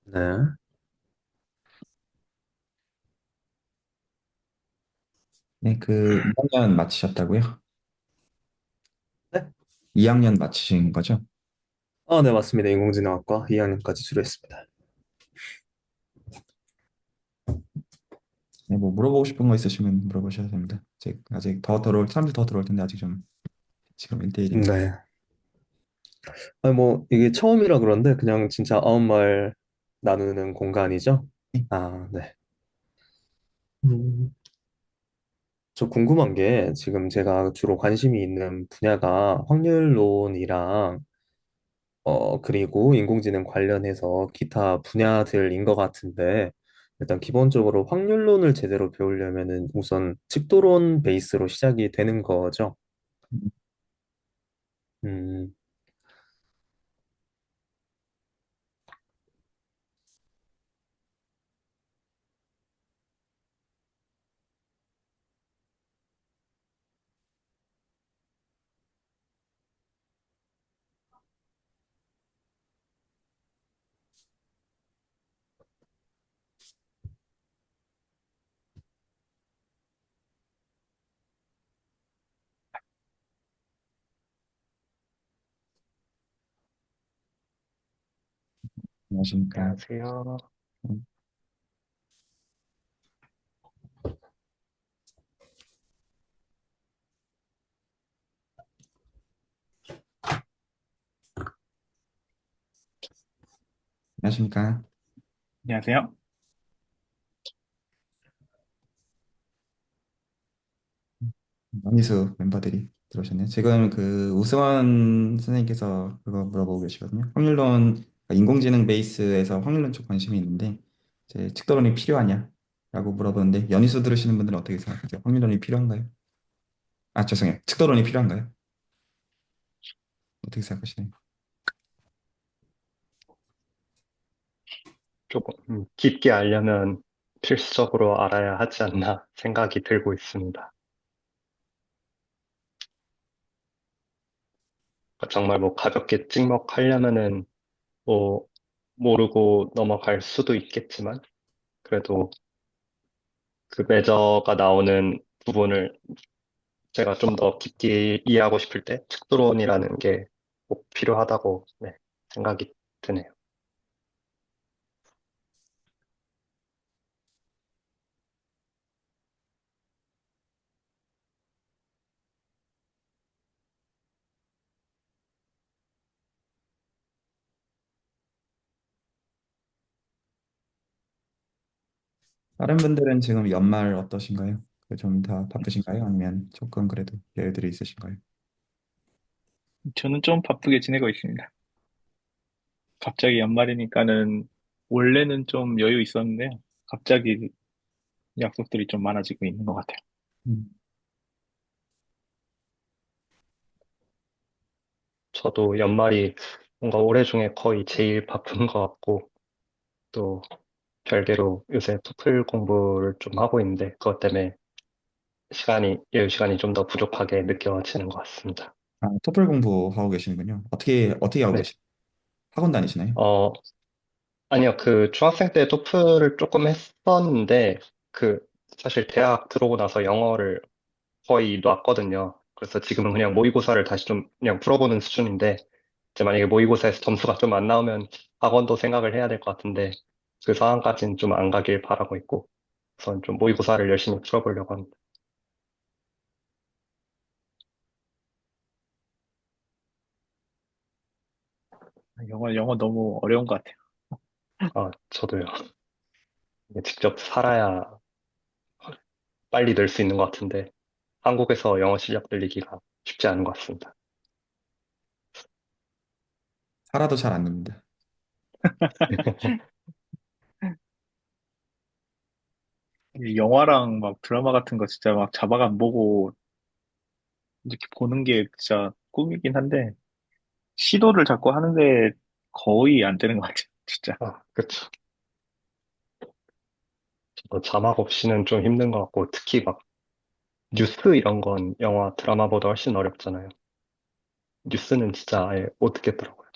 네. 네, 2학년 마치셨다고요? 네? 2학년 마치신 거죠? 네, 맞습니다. 인공지능학과 2학년까지 수료했습니다. 네, 뭐 물어보고 싶은 거 있으시면 물어보셔도 됩니다. 아직 사람들 더 들어올 텐데 아직 좀 지금 1대1이라. 네. 아니, 뭐, 이게 처음이라 그런데 그냥 진짜 아무 말 나누는 공간이죠? 아, 네. 음, 저 궁금한 게 지금 제가 주로 관심이 있는 분야가 확률론이랑 그리고 인공지능 관련해서 기타 분야들인 것 같은데 일단 기본적으로 확률론을 제대로 배우려면은 우선 칙도론 베이스로 시작이 되는 거죠? 음, 안녕하십니까. 안녕하세요. 음, 안녕하십니까. 안녕하세요. 원희수 멤버들이 들어오셨네요. 지금 우승원 선생님께서 그거 물어보고 계시거든요. 인공지능 베이스에서 확률론 쪽 관심이 있는데, 이제 측도론이 필요하냐? 라고 물어보는데, 연희수 들으시는 분들은 어떻게 생각하세요? 확률론이 필요한가요? 아, 죄송해요. 측도론이 필요한가요? 어떻게 생각하시나요? 조금 깊게 알려면 필수적으로 알아야 하지 않나 생각이 들고 있습니다. 그러니까 정말 뭐 가볍게 찍먹하려면은 뭐 모르고 넘어갈 수도 있겠지만 그래도 그 매저가 나오는 부분을 제가 좀 더 깊게 이해하고 싶을 때 측도론이라는 게 꼭 필요하다고 네, 생각이 드네요. 다른 분들은 지금 연말 어떠신가요? 좀 다 바쁘신가요? 아니면 조금 그래도 여유들이 있으신가요? 저는 좀 바쁘게 지내고 있습니다. 갑자기 연말이니까는 원래는 좀 여유 있었는데 갑자기 약속들이 좀 많아지고 있는 것 같아요. 음. 저도 연말이 뭔가 올해 중에 거의 제일 바쁜 것 같고 또 별개로 요새 토플 공부를 좀 하고 있는데 그것 때문에 여유 시간이 좀 더 부족하게 느껴지는 것 같습니다. 아, 토플 공부하고 계시는군요. 어떻게 하고 네. 계시 학원 다니시나요? 어, 아니요. 그 중학생 때 토플을 조금 했었는데 그 사실 대학 들어오고 나서 영어를 거의 놨거든요. 그래서 지금은 그냥 모의고사를 다시 좀 그냥 풀어보는 수준인데 이제 만약에 모의고사에서 점수가 좀 안 나오면 학원도 생각을 해야 될 것 같은데 그 상황까지는 좀 안 가길 바라고 있고 우선 좀 모의고사를 열심히 풀어보려고 합니다. 영어 너무 어려운 것 같아요. 저도요. 이게 직접 살아야 빨리 늘 수 있는 것 같은데 한국에서 영어 실력 늘리기가 쉽지 않은 것 같습니다. 살아도 잘 안 됩니다. 이 영화랑 막 드라마 같은 거 진짜 막 자막 안 보고 이렇게 보는 게 진짜 꿈이긴 한데 시도를 자꾸 하는데 거의 안 되는 것 같아요. 진짜. 그쵸. 저도 자막 없이는 좀 힘든 것 같고 특히 막 뉴스 이런 건 영화 드라마보다 훨씬 어렵잖아요. 뉴스는 진짜 아예 못 듣겠더라고요.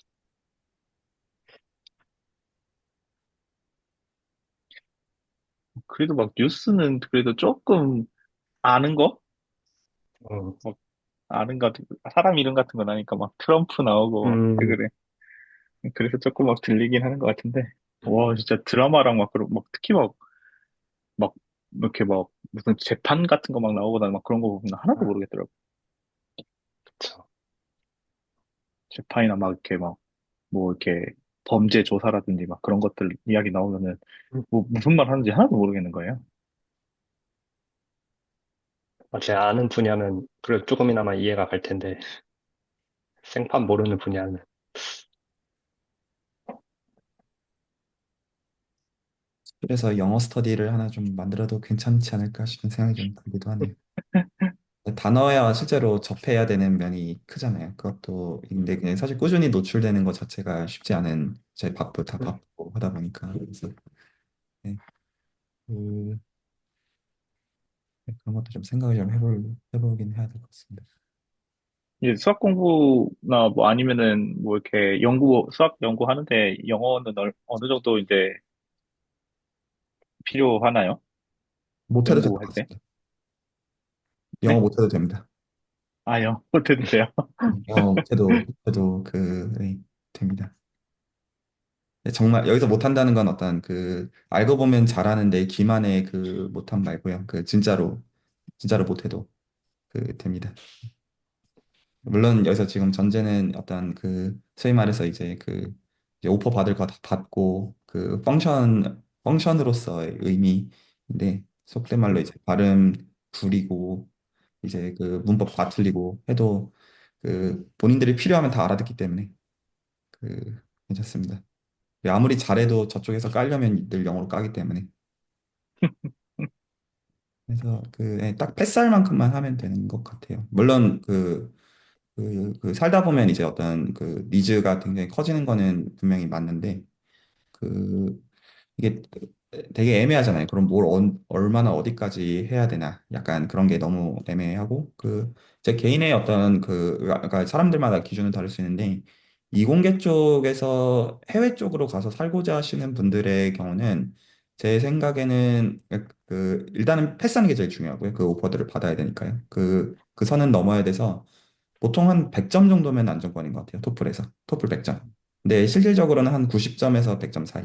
그래도 막 뉴스는 그래도 조금 아는 거? 음, 막 아는 거, 사람 이름 같은 거 나니까 막 트럼프 나오고 막 음, 그래. 그래서 조금 막 들리긴 하는 것 같은데. 와, 진짜 드라마랑 막, 그런, 막 특히 막, 이렇게 막 무슨 재판 같은 거 막 나오고 막 그런 거 보면 하나도 모르겠더라고. 그쵸. 재판이나 막 이렇게 막, 뭐 이렇게 범죄 조사라든지 막 그런 것들 이야기 나오면은 뭐 무슨 말 하는지 하나도 모르겠는 거예요. 제 아는 분야는 그래도 조금이나마 이해가 갈 텐데, 생판 모르는 분야는. 그래서 영어 스터디를 하나 좀 만들어도 괜찮지 않을까 싶은 생각이 좀 들기도 하네요. 단어야 실제로 접해야 되는 면이 크잖아요. 그것도 근데 그냥 사실 꾸준히 노출되는 것 자체가 쉽지 않은 제 바쁘 다 바쁘고 하다 보니까 그래서 네, 그, 네, 그런 것도 좀 생각을 좀 해보긴 해야 될 것 같습니다. 이제 수학 공부나 뭐 아니면은 뭐 이렇게 수학 연구하는데 영어는 어느 정도 이제 필요하나요? 못해도 될 것 연구할 때? 같습니다. 영어 네? 못해도 됩니다. 아, 영어 못해도 돼요. 영어 못해도 네, 됩니다. 네, 정말 여기서 못한다는 건 어떤 그 알고 보면 잘하는데 기만의 그 못함 말고요. 그 진짜로 못해도 그 됩니다. 물론 여기서 지금 전제는 어떤 그 소위 말해서 이제 그 이제 오퍼 받을 거 다 받고 그 펑션으로서의 의미인데 속된 말로 이제 발음 구리고 이제 그 문법 다 틀리고 해도 그 본인들이 필요하면 다 알아듣기 때문에 그 괜찮습니다. 아무리 잘해도 저쪽에서 깔려면 늘 영어로 까기 때문에 그래서 딱 패스할 만큼만 하면 되는 것 같아요. 물론 그 살다 보면 이제 어떤 그 니즈가 굉장히 커지는 거는 분명히 맞는데 그 이게 되게 애매하잖아요. 그럼 뭘 얼마나 어디까지 해야 되나? 약간 그런 게 너무 애매하고 제 개인의 어떤 그러니까 사람들마다 기준은 다를 수 있는데 이공계 쪽에서 해외 쪽으로 가서 살고자 하시는 분들의 경우는 제 생각에는 일단은 패스하는 게 제일 중요하고요. 그 오퍼들을 받아야 되니까요. 그 선은 넘어야 돼서 보통 한 100점 정도면 안정권인 것 같아요. 토플에서. 토플 100점. 근데 실질적으로는 한 90점에서 100점 사이.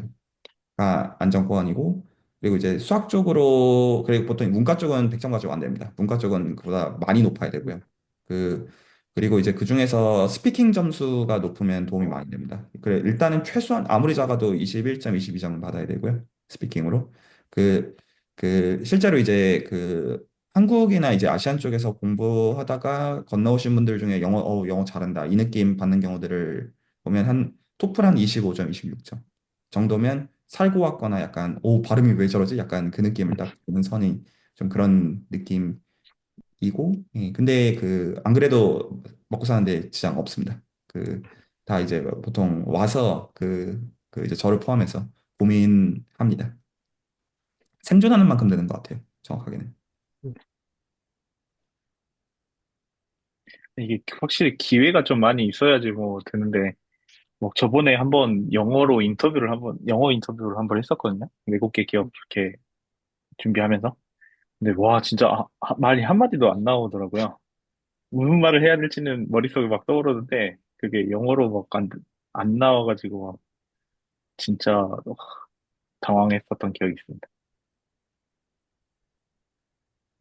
가 안정권이고 그리고 이제 수학 쪽으로 그리고 보통 문과 쪽은 100점 가지고 안 됩니다. 문과 쪽은 그보다 많이 높아야 되고요. 그 그리고 이제 그 중에서 스피킹 점수가 높으면 도움이 많이 됩니다. 그래 일단은 최소한 아무리 작아도 21점, 22점은 받아야 되고요. 스피킹으로 실제로 이제 한국이나 이제 아시안 쪽에서 공부하다가 건너오신 분들 중에 영어 잘한다 이 느낌 받는 경우들을 보면 한 토플 한 25점, 26점 정도면 살고 왔거나 약간 오 발음이 왜 저러지? 약간 그 느낌을 딱 주는 선이 좀 그런 느낌이고 예, 근데 안 그래도 먹고 사는데 지장 없습니다. 다 이제 보통 와서 이제 저를 포함해서 고민합니다. 생존하는 만큼 되는 것 같아요. 정확하게는. 이게 확실히 기회가 좀 많이 있어야지 뭐 되는데, 뭐 저번에 한번 영어 인터뷰를 한번 했었거든요. 외국계 기업 이렇게 준비하면서. 근데 와, 진짜 말이 한마디도 안 나오더라고요. 무슨 말을 해야 될지는 머릿속에 막 떠오르는데, 그게 영어로 막 안 나와가지고 막 진짜 당황했었던 기억이 있습니다.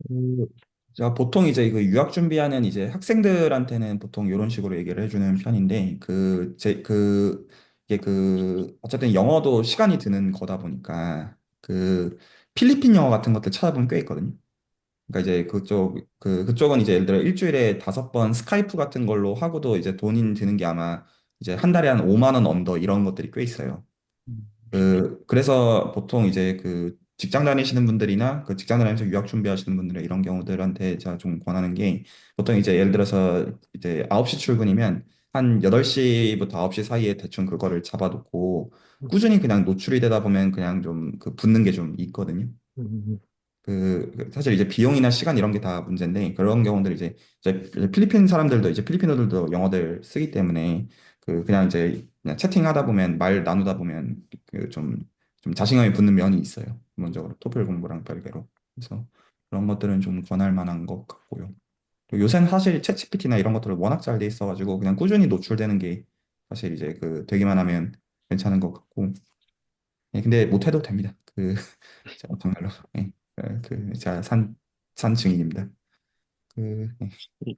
그, 자, 보통 이제 유학 준비하는 이제 학생들한테는 보통 이런 식으로 얘기를 해주는 편인데, 이게 어쨌든 영어도 시간이 드는 거다 보니까, 필리핀 영어 같은 것들 찾아보면 꽤 있거든요. 그러니까 이제 그쪽은 이제 예를 들어 일주일에 5번 스카이프 같은 걸로 하고도 이제 돈이 드는 게 아마 이제 한 달에 한 5만 원 언더 이런 것들이 꽤 있어요. 그래서 보통 이제 직장 다니시는 분들이나 직장 다니면서 유학 준비하시는 분들의 이런 경우들한테 제가 좀 권하는 게 보통 이제 예를 들어서 이제 9시 출근이면 한 8시부터 9시 사이에 대충 그거를 잡아놓고 꾸준히 그냥 노출이 되다 보면 그냥 좀 붙는 게 좀 있거든요. 사실 이제 비용이나 시간 이런 게 다 문제인데 그런 경우들 이제 필리핀 사람들도 이제 필리핀어들도 영어들 쓰기 때문에 그냥 이제 그냥 채팅하다 보면 말 나누다 보면 좀 좀 자신감이 붙는 면이 있어요. 기본적으로 토플 공부랑 별개로. 그래서 그런 것들은 좀 권할 만한 것 같고요. 또 요새는 사실 챗GPT나 이런 것들을 워낙 잘 돼 있어가지고 그냥 꾸준히 노출되는 게 사실 이제 그 되기만 하면 괜찮은 것 같고. 예, 근데 못해도 됩니다. 그 제가 정말로 예, 그 제가 산 증인입니다. 그 예, 이,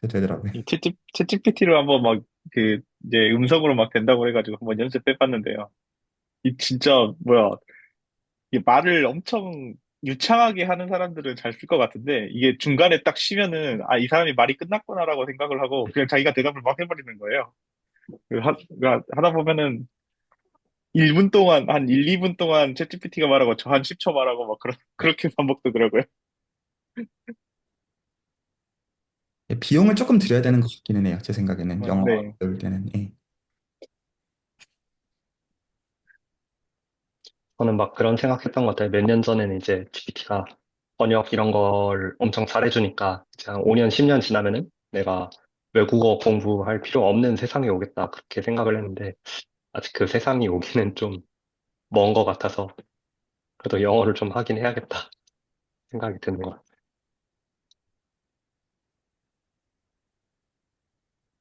되더라고요. 이 챗GPT로 한번 막 그 이제 음성으로 막 된다고 해가지고 한번 연습해봤는데요. 이 진짜 뭐야 이 말을 엄청 유창하게 하는 사람들은 잘 쓸 것 같은데 이게 중간에 딱 쉬면은 아 이 사람이 말이 끝났구나라고 생각을 하고 그냥 자기가 대답을 막 해버리는 거예요. 그러니까 하다 보면은 1분 동안 한 1, 2분 동안 챗GPT가 말하고 저 한 10초 말하고 막 그렇게 반복되더라고요. 예, 비용을 조금 들여야 되는 것 같기는 해요. 제 생각에는 영어 네. 배울 때는 예. 저는 막 그런 생각했던 것 같아요. 몇 년 전에는 이제 GPT가 번역 이런 걸 엄청 잘해주니까 이제 한 5년, 10년 지나면은 내가 외국어 공부할 필요 없는 세상이 오겠다 그렇게 생각을 했는데 아직 그 세상이 오기는 좀 먼 것 같아서 그래도 영어를 좀 하긴 해야겠다 생각이 드는 것 같아요.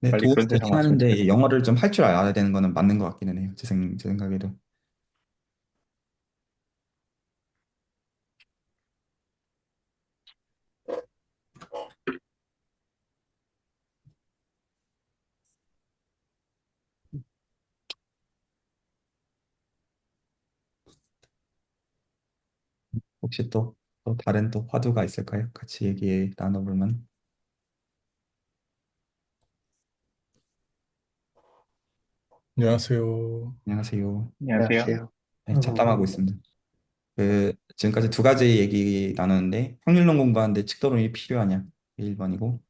네, 빨리 도움이 그런 세상 되긴 왔으면 하는데 좋겠다. 이 영어를 좀 할 줄 알아야 되는 거는 맞는 것 같기는 해요. 제 생각에도. 혹시 또 다른 또 화두가 있을까요? 같이 얘기 나눠볼 만. 안녕하세요. 안녕하세요. 안녕하세요. 안녕하세요. 네, 잡담하고 있습니다. 그 지금까지 두 가지 얘기 나눴는데 확률론 공부하는데 측도론이 필요하냐? 1번이고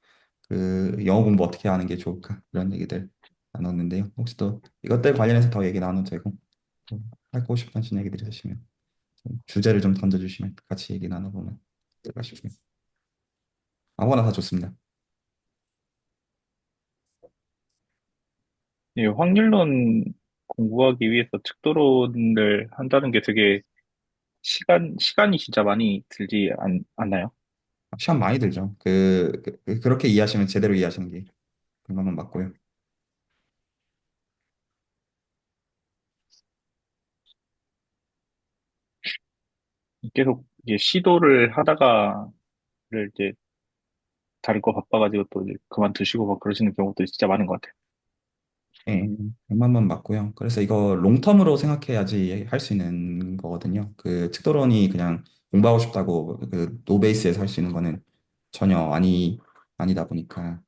그 영어 공부 어떻게 하는 게 좋을까? 이런 얘기들 나눴는데요. 혹시 또 이것들 관련해서 더 얘기 나눠도 되고 또 하고 싶으신 얘기들 있으시면 좀 주제를 좀 던져주시면 같이 얘기 나눠보면 어떨까 싶습니다. 아무거나 다 좋습니다. 이 확률론 공부하기 위해서 측도론을 한다는 게 되게 시간이 진짜 많이 들지 않나요? 시간 많이 들죠. 그렇게 이해하시면 제대로 이해하시는 게 그만은 맞고요. 계속 이게 시도를 하다가를 이제 다를 거 바빠가지고 또 이제 그만두시고 막 그러시는 경우도 진짜 많은 것 같아요. 예, 100만만 맞고요. 그래서 이거 롱텀으로 생각해야지 할 수 있는 거거든요. 그 측도론이 그냥 공부하고 싶다고 그 노베이스에서 할 수 있는 거는 전혀 아니다 보니까.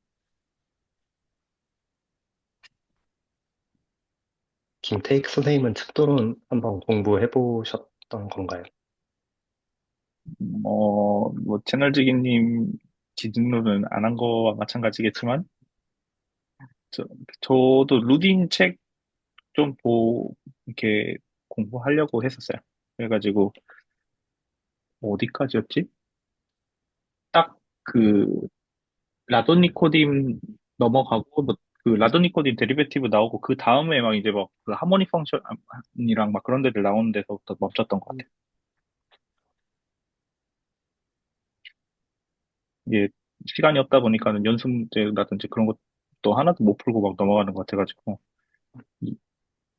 김태익 선생님은 책도론 한번 공부해 보셨던 건가요? 뭐 채널지기님 기준으로는 안 한 거와 마찬가지겠지만 저, 저도 루딘 책 좀 이렇게 공부하려고 했었어요. 그래가지고 어디까지였지? 딱 그 라돈니코딘 넘어가고 그 라돈니코딘 데리베티브 나오고 그 다음에 막 이제 막 그 하모니 펑션이랑 막 그런 데들 나오는 데서부터 멈췄던 것 같아요. 이게 시간이 없다 보니까는 연습 문제라든지 그런 것도 하나도 못 풀고 막 넘어가는 것 같아가지고 이-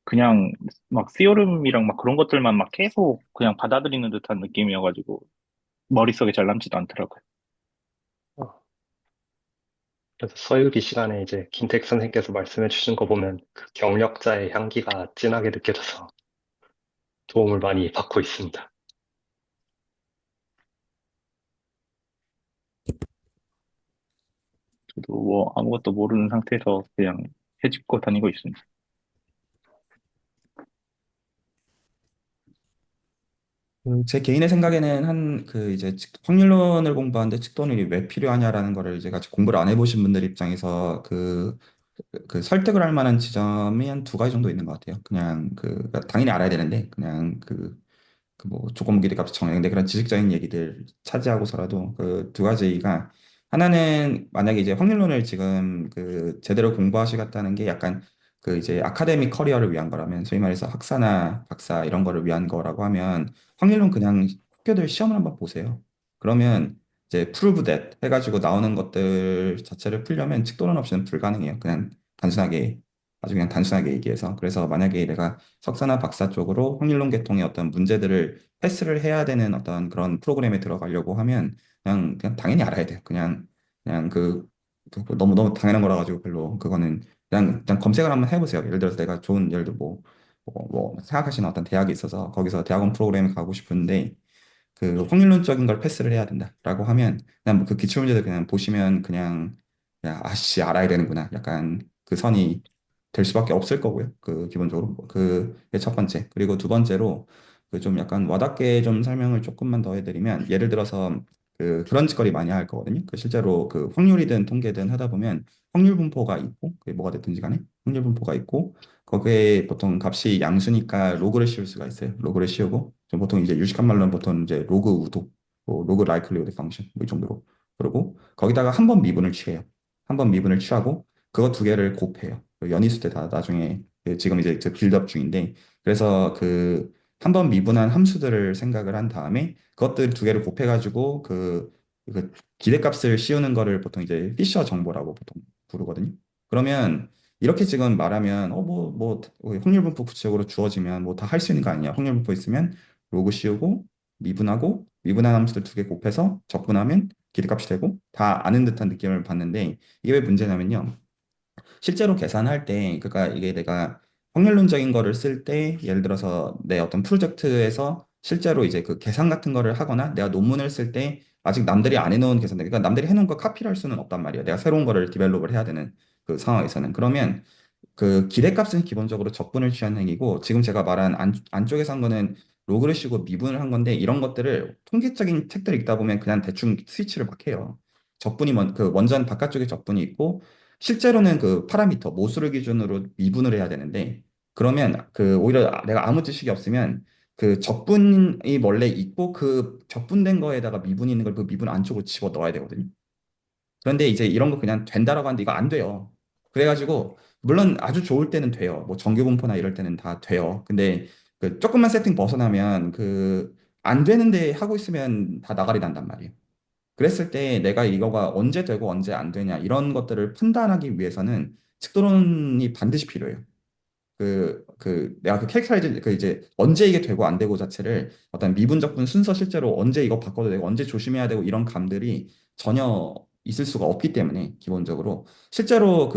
그냥 막 시오름이랑 막 그런 것들만 막 계속 그냥 받아들이는 듯한 느낌이어가지고 머릿속에 잘 남지도 않더라고요. 어, 그래서 서유기 시간에 이제 김태익 선생님께서 말씀해 주신 거 보면 그 경력자의 향기가 진하게 느껴져서 도움을 많이 받고 있습니다. 저도 뭐 아무것도 모르는 상태에서 그냥 해집고 다니고 있습니다. 제 개인의 생각에는 이제 확률론을 공부하는데 측도론이 왜 필요하냐라는 거를 이제 같이 공부를 안 해보신 분들 입장에서 그 설득을 할 만한 지점이 한 두 가지 정도 있는 것 같아요. 그냥 그러니까 당연히 알아야 되는데 그냥 그 뭐 조건 길이값 정의인데 그런 지식적인 얘기들 차지하고서라도 그 두 가지가 하나는 만약에 이제 확률론을 지금 그 제대로 공부하시겠다는 게 약간 그 이제 아카데믹 커리어를 위한 거라면 소위 말해서 학사나 박사 이런 거를 위한 거라고 하면 확률론 그냥 학교들 시험을 한번 보세요. 그러면 이제 prove that 해가지고 나오는 것들 자체를 풀려면 측도론 없이는 불가능해요. 그냥 단순하게 아주 그냥 단순하게 얘기해서 그래서 만약에 내가 석사나 박사 쪽으로 확률론 계통의 어떤 문제들을 패스를 해야 되는 어떤 그런 프로그램에 들어가려고 하면 그냥 당연히 알아야 돼요. 그냥 너무 너무 당연한 거라 가지고 별로 그거는 그냥 검색을 한번 해보세요. 예를 들어서 내가 좋은 예를 들어 뭐 생각하시는 어떤 대학이 있어서 거기서 대학원 프로그램에 가고 싶은데 그 확률론적인 걸 패스를 해야 된다라고 하면 그냥 뭐그 기출문제들 그냥 보시면 그냥 아씨 알아야 되는구나 약간 그 선이 될 수밖에 없을 거고요. 그 기본적으로 그게 첫 번째. 그리고 두 번째로 그 좀 약간 와닿게 좀 설명을 조금만 더 해드리면 예를 들어서 그런 짓거리 많이 할 거거든요. 그 실제로 그 확률이든 통계든 하다 보면 확률 분포가 있고 그게 뭐가 됐든지 간에 확률 분포가 있고 거기에 보통 값이 양수니까 로그를 씌울 수가 있어요. 로그를 씌우고 좀 보통 이제 유식한 말로는 보통 이제 로그 우도, 뭐 로그 라이클리후드 펑션 뭐 이 정도로 그러고 거기다가 한 번 미분을 취해요. 한 번 미분을 취하고 그거 두 개를 곱해요. 그 연이수 때 다 나중에 지금 이제 저 빌드업 중인데 그래서 그 한 번 미분한 함수들을 생각을 한 다음에 그것들 두 개를 곱해가지고 그 기대값을 씌우는 거를 보통 이제 피셔 정보라고 보통 부르거든요. 그러면 이렇게 지금 말하면 확률 분포 구체적으로 주어지면 뭐 다 할 수 있는 거 아니냐? 확률 분포 있으면 로그 씌우고 미분하고 미분한 함수들 두 개 곱해서 적분하면 기대값이 되고 다 아는 듯한 느낌을 받는데 이게 왜 문제냐면요. 실제로 계산할 때, 그러니까 이게 내가 확률론적인 거를 쓸 때, 예를 들어서 내 어떤 프로젝트에서 실제로 이제 그 계산 같은 거를 하거나 내가 논문을 쓸 때 아직 남들이 안 해놓은 계산들, 그러니까 남들이 해놓은 거 카피를 할 수는 없단 말이에요. 내가 새로운 거를 디벨롭을 해야 되는 그 상황에서는. 그러면 그 기대값은 기본적으로 적분을 취한 행위고 지금 제가 말한 안쪽에서 한 거는 로그를 씌고 미분을 한 건데 이런 것들을 통계적인 책들 읽다 보면 그냥 대충 스위치를 막 해요. 그 원전 바깥쪽에 적분이 있고 실제로는 그 파라미터 모수를 기준으로 미분을 해야 되는데 그러면 그 오히려 내가 아무 지식이 없으면 그 적분이 원래 있고 그 적분된 거에다가 미분이 있는 걸 그 미분 안쪽으로 집어 넣어야 되거든요. 그런데 이제 이런 거 그냥 된다라고 하는데 이거 안 돼요. 그래가지고 물론 아주 좋을 때는 돼요. 뭐 정규 분포나 이럴 때는 다 돼요. 근데 그 조금만 세팅 벗어나면 그 안 되는데 하고 있으면 다 나가리 난단 말이에요. 그랬을 때 내가 이거가 언제 되고 언제 안 되냐 이런 것들을 판단하기 위해서는 측도론이 반드시 필요해요. 내가 그 캐릭터라이즈, 그 이제 언제 이게 되고 안 되고 자체를 어떤 미분적분 순서 실제로 언제 이거 바꿔도 되고 언제 조심해야 되고 이런 감들이 전혀 있을 수가 없기 때문에 기본적으로 실제로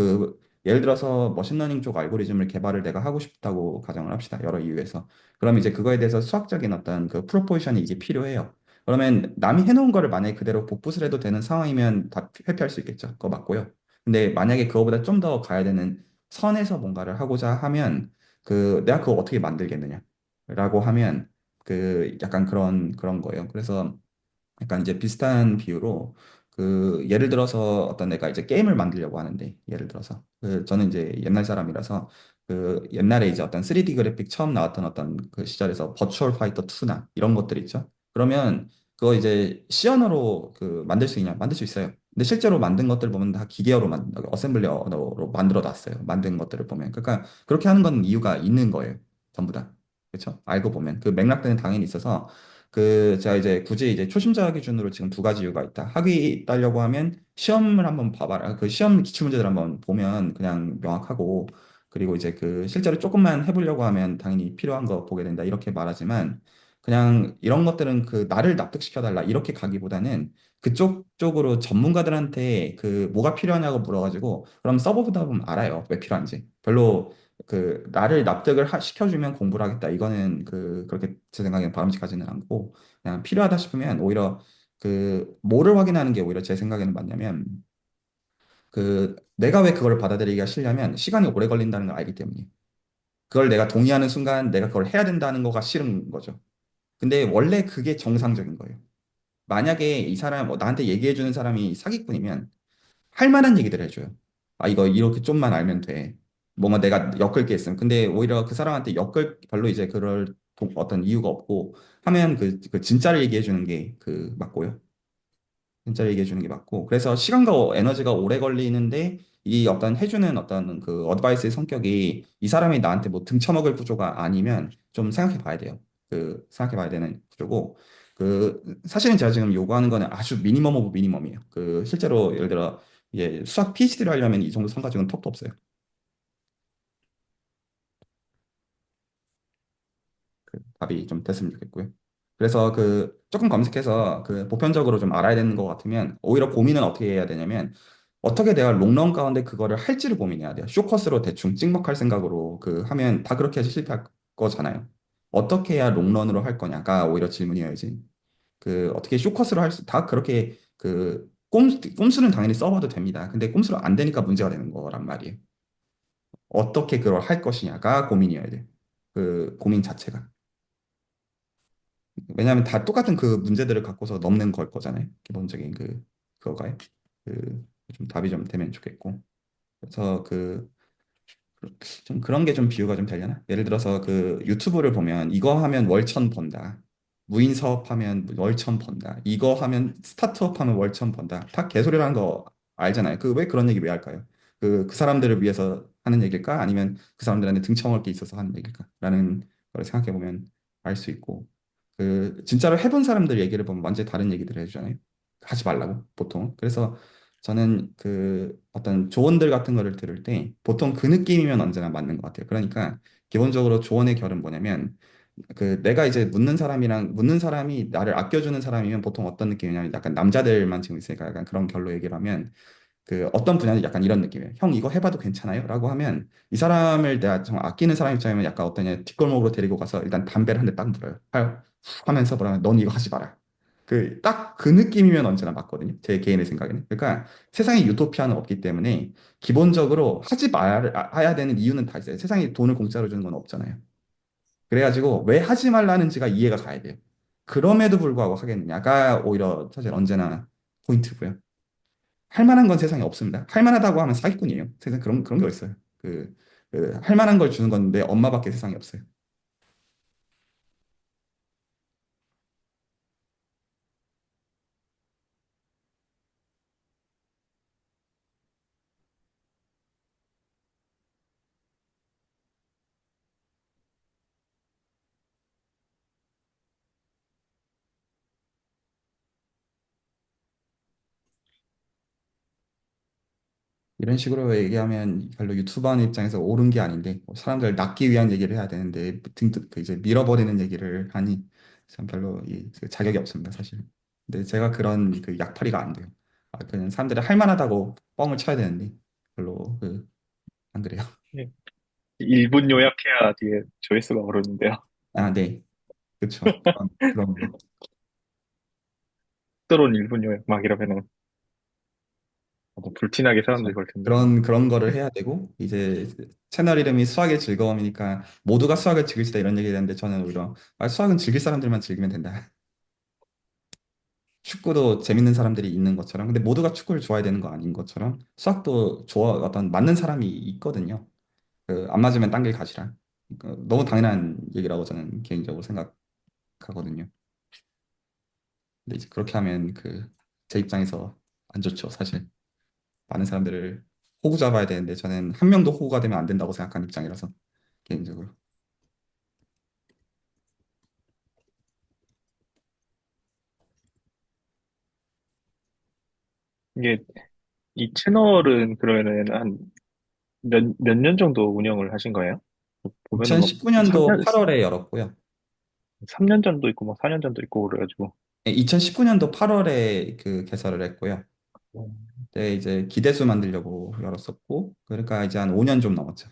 예를 들어서 머신러닝 쪽 알고리즘을 개발을 내가 하고 싶다고 가정을 합시다. 여러 이유에서. 그럼 이제 그거에 대해서 수학적인 어떤 그 프로포지션이 이게 필요해요. 그러면 남이 해놓은 거를 만약에 그대로 복붙을 해도 되는 상황이면 다 회피할 수 있겠죠. 그거 맞고요. 근데 만약에 그거보다 좀 더 가야 되는 선에서 뭔가를 하고자 하면 내가 그거 어떻게 만들겠느냐 라고 하면 약간 그런 거예요. 그래서 약간 이제 비슷한 비유로 예를 들어서 어떤 내가 이제 게임을 만들려고 하는데 예를 들어서 저는 이제 옛날 사람이라서 옛날에 이제 어떤 3D 그래픽 처음 나왔던 어떤 그 시절에서 버추얼 파이터 2나 이런 것들 있죠. 그러면 그거 이제 시언어로 만들 수 있냐? 만들 수 있어요. 근데 실제로 만든 것들 보면 다 기계어로 어셈블리 언어로 만들어 놨어요. 만든 것들을 보면. 그러니까 그렇게 하는 건 이유가 있는 거예요. 전부 다. 그렇죠? 알고 보면 그 맥락들은 당연히 있어서 제가 이제 굳이 이제 초심자 기준으로 지금 두 가지 이유가 있다. 학위 따려고 하면 시험을 한번 봐봐라. 그 시험 기출 문제들 한번 보면 그냥 명확하고 그리고 이제 실제로 조금만 해보려고 하면 당연히 필요한 거 보게 된다. 이렇게 말하지만 그냥 이런 것들은 나를 납득시켜달라. 이렇게 가기보다는 그쪽 쪽으로 전문가들한테 뭐가 필요하냐고 물어가지고 그럼 써보다 보면 알아요. 왜 필요한지. 별로 나를 납득을 시켜주면 공부를 하겠다. 이거는 그렇게 제 생각에는 바람직하지는 않고, 그냥 필요하다 싶으면 오히려 뭐를 확인하는 게 오히려 제 생각에는 맞냐면, 내가 왜 그걸 받아들이기가 싫냐면, 시간이 오래 걸린다는 걸 알기 때문이에요. 그걸 내가 동의하는 순간 내가 그걸 해야 된다는 거가 싫은 거죠. 근데 원래 그게 정상적인 거예요. 만약에 이 사람, 나한테 얘기해주는 사람이 사기꾼이면, 할 만한 얘기들 해줘요. 아, 이거 이렇게 좀만 알면 돼. 뭔가 내가 엮을 게 있으면. 근데 오히려 그 사람한테 엮을, 별로 이제 어떤 이유가 없고 하면 진짜를 얘기해 주는 게 맞고요. 진짜를 얘기해 주는 게 맞고. 그래서 시간과 에너지가 오래 걸리는데 이 어떤 해주는 어떤 그 어드바이스의 성격이 이 사람이 나한테 뭐 등쳐먹을 구조가 아니면 좀 생각해 봐야 돼요. 그 생각해 봐야 되는 구조고 그 사실은 제가 지금 요구하는 거는 아주 미니멈 오브 미니멈이에요. 그 실제로 예를 들어 수학 PhD를 하려면 이 정도 성 가지고는 턱도 없어요. 그 답이 좀 됐으면 좋겠고요. 그래서 그 조금 검색해서 그 보편적으로 좀 알아야 되는 것 같으면 오히려 고민은 어떻게 해야 되냐면 어떻게 내가 롱런 가운데 그거를 할지를 고민해야 돼요. 쇼컷으로 대충 찍먹할 생각으로 그 하면 다 그렇게 해서 실패할 거잖아요. 어떻게 해야 롱런으로 할 거냐가 오히려 질문이어야지. 그 어떻게 쇼컷으로 할 수, 다 그렇게 그 꼼수는 당연히 써봐도 됩니다. 근데 꼼수로 안 되니까 문제가 되는 거란 말이에요. 어떻게 그걸 할 것이냐가 고민이어야 돼요. 그 고민 자체가. 왜냐하면 다 똑같은 그 문제들을 갖고서 넘는 걸 거잖아요. 기본적인 그거가요. 좀 답이 좀 되면 좋겠고. 그래서 좀 그런 게 좀 비유가 좀 되려나? 예를 들어서 그 유튜브를 보면 이거 하면 월천 번다. 무인 사업하면 월천 번다. 이거 하면 스타트업 하면 월천 번다. 다 개소리라는 거 알잖아요. 그 왜 그런 얘기 왜 할까요? 그 사람들을 위해서 하는 얘기일까? 아니면 그 사람들한테 등쳐먹을 게 있어서 하는 얘기일까? 라는 걸 생각해 보면 알 수 있고. 그 진짜로 해본 사람들 얘기를 보면 완전히 다른 얘기들을 해주잖아요. 하지 말라고 보통. 그래서 저는 그 어떤 조언들 같은 거를 들을 때 보통 그 느낌이면 언제나 맞는 것 같아요. 그러니까 기본적으로 조언의 결은 뭐냐면 그 내가 이제 묻는 사람이 나를 아껴주는 사람이면 보통 어떤 느낌이냐면 약간 남자들만 지금 있으니까 약간 그런 결로 얘기를 하면 그 어떤 분야는 약간 이런 느낌이에요. 형 이거 해봐도 괜찮아요? 라고 하면 이 사람을 내가 정말 아끼는 사람 입장이면 약간 어떠냐 뒷골목으로 데리고 가서 일단 담배를 한 대 딱 물어요. 하면서 뭐라 넌 이거 하지 마라. 그 딱 그 느낌이면 언제나 맞거든요. 제 개인의 생각에는. 그러니까 세상에 유토피아는 없기 때문에 기본적으로 하지 말아야 되는 이유는 다 있어요. 세상에 돈을 공짜로 주는 건 없잖아요. 그래가지고 왜 하지 말라는지가 이해가 가야 돼요. 그럼에도 불구하고 하겠느냐가 오히려 사실 언제나 포인트고요. 할 만한 건 세상에 없습니다. 할 만하다고 하면 사기꾼이에요. 세상에 그런 게 어딨어요. 할 만한 걸 주는 건데 엄마밖에 세상에 없어요. 이런 식으로 얘기하면 별로 유튜버 하는 입장에서 옳은 게 아닌데 뭐 사람들 낚기 위한 얘기를 해야 되는데 그 이제 밀어버리는 얘기를 하니 참 별로 그 자격이 없습니다, 사실. 근데 제가 그런 그 약팔이가 안 돼요. 그냥 사람들이 할 만하다고 뻥을 쳐야 되는데 별로 안 그래요. 1분 요약해야 뒤에 조회수가 오르는데요. 아, 네. 그렇죠. 그런 거. 때론 1분 요약 막 이러면은 불티나게 사람들이 그렇죠. 볼 텐데. 그런 거를 해야 되고 이제 채널 이름이 수학의 즐거움이니까 모두가 수학을 즐길 수 있다 이런 얘기를 했는데 저는 오히려 수학은 즐길 사람들만 즐기면 된다. 축구도 재밌는 사람들이 있는 것처럼 근데 모두가 축구를 좋아해야 되는 거 아닌 것처럼 수학도 어떤 맞는 사람이 있거든요. 안 맞으면 딴 길 가시라. 너무 당연한 얘기라고 저는 개인적으로 생각하거든요. 근데 이제 그렇게 하면 제 입장에서 안 좋죠, 사실. 많은 사람들을 호구 잡아야 되는데 저는 한 명도 호구가 되면 안 된다고 생각하는 입장이라서 개인적으로. 이게 이 채널은 그러면은 한 몇 년 정도 운영을 하신 거예요? 보면은 뭐 2019년도 3년, 8월에 열었고요. 3년 전도 있고 뭐 4년 전도 있고 그래가지고. 2019년도 8월에 개설을 했고요. 네, 이제 기대수 만들려고 열었었고, 그러니까 이제 한 5년 좀 넘었죠.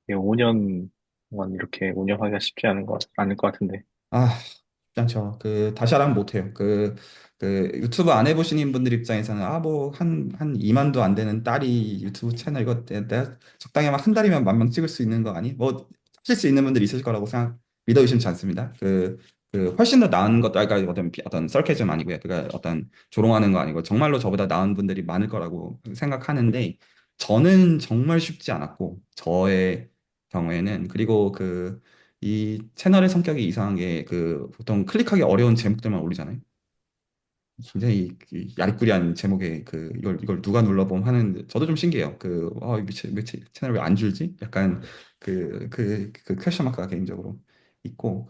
예, 5년 동안 이렇게 운영하기가 쉽지 않을 것 같은데. 아, 쉽지 않죠. 다시 하라면 못해요. 유튜브 안 해보시는 분들 입장에서는, 한 2만도 안 되는 딸이 유튜브 채널 이거 내가 적당히 하면 한 달이면 10,000명 찍을 수 있는 거 아니? 뭐, 하실 수 있는 분들이 있을 거라고 믿어 의심치 않습니다. 훨씬 더 나은 것도, 그러니까 어떤 썰캐즘 아니고요. 그러니까 어떤 조롱하는 거 아니고, 정말로 저보다 나은 분들이 많을 거라고 생각하는데, 저는 정말 쉽지 않았고, 저의 경우에는, 그리고 이 채널의 성격이 이상한 게 보통 클릭하기 어려운 제목들만 올리잖아요. 굉장히 그 야리꾸리한 제목의 이걸 누가 눌러봄 하는 저도 좀 신기해요. 이 채널 왜 안 줄지? 약간 그 퀘스천 마크가 개인적으로 있고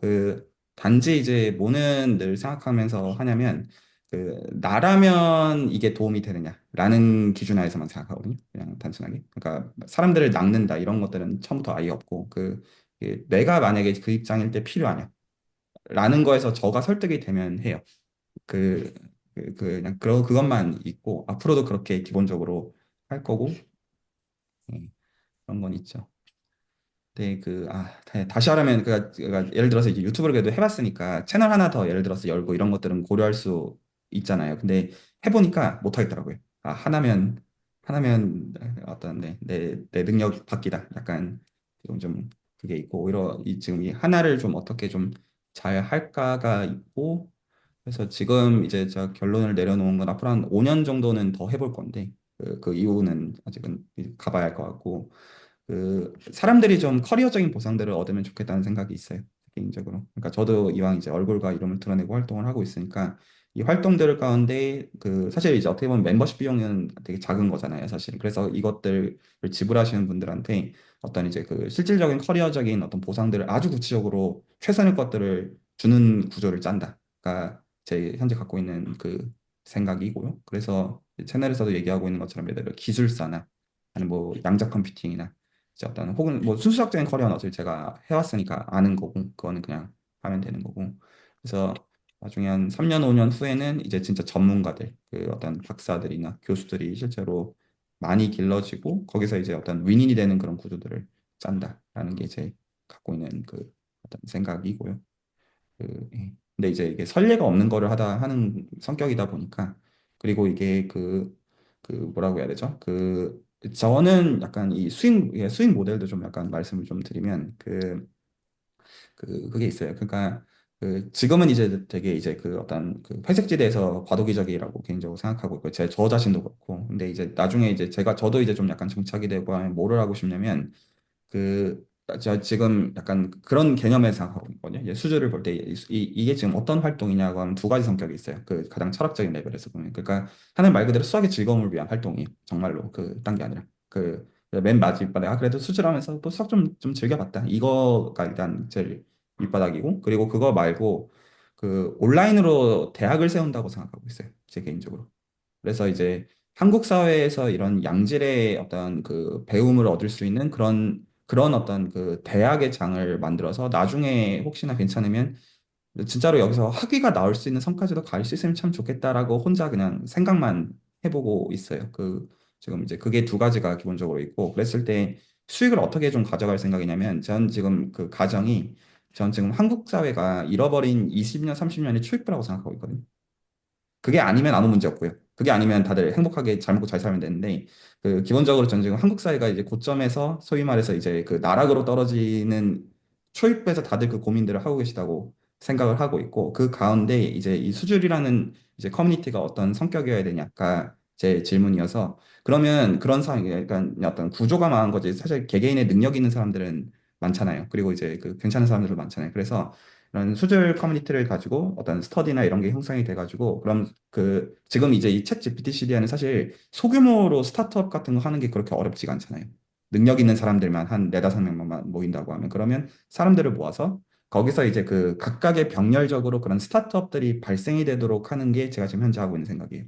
단지 이제 뭐는 늘 생각하면서 하냐면 나라면 이게 도움이 되느냐라는 기준 하에서만 생각하거든요. 그냥 단순하게. 그러니까 사람들을 낚는다 이런 것들은 처음부터 아예 없고 내가 만약에 그 입장일 때 필요하냐? 라는 거에서 저가 설득이 되면 해요. 그, 그냥 그것만 있고 앞으로도 그렇게 기본적으로 할 거고 그런 건 있죠. 네, 다시 하려면 그러니까 예를 들어서 이제 유튜브를 그래도 해봤으니까 채널 하나 더 예를 들어서 열고 이런 것들은 고려할 수 있잖아요. 근데 해보니까 못 하겠더라고요. 하나면 어떤 내 능력 밖이다. 약간 지금 좀 그게 있고 오히려 지금 이 하나를 좀 어떻게 좀 잘 할까가 있고 그래서 지금 이제 제가 결론을 내려놓은 건 앞으로 한 5년 정도는 더 해볼 건데 그 이후는 아직은 가봐야 할 것 같고 사람들이 좀 커리어적인 보상들을 얻으면 좋겠다는 생각이 있어요. 개인적으로. 그러니까 저도 이왕 이제 얼굴과 이름을 드러내고 활동을 하고 있으니까 이 활동들 가운데 사실 이제 어떻게 보면 멤버십 비용은 되게 작은 거잖아요, 사실. 그래서 이것들을 지불하시는 분들한테 어떤 이제 실질적인 커리어적인 어떤 보상들을 아주 구체적으로 최선의 것들을 주는 구조를 짠다. 가 제 현재 갖고 있는 생각이고요. 그래서 채널에서도 얘기하고 있는 것처럼 예를 들어 기술사나 아니면 뭐 양자 컴퓨팅이나 이제 어떤 혹은 뭐 순수학적인 커리어는 어차피 제가 해왔으니까 아는 거고 그거는 그냥 하면 되는 거고 그래서 나중에 한 3년 5년 후에는 이제 진짜 전문가들 어떤 박사들이나 교수들이 실제로 많이 길러지고 거기서 이제 어떤 윈인이 되는 그런 구조들을 짠다라는 게 제 갖고 있는 어떤 생각이고요. 예. 근데 이제 이게 선례가 없는 거를 하는 성격이다 보니까 그리고 이게 뭐라고 해야 되죠? 저는 약간 이 스윙 모델도 좀 약간 말씀을 좀 드리면 그게 있어요. 그러니까 지금은 이제 되게 이제 어떤 회색지대에서 과도기적이라고 개인적으로 생각하고 있고 저 자신도 그렇고 근데 이제 나중에 이제 저도 이제 좀 약간 정착이 되고 하면 뭐를 하고 싶냐면 그, 제가 지금 약간 그런 개념에서 생각하고 있거든요. 이제 수주를 볼 때 이게 지금 어떤 활동이냐고 하면 두 가지 성격이 있어요. 가장 철학적인 레벨에서 보면. 그러니까 하는 말 그대로 수학의 즐거움을 위한 활동이에요. 정말로 딴 게 아니라. 맨 마지막에 그래도 수주를 하면서 뭐 수학 좀 즐겨봤다. 이거가 일단 제일 밑바닥이고 그리고 그거 말고 온라인으로 대학을 세운다고 생각하고 있어요. 제 개인적으로. 그래서 이제 한국 사회에서 이런 양질의 어떤 배움을 얻을 수 있는 그런 어떤 대학의 장을 만들어서 나중에 혹시나 괜찮으면 진짜로 여기서 학위가 나올 수 있는 성까지도 갈 수 있으면 참 좋겠다라고 혼자 그냥 생각만 해보고 있어요. 지금 이제 그게 두 가지가 기본적으로 있고 그랬을 때 수익을 어떻게 좀 가져갈 생각이냐면 전 지금 전 지금 한국 사회가 잃어버린 20년, 30년의 초입부라고 생각하고 있거든요. 그게 아니면 아무 문제 없고요. 그게 아니면 다들 행복하게 잘 먹고 잘 살면 되는데 기본적으로 저는 지금 한국 사회가 이제 고점에서 소위 말해서 이제 나락으로 떨어지는 초입부에서 다들 그 고민들을 하고 계시다고 생각을 하고 있고 그 가운데 이제 이 수줄이라는 이제 커뮤니티가 어떤 성격이어야 되냐가 제 질문이어서 그러면 그런 상황이 약간 어떤 구조가 망한 거지 사실 개개인의 능력 있는 사람들은 많잖아요. 그리고 이제 괜찮은 사람들도 많잖아요. 그래서 이런 수질 커뮤니티를 가지고 어떤 스터디나 이런 게 형성이 돼가지고 그럼 지금 이제 이 챗 GPT 시리아는 사실 소규모로 스타트업 같은 거 하는 게 그렇게 어렵지가 않잖아요. 능력 있는 사람들만 한 네다섯 명만 모인다고 하면 그러면 사람들을 모아서 거기서 이제 각각의 병렬적으로 그런 스타트업들이 발생이 되도록 하는 게 제가 지금 현재 하고 있는 생각이에요.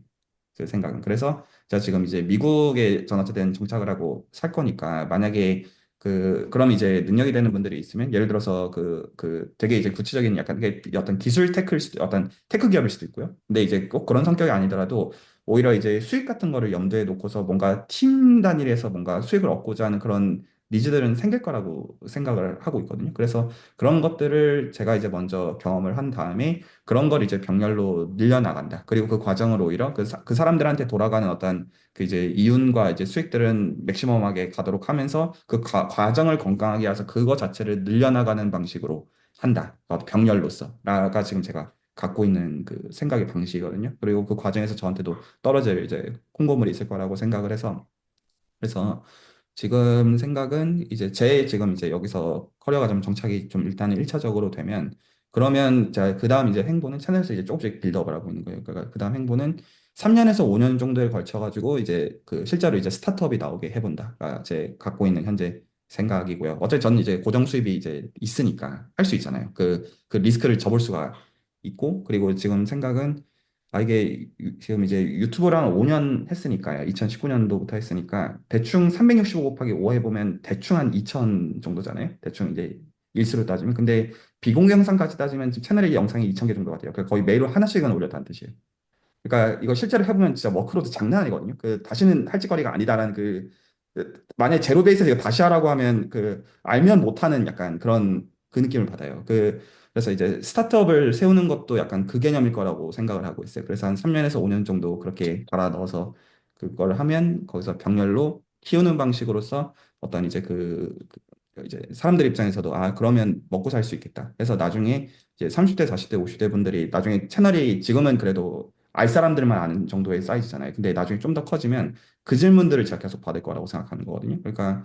제 생각은. 그래서 제가 지금 이제 미국에 전 어쨌든 정착을 하고 살 거니까 만약에 그럼 이제 능력이 되는 분들이 있으면 예를 들어서 되게 이제 구체적인 약간 그게 어떤 기술 어떤 테크 기업일 수도 있고요. 근데 이제 꼭 그런 성격이 아니더라도 오히려 이제 수익 같은 거를 염두에 놓고서 뭔가 팀 단위에서 뭔가 수익을 얻고자 하는 그런 니즈들은 생길 거라고 생각을 하고 있거든요. 그래서 그런 것들을 제가 이제 먼저 경험을 한 다음에 그런 걸 이제 병렬로 늘려나간다. 그리고 그 과정을 오히려 그 사람들한테 돌아가는 어떤 이제 이윤과 이제 수익들은 맥시멈하게 가도록 하면서 과정을 건강하게 해서 그거 자체를 늘려나가는 방식으로 한다. 병렬로서. 라가 지금 제가 갖고 있는 생각의 방식이거든요. 그리고 그 과정에서 저한테도 떨어질 이제 콩고물이 있을 거라고 생각을 해서 그래서 지금 생각은 이제 지금 이제 여기서 커리어가 좀 정착이 좀 일단은 1차적으로 되면 그러면 자, 그 다음 이제 행보는 채널에서 이제 조금씩 빌드업을 하고 있는 거예요. 그러니까 그 다음 행보는 3년에서 5년 정도에 걸쳐가지고 이제 그 실제로 이제 스타트업이 나오게 해본다가 제 갖고 있는 현재 생각이고요. 어차피 저는 이제 고정 수입이 이제 있으니까 할 수 있잖아요. 그 리스크를 접을 수가 있고, 그리고 지금 생각은 이게 지금 이제 유튜브랑 5년 했으니까요. 2019년도부터 했으니까 대충 365 곱하기 5 해보면 대충 한 2천 정도잖아요. 대충 이제 일수로 따지면. 근데 비공개영상까지 따지면 지금 채널에 영상이 2천 개 정도가 돼요. 그러니까 거의 매일 하나씩은 올렸다는 뜻이에요. 그러니까 이거 실제로 해보면 진짜 워크로드 장난 아니거든요. 그 다시는 할 짓거리가 아니다라는 만약에 제로 베이스에서 이거 다시 하라고 하면 그 알면 못하는 약간 그런 그 느낌을 받아요. 그래서 이제 스타트업을 세우는 것도 약간 그 개념일 거라고 생각을 하고 있어요. 그래서 한 3년에서 5년 정도 그렇게 갈아 넣어서 그걸 하면 거기서 병렬로 키우는 방식으로서 어떤 이제 이제 사람들 입장에서도 그러면 먹고 살 수 있겠다. 그래서 나중에 이제 30대, 40대, 50대 분들이 나중에 채널이 지금은 그래도 알 사람들만 아는 정도의 사이즈잖아요. 근데 나중에 좀 더 커지면 그 질문들을 제가 계속 받을 거라고 생각하는 거거든요. 그러니까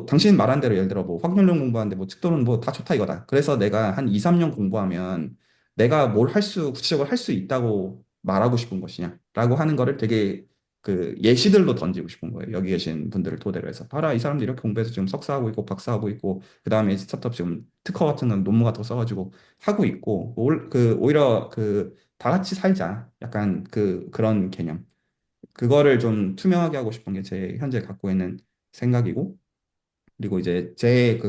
당신 말한 대로 예를 들어 뭐 확률론 공부하는데 뭐 측도는 뭐 다 좋다 이거다. 그래서 내가 한 2, 3년 공부하면 내가 뭘 구체적으로 할 수 있다고 말하고 싶은 것이냐? 라고 하는 거를 되게 그 예시들로 던지고 싶은 거예요. 여기 계신 분들을 토대로 해서. 봐라, 이 사람들이 이렇게 공부해서 지금 석사하고 있고 박사하고 있고 그 다음에 스타트업 지금 특허 같은 건 논문 같은 거 써가지고 하고 있고 오히려 다 같이 살자. 약간 그런 개념. 그거를 좀 투명하게 하고 싶은 게 제 현재 갖고 있는 생각이고, 그리고 이제 제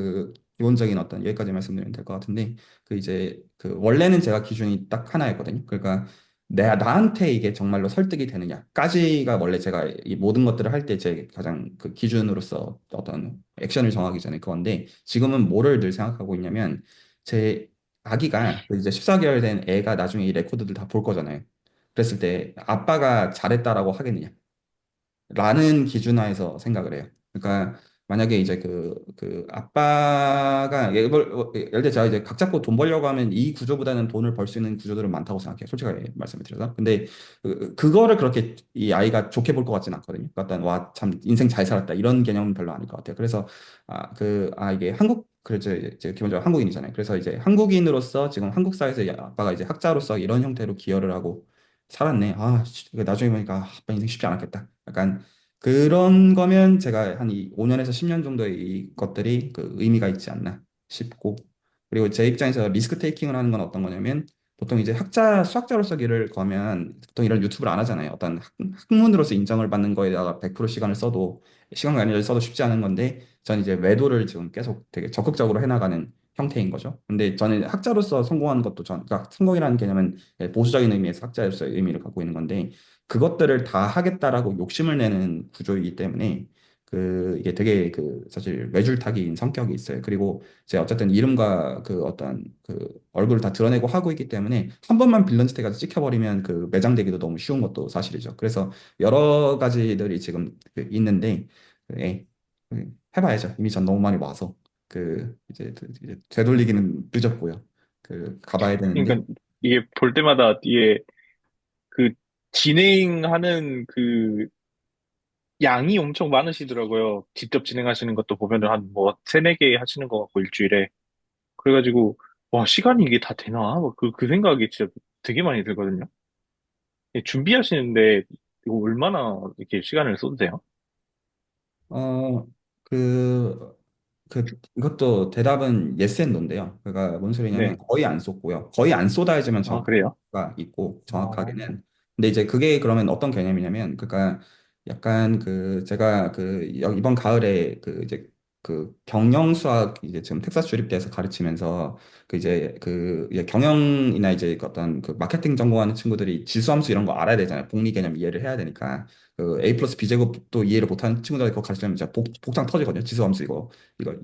기본적인 어떤 여기까지 말씀드리면 될 것 같은데 이제 원래는 제가 기준이 딱 하나였거든요. 그러니까 나한테 이게 정말로 설득이 되느냐까지가 원래 제가 이 모든 것들을 할 때 제 가장 그 기준으로서 어떤 액션을 정하기 전에 그건데, 지금은 뭐를 늘 생각하고 있냐면 제 아기가 이제 14개월 된 애가 나중에 이 레코드들 다 볼 거잖아요. 그랬을 때 아빠가 잘했다라고 하겠느냐 라는 기준하에서 생각을 해요. 그러니까 만약에 이제 아빠가 예를 들어 제가 이제 각 잡고 돈 벌려고 하면 이 구조보다는 돈을 벌 수 있는 구조들은 많다고 생각해요. 솔직하게 말씀을 드려서. 근데 그거를 그렇게 이 아이가 좋게 볼 것 같지는 않거든요. 그러니까 어떤 와, 참 인생 잘 살았다 이런 개념은 별로 아닐 것 같아요. 그래서 이게 그래서 이제 기본적으로 한국인이잖아요. 그래서 이제 한국인으로서 지금 한국 사회에서 아빠가 이제 학자로서 이런 형태로 기여를 하고 살았네. 이거 나중에 보니까 아빠 인생 쉽지 않았겠다. 약간 그런 거면 제가 한 5년에서 10년 정도의 이 것들이 의미가 있지 않나 싶고, 그리고 제 입장에서 리스크 테이킹을 하는 건 어떤 거냐면 보통 이제 수학자로서 길을 거면 보통 이런 유튜브를 안 하잖아요. 어떤 학문으로서 인정을 받는 거에다가 100% 시간과 에너지를 써도 쉽지 않은 건데, 저는 이제 외도를 지금 계속 되게 적극적으로 해나가는 형태인 거죠. 근데 저는 학자로서 성공하는 것도 그러니까 성공이라는 개념은 보수적인 의미에서 학자로서의 의미를 갖고 있는 건데, 그것들을 다 하겠다라고 욕심을 내는 구조이기 때문에 이게 되게 사실 외줄타기인 성격이 있어요. 그리고 제가 어쨌든 이름과 어떤 얼굴을 다 드러내고 하고 있기 때문에 한 번만 빌런 짓 해가지고 찍혀버리면 매장되기도 너무 쉬운 것도 사실이죠. 그래서 여러 가지들이 지금 있는데 예, 해봐야죠. 이미 전 너무 많이 와서 이제 되돌리기는 늦었고요. 가봐야 되는데. 그러니까 이게 볼 때마다 이게 그 진행하는 그 양이 엄청 많으시더라고요. 직접 진행하시는 것도 보면은 한 뭐 세네 개 하시는 것 같고 일주일에. 그래가지고 와 시간이 이게 다 되나? 그 생각이 진짜 되게 많이 들거든요. 준비하시는데 이거 얼마나 이렇게 시간을 쏟으세요? 어, 그, 이것도 대답은 yes and no인데요. 그러니까 뭔 소리냐면 네. 거의 안 쏟고요. 거의 안 쏟아야지만 아 그래요? 정확가 있고, 어, 정확하게는. 근데 이제 그게 그러면 어떤 개념이냐면, 그러니까 약간 제가 이번 가을에 이제 경영 수학 이제 지금 텍사스 주립대에서 가르치면서 이제 경영이나 이제 어떤 마케팅 전공하는 친구들이 지수함수 이런 거 알아야 되잖아요. 복리 개념 이해를 해야 되니까. A 플러스 B 제곱도 이해를 못하는 친구들 그거 가르치려면 진짜 복장 터지거든요. 지수함수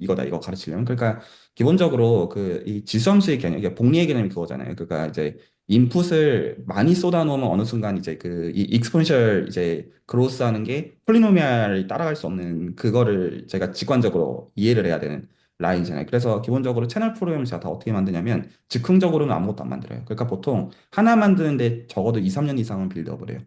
이거다 이거 가르치려면. 그러니까 기본적으로 이 지수함수의 개념, 이게 복리의 개념이 그거잖아요. 그러니까 이제 인풋을 많이 쏟아놓으면 어느 순간 이제 이 익스포넨셜 이제 그로스하는 게 폴리노미알이 따라갈 수 없는 그거를 제가 직관적으로 이해를 해야 되는 라인이잖아요. 그래서 기본적으로 채널 프로그램을 제가 다 어떻게 만드냐면 즉흥적으로는 아무것도 안 만들어요. 그러니까 보통 하나 만드는데 적어도 2, 3년 이상은 빌드업을 해요.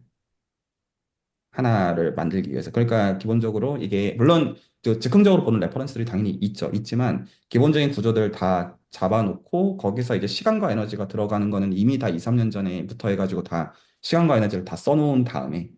하나를 만들기 위해서. 그러니까 기본적으로 이게 물론 즉흥적으로 보는 레퍼런스들이 당연히 있지만 기본적인 구조들 다 잡아놓고 거기서 이제 시간과 에너지가 들어가는 거는 이미 다 2, 3년 전에부터 해가지고 다 시간과 에너지를 다 써놓은 다음에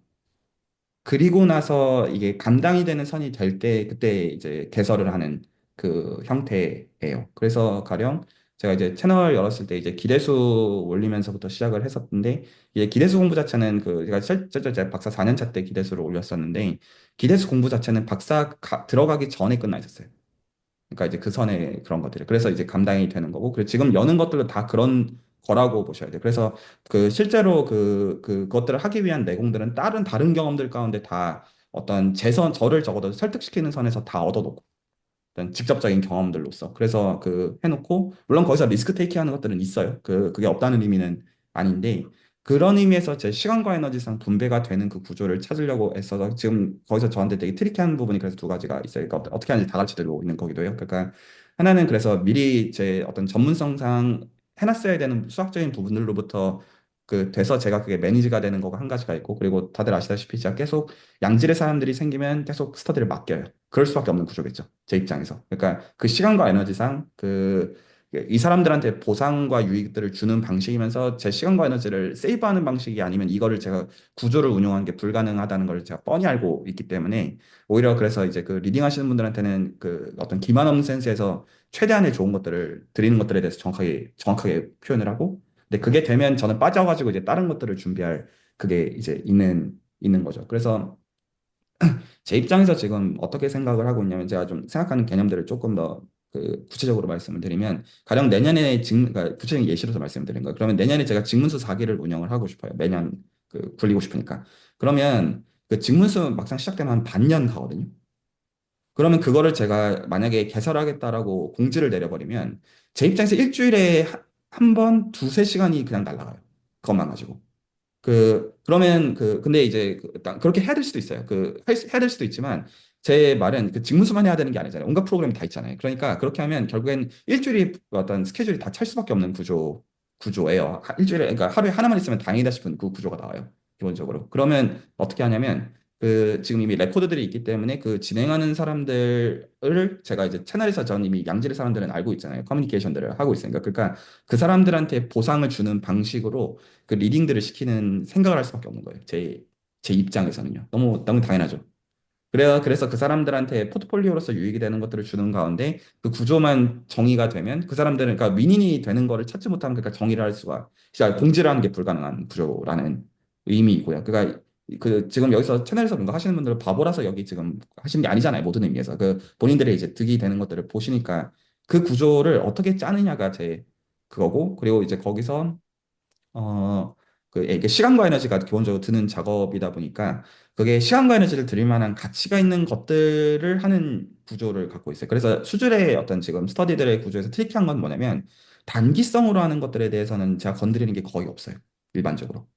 그리고 나서 이게 감당이 되는 선이 될 때 그때 이제 개설을 하는 그 형태예요. 그래서 가령 제가 이제 채널 열었을 때 이제 기대수 올리면서부터 시작을 했었는데 이제 기대수 공부 자체는 그 제가 실제 제 박사 4년차 때 기대수를 올렸었는데 기대수 공부 자체는 들어가기 전에 끝나 있었어요. 그러니까 이제 그 선에 그런 것들이 그래서 이제 감당이 되는 거고 그리고 지금 여는 것들도 다 그런 거라고 보셔야 돼요. 그래서 그 실제로 그것들을 하기 위한 내공들은 다른 경험들 가운데 다 어떤 저를 적어도 설득시키는 선에서 다 얻어놓고 어떤 직접적인 경험들로서 그래서 그 해놓고 물론 거기서 리스크 테이킹 하는 것들은 있어요. 그게 없다는 의미는 아닌데 그런 의미에서 제 시간과 에너지상 분배가 되는 그 구조를 찾으려고 애써서 지금 거기서 저한테 되게 트리키한 부분이 그래서 두 가지가 있어요. 그러니까 어떻게 하는지 다 가르쳐드리고 있는 거기도 해요. 그러니까 하나는 그래서 미리 제 어떤 전문성상 해놨어야 되는 수학적인 부분들로부터 그 돼서 제가 그게 매니지가 되는 거가 한 가지가 있고 그리고 다들 아시다시피 제가 계속 양질의 사람들이 생기면 계속 스터디를 맡겨요. 그럴 수밖에 없는 구조겠죠. 제 입장에서. 그러니까 그 시간과 에너지상 이 사람들한테 보상과 유익들을 주는 방식이면서 제 시간과 에너지를 세이브하는 방식이 아니면 이거를 제가 구조를 운영하는 게 불가능하다는 걸 제가 뻔히 알고 있기 때문에 오히려 그래서 이제 그 리딩 하시는 분들한테는 그 어떤 기만 없는 센스에서 최대한의 좋은 것들을 드리는 것들에 대해서 정확하게 표현을 하고 근데 그게 되면 저는 빠져가지고 이제 다른 것들을 준비할 그게 이제 있는 거죠. 그래서 제 입장에서 지금 어떻게 생각을 하고 있냐면 제가 좀 생각하는 개념들을 조금 더 그 구체적으로 말씀을 드리면 가령 내년에 그러니까 구체적인 예시로서 말씀을 드린 거예요. 그러면 내년에 제가 직문수 4기를 운영을 하고 싶어요. 매년 그 굴리고 싶으니까. 그러면 그 직문수 막상 시작되면 한 반년 가거든요. 그러면 그거를 제가 만약에 개설하겠다라고 공지를 내려버리면 제 입장에서 일주일에 한 번, 두세 시간이 그냥 날아가요. 그것만 가지고. 그러면 근데 이제 그렇게 해야 될 수도 있어요. 해야 될 수도 있지만, 제 말은 그 직무수만 해야 되는 게 아니잖아요. 온갖 프로그램이 다 있잖아요. 그러니까 그렇게 하면 결국엔 일주일이 어떤 스케줄이 다 찰 수밖에 없는 구조예요. 일주일에, 그러니까 하루에 하나만 있으면 다행이다 싶은 그 구조가 나와요. 기본적으로. 그러면 어떻게 하냐면, 지금 이미 레코드들이 있기 때문에 그 진행하는 사람들을 제가 이제 채널에서 전 이미 양질의 사람들은 알고 있잖아요. 커뮤니케이션들을 하고 있으니까. 그러니까 그 사람들한테 보상을 주는 방식으로 그 리딩들을 시키는 생각을 할 수밖에 없는 거예요. 제 입장에서는요. 너무 당연하죠. 그래서 그 사람들한테 포트폴리오로서 유익이 되는 것들을 주는 가운데 그 구조만 정의가 되면 그 사람들은 그러니까 윈인이 되는 거를 찾지 못하면 그러니까 정의를 할 수가 진짜 공지를 하는 게 불가능한 구조라는 의미이고요. 그러니까 지금 여기서 채널에서 뭔가 하시는 분들은 바보라서 여기 지금 하시는 게 아니잖아요. 모든 의미에서 그 본인들의 이제 득이 되는 것들을 보시니까 그 구조를 어떻게 짜느냐가 제 그거고 그리고 이제 거기서 어, 이게 시간과 에너지가 기본적으로 드는 작업이다 보니까 그게 시간과 에너지를 들일 만한 가치가 있는 것들을 하는 구조를 갖고 있어요. 그래서 수준의 어떤 지금 스터디들의 구조에서 트리키한 건 뭐냐면 단기성으로 하는 것들에 대해서는 제가 건드리는 게 거의 없어요. 일반적으로.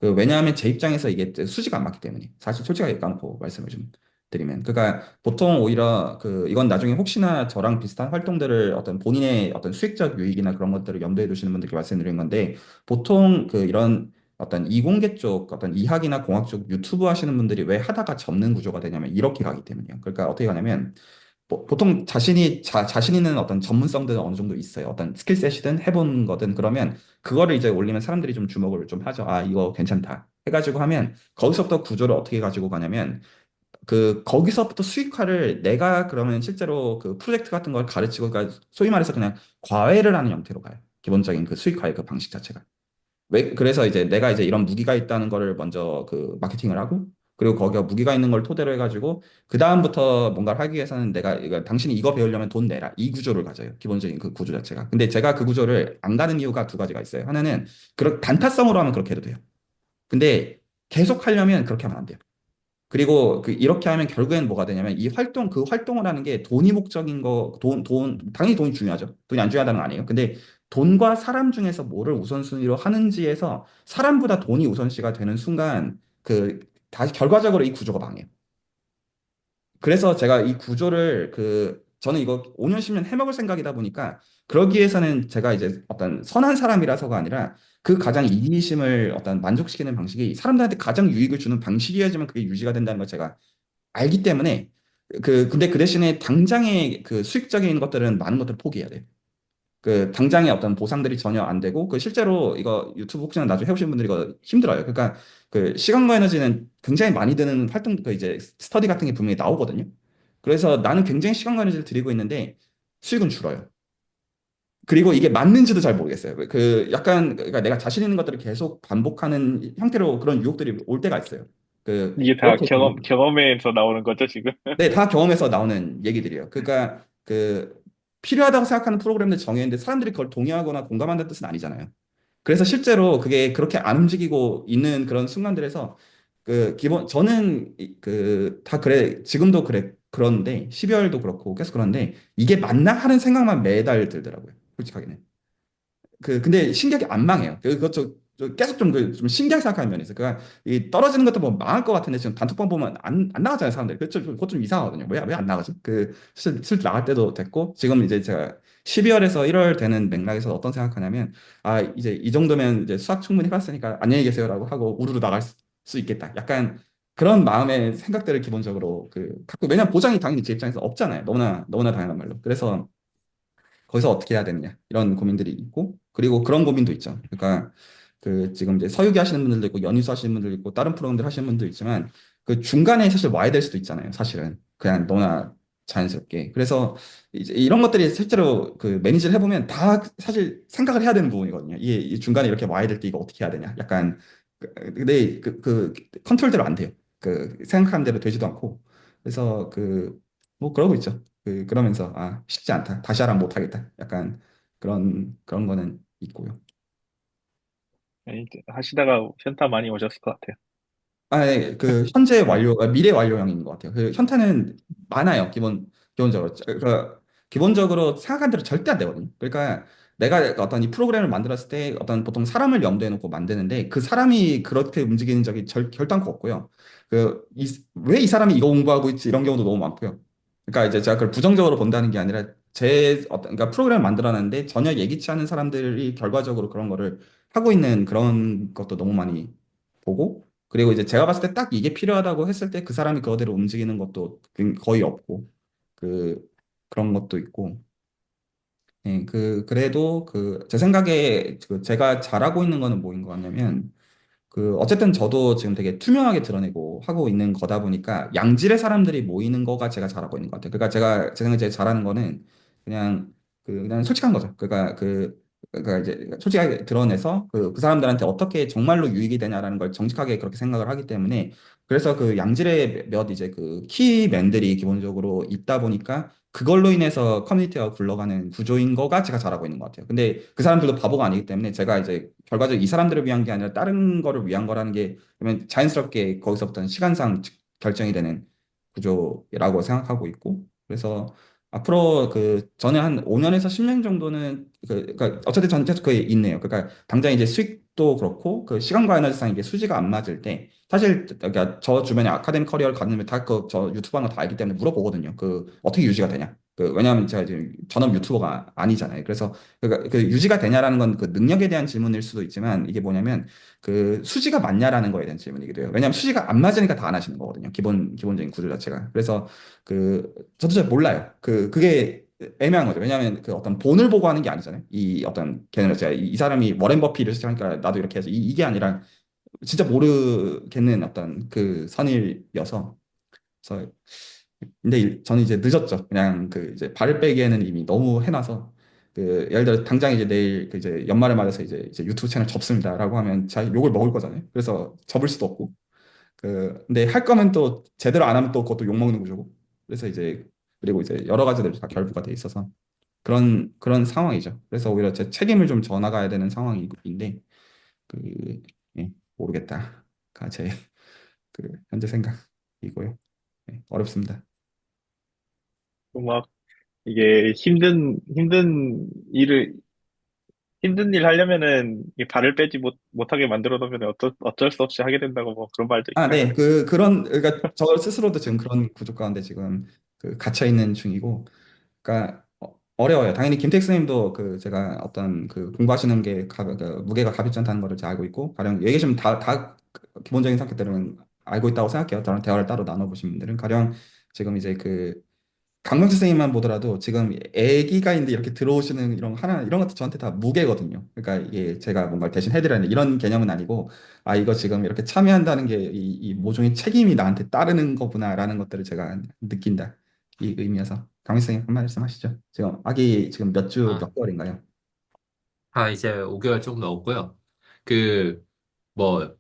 왜냐하면 제 입장에서 이게 수지가 안 맞기 때문에 사실 솔직하게 까놓고 말씀을 좀 드리면 그러니까 보통 오히려 이건 나중에 혹시나 저랑 비슷한 활동들을 어떤 본인의 어떤 수익적 유익이나 그런 것들을 염두에 두시는 분들께 말씀드린 건데 보통 이런 어떤 이공계 쪽 어떤 이학이나 공학 쪽 유튜브 하시는 분들이 왜 하다가 접는 구조가 되냐면 이렇게 가기 때문이에요. 그러니까 어떻게 가냐면 보통 자신 있는 어떤 전문성들은 어느 정도 있어요. 어떤 스킬셋이든 해본 거든 그러면 그거를 이제 올리면 사람들이 좀 주목을 좀 하죠. 아, 이거 괜찮다. 해가지고 하면 거기서부터 구조를 어떻게 가지고 가냐면 거기서부터 수익화를 내가 그러면 실제로 그 프로젝트 같은 걸 가르치고 그러니까 소위 말해서 그냥 과외를 하는 형태로 가요. 기본적인 그 수익화의 그 방식 자체가. 그래서 이제 내가 이제 이런 무기가 있다는 거를 먼저 마케팅을 하고, 그리고 거기가 무기가 있는 걸 토대로 해가지고, 그다음부터 뭔가를 하기 위해서는 당신이 이거 배우려면 돈 내라. 이 구조를 가져요. 기본적인 그 구조 자체가. 근데 제가 그 구조를 안 가는 이유가 두 가지가 있어요. 하나는, 단타성으로 하면 그렇게 해도 돼요. 근데 계속 하려면 그렇게 하면 안 돼요. 그리고 이렇게 하면 결국엔 뭐가 되냐면 그 활동을 하는 게 돈이 목적인 당연히 돈이 중요하죠. 돈이 안 중요하다는 거 아니에요. 근데 돈과 사람 중에서 뭐를 우선순위로 하는지에서 사람보다 돈이 우선시가 되는 순간 다시 결과적으로 이 구조가 망해요. 그래서 제가 이 구조를 저는 이거 5년 10년 해먹을 생각이다 보니까 그러기 위해서는 제가 이제 어떤 선한 사람이라서가 아니라 그 가장 이기심을 어떤 만족시키는 방식이 사람들한테 가장 유익을 주는 방식이어야지만 그게 유지가 된다는 걸 제가 알기 때문에 근데 그 대신에 당장의 그 수익적인 것들은 많은 것들을 포기해야 돼요. 그 당장의 어떤 보상들이 전혀 안 되고 그 실제로 이거 유튜브 혹시나 나중에 해보신 분들이 이거 힘들어요. 그러니까 그 시간과 에너지는 굉장히 많이 드는 활동 그 이제 스터디 같은 게 분명히 나오거든요. 그래서 나는 굉장히 시간과 에너지를 들이고 있는데 수익은 줄어요. 그리고 이게 맞는지도 잘 모르겠어요. 그 약간 그러니까 내가 자신 있는 것들을 계속 반복하는 형태로 그런 유혹들이 올 때가 있어요. 그 이게 다 이렇게 되면 경험에서 나오는 거죠, 지금? 네, 다 경험에서 나오는 얘기들이에요. 그러니까 그 필요하다고 생각하는 프로그램들 정해있는데 사람들이 그걸 동의하거나 공감한다는 뜻은 아니잖아요. 그래서 실제로 그게 그렇게 안 움직이고 있는 그런 순간들에서 그 기본 저는 그 다 그래 지금도 그런데 12월도 그렇고 계속 그런데 이게 맞나 하는 생각만 매달 들더라고요. 솔직하게는. 근데 신기하게 안 망해요. 그것 저 계속 좀 신기하게 생각하는 면이 있어요. 그러니까 이 떨어지는 것도 보면 망할 것 같은데 지금 단톡방 보면 안 나가잖아요, 사람들이. 그것 좀 이상하거든요. 왜 안 나가지? 슬슬 나갈 때도 됐고 지금 이제 제가 12월에서 1월 되는 맥락에서 어떤 생각하냐면 아, 이제 이 정도면 이제 수학 충분히 해봤으니까 안녕히 계세요라고 하고 우르르 나갈 수 있겠다. 약간 그런 마음의 생각들을 기본적으로 갖고 왜냐면 보장이 당연히 제 입장에서 없잖아요. 너무나 당연한 말로. 그래서 거기서 어떻게 해야 되느냐 이런 고민들이 있고 그리고 그런 고민도 있죠. 그러니까 그 지금 이제 서유기 하시는 분들도 있고 연희수 하시는 분들도 있고 다른 프로그램들 하시는 분도 있지만 그 중간에 사실 와야 될 수도 있잖아요. 사실은 그냥 너나 자연스럽게. 그래서 이제 이런 것들이 실제로 그 매니지를 해보면 다 사실 생각을 해야 되는 부분이거든요. 이 중간에 이렇게 와야 될 때 이거 어떻게 해야 되냐. 약간 근데 그 컨트롤대로 안 돼요. 생각하는 대로 되지도 않고. 그래서 뭐 그러고 있죠. 그러면서 아 쉽지 않다. 다시 하라 못하겠다. 약간 그런 거는 있고요. 아니, 하시다가 현타 많이 오셨을 것 같아요. 아, 네, 현재 완료, 미래 완료형인 것 같아요. 현타는 많아요. 기본적으로. 기본적으로 생각한 대로 절대 안 되거든요. 그러니까 내가 어떤 이 프로그램을 만들었을 때 어떤 보통 사람을 염두에 놓고 만드는데 그 사람이 그렇게 움직이는 적이 결단코 없고요. 왜 이 사람이 이거 공부하고 있지 이런 경우도 너무 많고요. 그러니까 이제 제가 그걸 부정적으로 본다는 게 아니라 그러니까 프로그램을 만들어놨는데 전혀 예기치 않은 사람들이 결과적으로 그런 거를 하고 있는 그런 것도 너무 많이 보고 그리고 이제 제가 봤을 때 딱 이게 필요하다고 했을 때 그 사람이 그거대로 움직이는 것도 거의 없고 그 그런 것도 있고 예, 그래도 제 생각에 제가 잘하고 있는 거는 뭐인 것 같냐면 어쨌든 저도 지금 되게 투명하게 드러내고 하고 있는 거다 보니까 양질의 사람들이 모이는 거가 제가 잘하고 있는 것 같아요. 그러니까 제 생각에 제일 잘하는 거는 그냥, 그냥 솔직한 거죠. 그러니까 이제 솔직하게 드러내서 그 사람들한테 어떻게 정말로 유익이 되냐라는 걸 정직하게 그렇게 생각을 하기 때문에 그래서 그 양질의 몇 이제 키맨들이 기본적으로 있다 보니까 그걸로 인해서 커뮤니티가 굴러가는 구조인 거가 제가 잘하고 있는 것 같아요. 근데 그 사람들도 바보가 아니기 때문에 제가 이제 결과적으로 이 사람들을 위한 게 아니라 다른 거를 위한 거라는 게 그러면 자연스럽게 거기서부터는 시간상 결정이 되는 구조라고 생각하고 있고 그래서 앞으로 저는 한 5년에서 10년 정도는 그러니까 어쨌든 전 계속 그게 있네요. 그러니까 당장 이제 수익도 그렇고 시간과 에너지상 이게 수지가 안 맞을 때 사실 그러니까 저 주변에 아카데미 커리어를 가는 다저 유튜브 하는 거 다 알기 때문에 물어보거든요. 어떻게 유지가 되냐? 왜냐하면 제가 지금 전업 유튜버가 아니잖아요. 그래서 유지가 되냐라는 건 능력에 대한 질문일 수도 있지만 이게 뭐냐면 수지가 맞냐라는 거에 대한 질문이기도 해요. 왜냐하면 수지가 안 맞으니까 다 안 하시는 거거든요. 기본적인 구조 자체가. 그래서 저도 잘 몰라요. 그게 애매한 거죠. 왜냐하면 어떤 본을 보고 하는 게 아니잖아요. 이 어떤 개념 자체가 이 사람이 워렌 버핏을 시작하니까 나도 이렇게 해서 이게 아니라 진짜 모르겠는 어떤 선일이어서 그래서 근데 저는 이제 늦었죠. 그냥 이제 발을 빼기에는 이미 너무 해놔서 예를 들어 당장 이제 내일 이제 연말을 맞아서 이제 유튜브 채널 접습니다라고 하면 제가 욕을 먹을 거잖아요. 그래서 접을 수도 없고 근데 할 거면 또 제대로 안 하면 또 그것도 욕 먹는 구조고 그래서 이제 그리고 이제 여러 가지들이 다 결부가 돼 있어서 그런 상황이죠. 그래서 오히려 제 책임을 좀 져나가야 되는 상황인데 그 모르겠다가 제 현재 생각이고요. 네, 어렵습니다. 막, 이게 힘든 일 하려면은 이 발을 빼지 못하게 만들어 놓으면 어쩔 수 없이 하게 된다고 뭐 그런 말도 아, 있어요. 네. 그러니까 저 스스로도 지금 그런 구조 가운데 지금 갇혀 있는 중이고 그러니까 어려워요. 당연히 김택 선생님도 그 제가 어떤 그 공부하시는 게 그 무게가 가볍지 않다는 거를 잘 알고 있고 가령 여기 계시면 다 기본적인 성격들은 알고 있다고 생각해요. 저랑 대화를 따로 나눠보신 분들은 가령 지금 이제 그 강명수 선생님만 보더라도 지금 애기가 있는데 이렇게 들어오시는 이런 하나 이런 것도 저한테 다 무게거든요. 그러니까 이게 제가 뭔가 대신 해드려야 이런 개념은 아니고 아 이거 지금 이렇게 참여한다는 게 이 모종의 책임이 나한테 따르는 거구나라는 것들을 제가 느낀다 이 의미여서 강명수 선생님 한 말씀 하시죠. 지금 아기 지금 몇 주 아, 몇 개월인가요? 이제 5개월 좀 넘었고요. 그,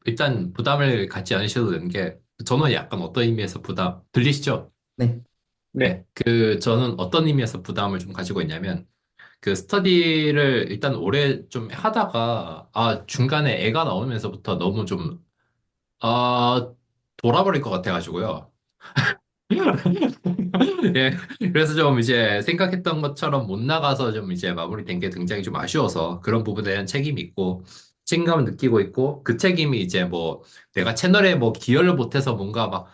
일단 부담을 갖지 않으셔도 되는 게, 저는 약간 어떤 의미에서 들리시죠? 네. 네. 네. 저는 어떤 의미에서 부담을 좀 가지고 있냐면, 그 스터디를 일단 오래 좀 하다가, 중간에 애가 나오면서부터 너무 좀, 아, 돌아버릴 것 같아가지고요. 예. 그래서 좀 이제 생각했던 것처럼 못 나가서 좀 이제 마무리된 게 굉장히 좀 아쉬워서 그런 부분에 대한 책임이 있고 책임감을 느끼고 있고 그 책임이 이제 뭐 내가 채널에 뭐 기여를 못해서 뭔가 막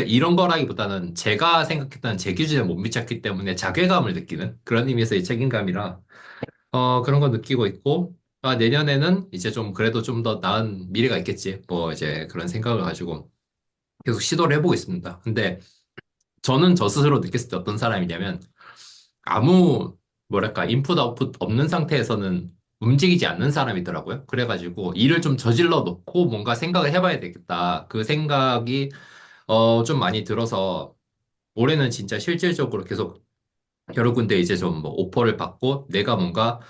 이런 거라기보다는 제가 생각했던 제 기준에 못 미쳤기 때문에 자괴감을 느끼는 그런 의미에서 이 책임감이라 그런 거 느끼고 있고 내년에는 이제 좀 그래도 좀 더 나은 미래가 있겠지 뭐 이제 그런 생각을 가지고 계속 시도를 해보고 있습니다. 근데 저는 저 스스로 느꼈을 때 어떤 사람이냐면 아무 뭐랄까 인풋 아웃풋 없는 상태에서는 움직이지 않는 사람이더라고요. 그래가지고 일을 좀 저질러 놓고 뭔가 생각을 해봐야 되겠다. 그 생각이 좀 많이 들어서 올해는 진짜 실질적으로 계속 여러 군데 이제 좀 뭐 오퍼를 받고 내가 뭔가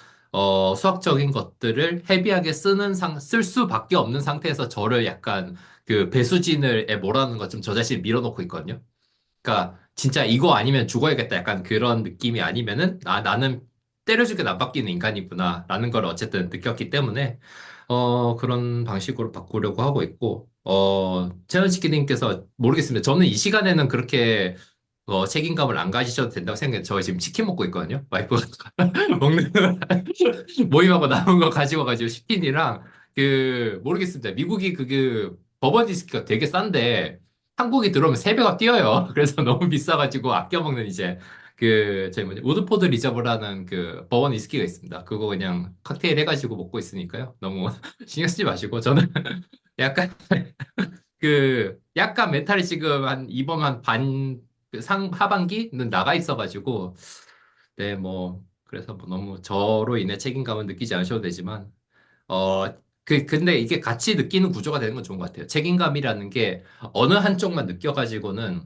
수학적인 것들을 헤비하게 쓸 수밖에 없는 상태에서 저를 약간 그 배수진을 몰아넣는 것 좀 저 자신 밀어놓고 있거든요. 그러니까 진짜 이거 아니면 죽어야겠다 약간 그런 느낌이 아니면은 나는 때려주게 나빠끼는 인간이구나 라는 걸 어쨌든 느꼈기 때문에 그런 방식으로 바꾸려고 하고 있고 채널치키님께서 모르겠습니다. 저는 이 시간에는 그렇게 책임감을 안 가지셔도 된다고 생각해요. 저 지금 치킨 먹고 있거든요. 와이프가 먹는 모임하고 남은 거 가지고 가지고 치킨이랑 모르겠습니다. 미국이 버번 디스크가 되게 싼데 한국이 들어오면 3배가 뛰어요. 그래서 너무 비싸가지고 아껴 먹는 이제 저희 뭐지 우드포드 리저브라는 그 버번 위스키가 있습니다. 그거 그냥 칵테일 해가지고 먹고 있으니까요. 너무 신경 쓰지 마시고 저는 약간 약간 멘탈이 지금 한 이번 한 하반기는 나가 있어가지고 네, 그래서 뭐 너무 저로 인해 책임감을 느끼지 않으셔도 되지만, 어, 근데 이게 같이 느끼는 구조가 되는 건 좋은 것 같아요. 책임감이라는 게 어느 한쪽만 느껴가지고는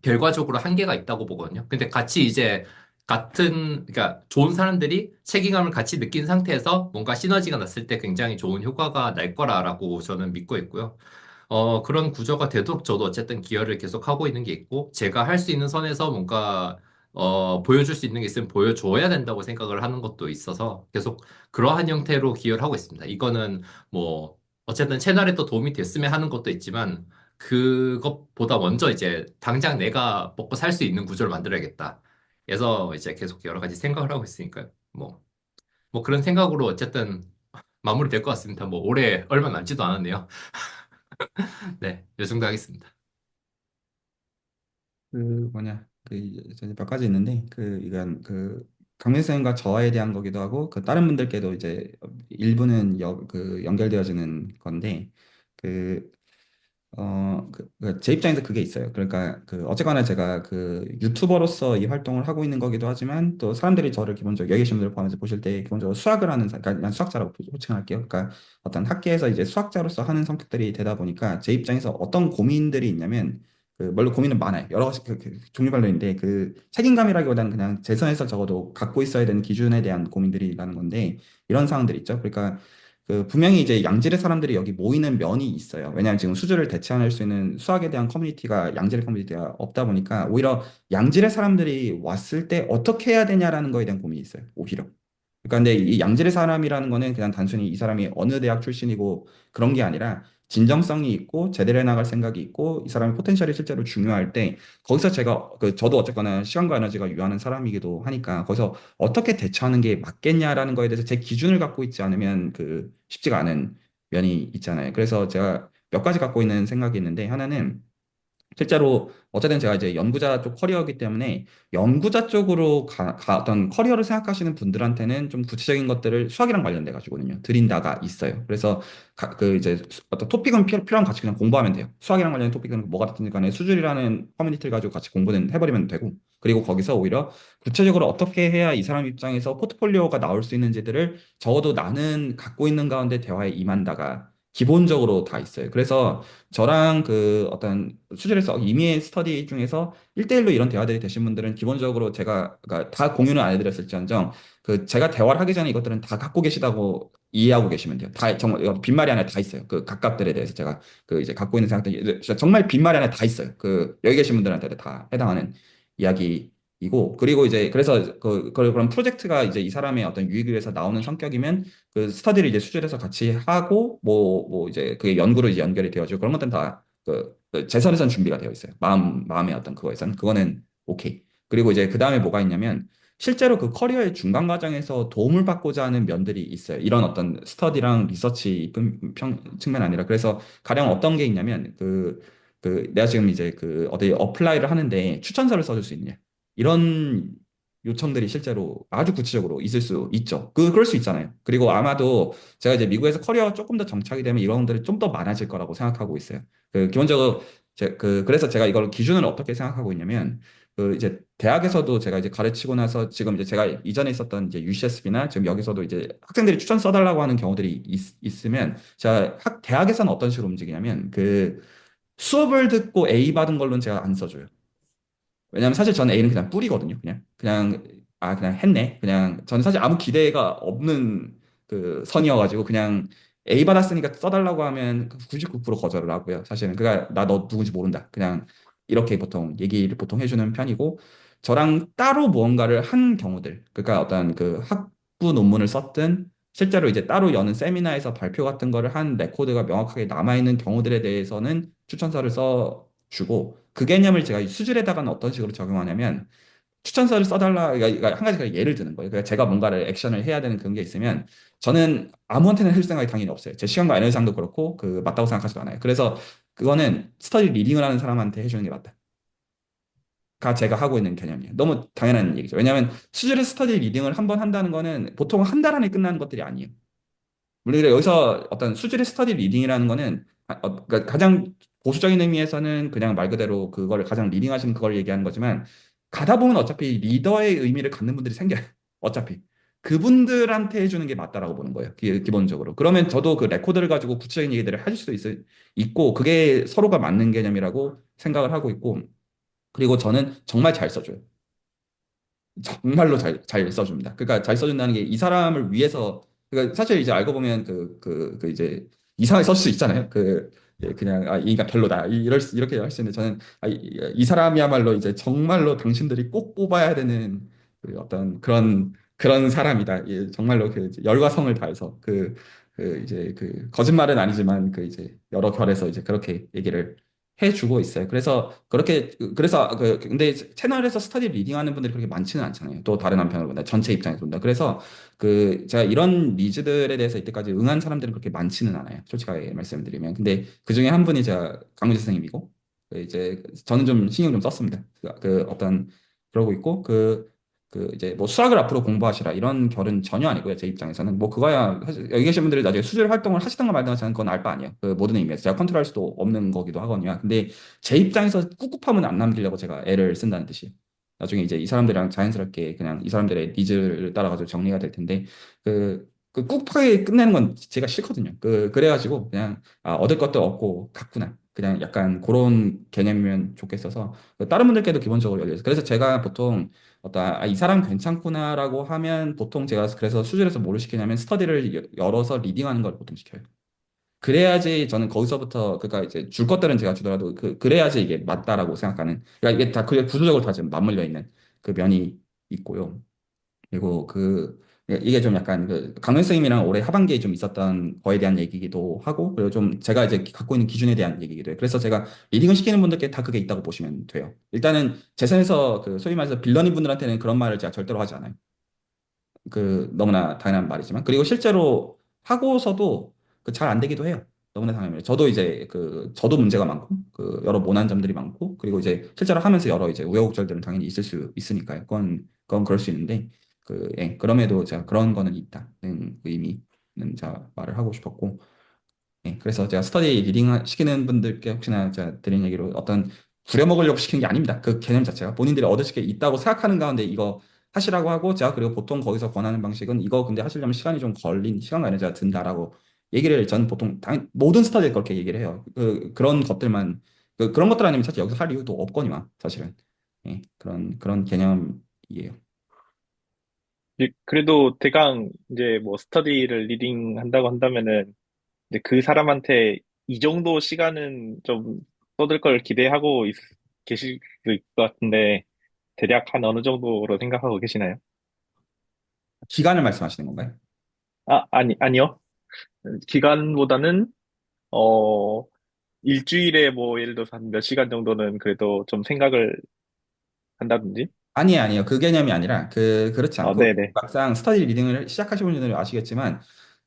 결과적으로 한계가 있다고 보거든요. 근데 같이 이제 그러니까 좋은 사람들이 책임감을 같이 느낀 상태에서 뭔가 시너지가 났을 때 굉장히 좋은 효과가 날 거라라고 저는 믿고 있고요. 그런 구조가 되도록 저도 어쨌든 기여를 계속 하고 있는 게 있고, 제가 할 수 있는 선에서 뭔가, 보여줄 수 있는 게 있으면 보여줘야 된다고 생각을 하는 것도 있어서 계속 그러한 형태로 기여를 하고 있습니다. 이거는 뭐, 어쨌든 채널에 또 도움이 됐으면 하는 것도 있지만, 그것보다 먼저 이제 당장 내가 먹고 살 수 있는 구조를 만들어야겠다. 그래서 이제 계속 여러 가지 생각을 하고 있으니까요. 뭐 그런 생각으로 어쨌든 마무리될 것 같습니다. 뭐 올해 얼마 남지도 않았네요. 네, 이 정도 하겠습니다. 그 뭐냐 그 이제 몇 가지 있는데 그 이건 그 강민 쌤과 저에 대한 거기도 하고 그 다른 분들께도 이제 일부는 연결되어지는 건데 그 제 입장에서 그게 있어요. 그러니까 어쨌거나 제가 그 유튜버로서 이 활동을 하고 있는 거기도 하지만 또 사람들이 저를 기본적으로 여기 계신 분들 포함해서 보실 때 기본적으로 수학을 하는 그러니까 난 수학자라고 호칭할게요. 그러니까 어떤 학계에서 이제 수학자로서 하는 성격들이 되다 보니까 제 입장에서 어떤 고민들이 있냐면 물론 고민은 많아요. 여러 가지 종류별로 있는데 그 책임감이라기보다는 그냥 제 선에서 적어도 갖고 있어야 되는 기준에 대한 고민들이라는 건데 이런 상황들이 있죠. 그러니까 분명히 이제 양질의 사람들이 여기 모이는 면이 있어요. 왜냐하면 지금 수주를 대체할 수 있는 수학에 대한 커뮤니티가 양질의 커뮤니티가 없다 보니까 오히려 양질의 사람들이 왔을 때 어떻게 해야 되냐라는 거에 대한 고민이 있어요. 오히려. 그러니까 근데 이 양질의 사람이라는 거는 그냥 단순히 이 사람이 어느 대학 출신이고 그런 게 아니라 진정성이 있고 제대로 해나갈 생각이 있고 이 사람의 포텐셜이 실제로 중요할 때 거기서 제가 저도 어쨌거나 시간과 에너지가 유한한 사람이기도 하니까 거기서 어떻게 대처하는 게 맞겠냐라는 거에 대해서 제 기준을 갖고 있지 않으면 쉽지가 않은 면이 있잖아요. 그래서 제가 몇 가지 갖고 있는 생각이 있는데 하나는 실제로 어쨌든 제가 이제 연구자 쪽 커리어이기 때문에 연구자 쪽으로 어떤 커리어를 생각하시는 분들한테는 좀 구체적인 것들을 수학이랑 관련돼 가지고는요 드린 바가 있어요. 그래서 그 이제 어떤 토픽은 필요한 같이 그냥 공부하면 돼요. 수학이랑 관련된 토픽은 뭐가 됐든 간에 수질이라는 커뮤니티를 가지고 같이 공부는 해버리면 되고, 그리고 거기서 오히려 구체적으로 어떻게 해야 이 사람 입장에서 포트폴리오가 나올 수 있는지들을 적어도 나는 갖고 있는 가운데 대화에 임한다가 기본적으로 다 있어요. 그래서 저랑 그 어떤 수질에서 이미의 스터디 중에서 1대1로 이런 대화들이 되신 분들은 기본적으로 제가 그러니까 다 공유는 안 해드렸을지언정 그 제가 대화를 하기 전에 이것들은 다 갖고 계시다고 이해하고 계시면 돼요. 다 정말 이거 빈말이 안에 다 있어요. 그 각각들에 대해서 제가 그 이제 갖고 있는 생각들이 진짜 정말 빈말이 안에 다 있어요. 그 여기 계신 분들한테 다 해당하는 이야기이고, 그리고 이제 그래서 그런 프로젝트가 이제 이 사람의 어떤 유익을 위해서 나오는 성격이면 그 스터디를 이제 수질에서 같이 하고 뭐 이제 그게 연구로 이제 연결이 되어지고 그런 것들은 다 그 재선에선 준비가 되어 있어요. 마음의 어떤 그거에선 그거는 오케이. 그리고 이제 그 다음에 뭐가 있냐면 실제로 그 커리어의 중간 과정에서 도움을 받고자 하는 면들이 있어요. 이런 어떤 스터디랑 리서치 측면 아니라. 그래서 가령 어떤 게 있냐면 내가 지금 이제 그 어디 어플라이를 하는데 추천서를 써줄 수 있냐, 이런 요청들이 실제로 아주 구체적으로 있을 수 있죠. 그럴 수 있잖아요. 그리고 아마도 제가 이제 미국에서 커리어가 조금 더 정착이 되면 이런 것들이 좀 더 많아질 거라고 생각하고 있어요. 기본적으로 그래서 제가 이걸 기준을 어떻게 생각하고 있냐면 그 이제 대학에서도 제가 이제 가르치고 나서 지금 이제 제가 이전에 있었던 이제 UCSB나 지금 여기서도 이제 학생들이 추천 써달라고 하는 경우들이 있으면 제가 대학에서는 어떤 식으로 움직이냐면 그 수업을 듣고 A 받은 걸로는 제가 안 써줘요. 왜냐면 사실 저는 A는 그냥 뿌리거든요. 그냥 했네. 그냥 저는 사실 아무 기대가 없는 그 선이어가지고 그냥 A 받았으니까 써달라고 하면 99% 거절을 하고요. 사실은 그가 나 너 누군지 모른다. 그냥 이렇게 보통 얘기를 보통 해주는 편이고, 저랑 따로 무언가를 한 경우들, 그러니까 어떤 그 학부 논문을 썼든 실제로 이제 따로 여는 세미나에서 발표 같은 거를 한 레코드가 명확하게 남아있는 경우들에 대해서는 추천서를 써주고, 그 개념을 제가 이 수질에다가는 어떤 식으로 적용하냐면 추천서를 써달라, 그러니까 한 가지 예를 드는 거예요. 그러니까 제가 뭔가를 액션을 해야 되는 그런 게 있으면 저는 아무한테나 해줄 생각이 당연히 없어요. 제 시간과 에너지상도 그렇고 그 맞다고 생각하지도 않아요. 그래서 그거는 스터디 리딩을 하는 사람한테 해주는 게 맞다. 가 제가 하고 있는 개념이에요. 너무 당연한 얘기죠. 왜냐하면 수질의 스터디 리딩을 한 번 한다는 거는 보통 한 달 안에 끝나는 것들이 아니에요. 물론 여기서 어떤 수질의 스터디 리딩이라는 거는 그러니까 가장 보수적인 의미에서는 그냥 말 그대로 그걸 가장 리딩하시는 그걸 얘기하는 거지만, 가다 보면 어차피 리더의 의미를 갖는 분들이 생겨요. 어차피 그분들한테 해주는 게 맞다라고 보는 거예요. 기본적으로. 그러면 저도 그 레코드를 가지고 구체적인 얘기들을 해줄 수도 있고 그게 서로가 맞는 개념이라고 생각을 하고 있고, 그리고 저는 정말 잘 써줘요. 정말로 잘 써줍니다. 그러니까 잘 써준다는 게 이 사람을 위해서, 그러니까 사실 이제 알고 보면 이제 이상하게 쓸 수 있잖아요. 그냥 이 인간 별로다 이렇게 할 수 있는데, 저는 이 사람이야말로 이제 정말로 당신들이 꼭 뽑아야 되는 그 어떤 그런 사람이다. 예, 정말로 그 이제 열과 성을 다해서 이제 그 거짓말은 아니지만 그 이제 여러 결에서 이제 그렇게 얘기를 해주고 있어요. 근데 채널에서 스터디 리딩하는 분들이 그렇게 많지는 않잖아요. 또 다른 한편으로 본다. 전체 입장에서 본다. 그래서 제가 이런 니즈들에 대해서 이때까지 응한 사람들은 그렇게 많지는 않아요. 솔직하게 말씀드리면. 근데 그 중에 한 분이 제가 강민재 선생님이고, 이제 저는 좀 신경 좀 썼습니다. 어떤 그러고 있고, 이제 뭐 수학을 앞으로 공부하시라 이런 결은 전혀 아니고요. 제 입장에서는 뭐 그거야 사실 여기 계신 분들이 나중에 수질 활동을 하시던가 말던가 저는 그건 알 바 아니에요. 그 모든 의미에서 제가 컨트롤할 수도 없는 거기도 하거든요. 근데 제 입장에서 꿉꿉함은 안 남기려고 제가 애를 쓴다는 뜻이에요. 나중에 이제 이 사람들이랑 자연스럽게 그냥 이 사람들의 니즈를 따라가지고 정리가 될 텐데, 꿉하게 끝내는 건 제가 싫거든요. 그래가지고 그냥 얻을 것도 없고 같구나. 그냥 약간 그런 개념이면 좋겠어서 다른 분들께도 기본적으로 열려있어요. 그래서 제가 보통 이 사람 괜찮구나라고 하면 보통 제가 그래서 수준에서 뭐를 시키냐면 스터디를 열어서 리딩하는 걸 보통 시켜요. 그래야지 저는 거기서부터, 그러니까 이제 줄 것들은 제가 주더라도 그래야지 이게 맞다라고 생각하는, 그러니까 이게 다 그게 구조적으로 다 지금 맞물려 있는 그 면이 있고요. 그리고 이게 좀 약간 강현 선생님이랑 올해 하반기에 좀 있었던 거에 대한 얘기기도 하고, 그리고 좀 제가 이제 갖고 있는 기준에 대한 얘기기도 해요. 그래서 제가 리딩을 시키는 분들께 다 그게 있다고 보시면 돼요. 일단은 제 선에서 소위 말해서 빌런인 분들한테는 그런 말을 제가 절대로 하지 않아요. 너무나 당연한 말이지만, 그리고 실제로 하고서도 잘 안 되기도 해요. 너무나 당연해요. 저도 이제 저도 문제가 많고 여러 모난 점들이 많고 그리고 이제 실제로 하면서 여러 이제 우여곡절들은 당연히 있을 수 있으니까요. 그건 그럴 수 있는데 예, 그럼에도 제가 그런 거는 있다는 의미는 제가 말을 하고 싶었고 예, 그래서 제가 스터디 리딩 시키는 분들께 혹시나 제가 드린 얘기로 어떤 부려먹으려고 시키는 게 아닙니다. 그 개념 자체가 본인들이 얻으실 게 있다고 생각하는 가운데 이거 하시라고 하고 제가 그리고 보통 거기서 권하는 방식은 이거 근데 하시려면 시간이 좀 걸린 시간과 에너지가 든다라고 얘기를 저는 보통 모든 스터디에 그렇게 얘기를 해요. 그런 것들만 그런 것들 아니면 사실 여기서 할 이유도 없거니와 사실은 예, 그런 개념이에요. 그래도 대강 이제 뭐 스터디를 리딩 한다고 한다면은 이제 그 사람한테 이 정도 시간은 좀 쏟을 걸 기대하고 계실 수 있을 것 같은데 대략 한 어느 정도로 생각하고 계시나요? 기간을 말씀하시는 건가요? 아니요. 기간보다는 어 일주일에 뭐 예를 들어서 한 몇 시간 정도는 그래도 좀 생각을 한다든지. 아니에요, 아니에요. 그 개념이 아니라 그렇지 않고 네네. 막상 스터디 리딩을 시작하시는 분들은 아시겠지만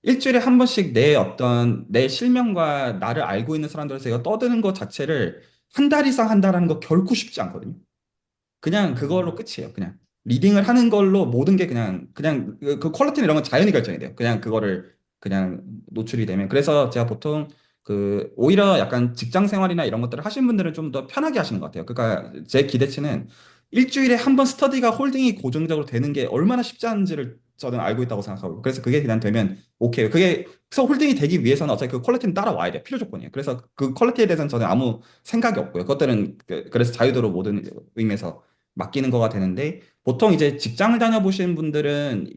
일주일에 한 번씩 내 실명과 나를 알고 있는 사람들에서 이거 떠드는 것 자체를 한 달 이상 한다라는 거 결코 쉽지 않거든요. 그냥 그걸로 끝이에요. 그냥 리딩을 하는 걸로 모든 게 그냥 그 퀄리티는 이런 건 자연히 결정이 돼요. 그냥 그거를 그냥 노출이 되면 그래서 제가 보통 오히려 약간 직장 생활이나 이런 것들을 하시는 분들은 좀 더 편하게 하시는 것 같아요. 그러니까 제 기대치는 일주일에 한 번 스터디가 홀딩이 고정적으로 되는 게 얼마나 쉽지 않은지를 저는 알고 있다고 생각하고 그래서 그게 그냥 되면 오케이. 그래서 홀딩이 되기 위해서는 어차피 그 퀄리티는 따라와야 돼요. 필요 조건이에요. 그래서 그 퀄리티에 대해서는 저는 아무 생각이 없고요. 그것들은 그래서 자유도로 모든 의미에서 맡기는 거가 되는데 보통 이제 직장을 다녀보시는 분들은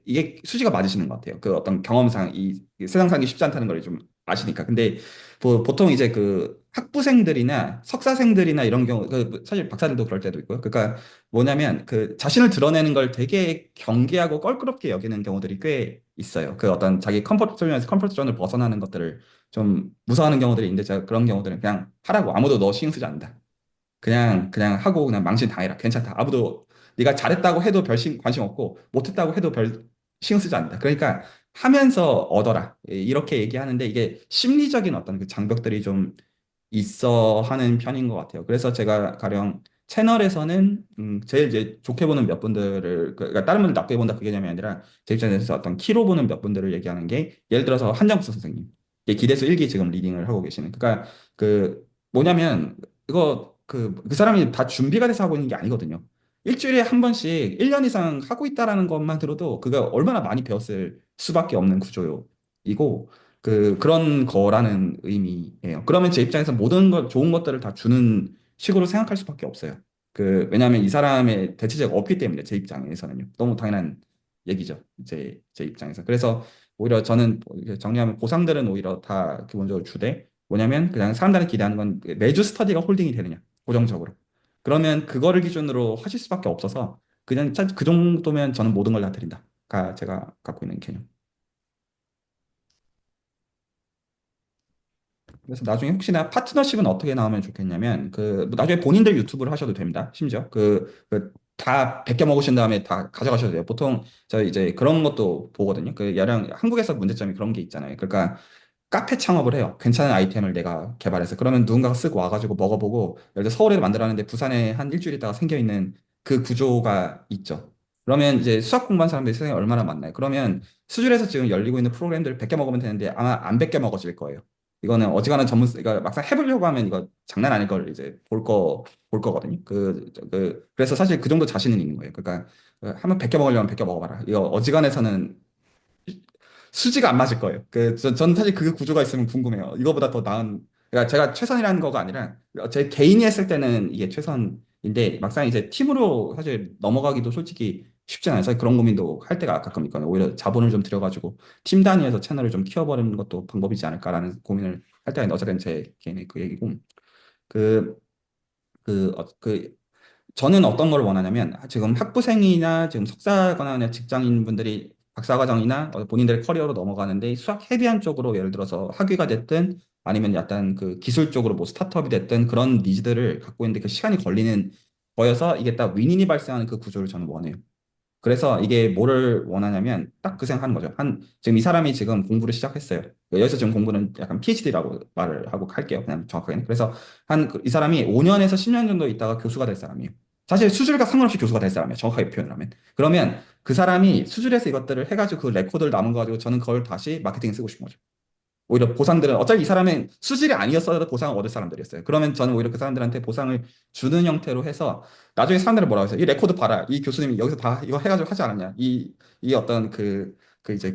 이게 수지가 맞으시는 것 같아요. 그 어떤 경험상 이 세상 살기 쉽지 않다는 걸 좀 아시니까. 근데 보통 이제 그 학부생들이나 석사생들이나 이런 경우 사실 박사들도 그럴 때도 있고요. 그러니까 뭐냐면 그 자신을 드러내는 걸 되게 경계하고 껄끄럽게 여기는 경우들이 꽤 있어요. 그 어떤 자기 컴포트 존을 벗어나는 것들을 좀 무서워하는 경우들이 있는데 제가 그런 경우들은 그냥 하라고 아무도 너 신경 쓰지 않는다. 그냥 하고 그냥 망신 당해라. 괜찮다. 아무도 네가 잘했다고 해도 관심 없고 못했다고 해도 별 신경 쓰지 않는다. 그러니까 하면서 얻어라. 예, 이렇게 얘기하는데 이게 심리적인 어떤 그 장벽들이 좀 있어 하는 편인 것 같아요. 그래서 제가 가령 채널에서는 제일 이제 좋게 보는 몇 분들을 그러니까 다른 분들 나쁘게 본다 그 개념이 아니라 제 입장에서 어떤 키로 보는 몇 분들을 얘기하는 게 예를 들어서 한정수 선생님 기대수 일기 지금 리딩을 하고 계시는 그러니까 뭐냐면 이거 그 사람이 다 준비가 돼서 하고 있는 게 아니거든요. 일주일에 한 번씩 1년 이상 하고 있다라는 것만 들어도 그가 얼마나 많이 배웠을 수밖에 없는 구조이고 그런 거라는 의미예요. 그러면 제 입장에서 모든 것, 좋은 것들을 다 주는 식으로 생각할 수밖에 없어요. 왜냐하면 이 사람의 대체제가 없기 때문에 제 입장에서는요. 너무 당연한 얘기죠. 제 입장에서. 그래서 오히려 저는 이렇게 정리하면 보상들은 오히려 다 기본적으로 주되 뭐냐면 그냥 사람들이 기대하는 건 매주 스터디가 홀딩이 되느냐. 고정적으로. 그러면 그거를 기준으로 하실 수밖에 없어서 그냥 그 정도면 저는 모든 걸 다 드린다가 제가 갖고 있는 개념. 그래서 나중에 혹시나 파트너십은 어떻게 나오면 좋겠냐면 뭐 나중에 본인들 유튜브를 하셔도 됩니다. 심지어 다 베껴 먹으신 다음에 다 가져가셔도 돼요. 보통 저 이제 그런 것도 보거든요. 야량 한국에서 문제점이 그런 게 있잖아요. 그러니까 카페 창업을 해요. 괜찮은 아이템을 내가 개발해서. 그러면 누군가가 쓰고 와가지고 먹어보고, 예를 들어 서울에 만들었는데 부산에 한 일주일 있다가 생겨있는 그 구조가 있죠. 그러면 이제 수학 공부한 사람들이 세상에 얼마나 많나요? 그러면 수준에서 지금 열리고 있는 프로그램들을 베껴 먹으면 되는데 아마 안 베껴 먹어질 거예요. 이거는 어지간한 그러니까 막상 해보려고 하면 이거 장난 아닐 걸 이제 볼 거거든요. 그래서 사실 그 정도 자신은 있는 거예요. 그러니까 한번 베껴 먹으려면 베껴 먹어봐라. 이거 어지간해서는 수지가 안 맞을 거예요. 전 사실 그 구조가 있으면 궁금해요. 이거보다 더 나은, 그러니까 제가 최선이라는 거가 아니라, 제 개인이 했을 때는 이게 최선인데, 막상 이제 팀으로 사실 넘어가기도 솔직히 쉽지 않아요. 사실 그런 고민도 할 때가 가끔 있거든요. 오히려 자본을 좀 들여가지고, 팀 단위에서 채널을 좀 키워버리는 것도 방법이지 않을까라는 고민을 할 때가 있는데, 어쨌든 제 개인의 그 얘기고, 그, 저는 어떤 걸 원하냐면 지금 학부생이나 지금 석사거나 그냥 직장인 분들이 박사과정이나 본인들의 커리어로 넘어가는데 수학 헤비한 쪽으로 예를 들어서 학위가 됐든 아니면 약간 그 기술적으로 뭐 스타트업이 됐든 그런 니즈들을 갖고 있는데 그 시간이 걸리는 거여서 이게 딱 윈윈이 발생하는 그 구조를 저는 원해요. 그래서 이게 뭐를 원하냐면 딱 그 생각하는 거죠. 지금 이 사람이 지금 공부를 시작했어요. 여기서 지금 공부는 약간 PhD라고 말을 하고 할게요. 그냥 정확하게는. 그래서 이 사람이 5년에서 10년 정도 있다가 교수가 될 사람이에요. 사실 수준과 상관없이 교수가 될 사람이에요. 정확하게 표현을 하면. 그러면 그 사람이 수준에서 이것들을 해가지고 그 레코드를 남은 거 가지고 저는 그걸 다시 마케팅에 쓰고 싶은 거죠. 오히려 보상들은 어차피 이 사람은 수질이 아니었어도 보상을 얻을 사람들이었어요. 그러면 저는 오히려 그 사람들한테 보상을 주는 형태로 해서 나중에 사람들은 뭐라고 해서 이 레코드 봐라. 이 교수님이 여기서 다 이거 해가지고 하지 않았냐. 이 어떤 이제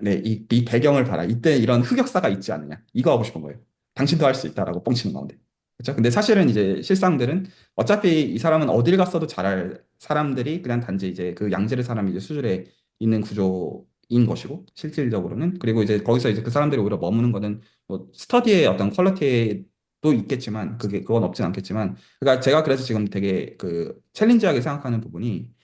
네, 이 배경을 봐라. 이때 이런 흑역사가 있지 않느냐. 이거 하고 싶은 거예요. 당신도 할 수 있다라고 뻥치는 가운데. 그렇죠? 근데 사실은 이제 실상들은 어차피 이 사람은 어딜 갔어도 잘할 사람들이 그냥 단지 이제 그 양질의 사람이 이제 수준에 있는 구조인 것이고 실질적으로는 그리고 이제 거기서 이제 그 사람들이 오히려 머무는 거는 뭐 스터디의 어떤 퀄리티도 있겠지만 그건 없진 않겠지만 그러니까 제가 그래서 지금 되게 그 챌린지하게 생각하는 부분이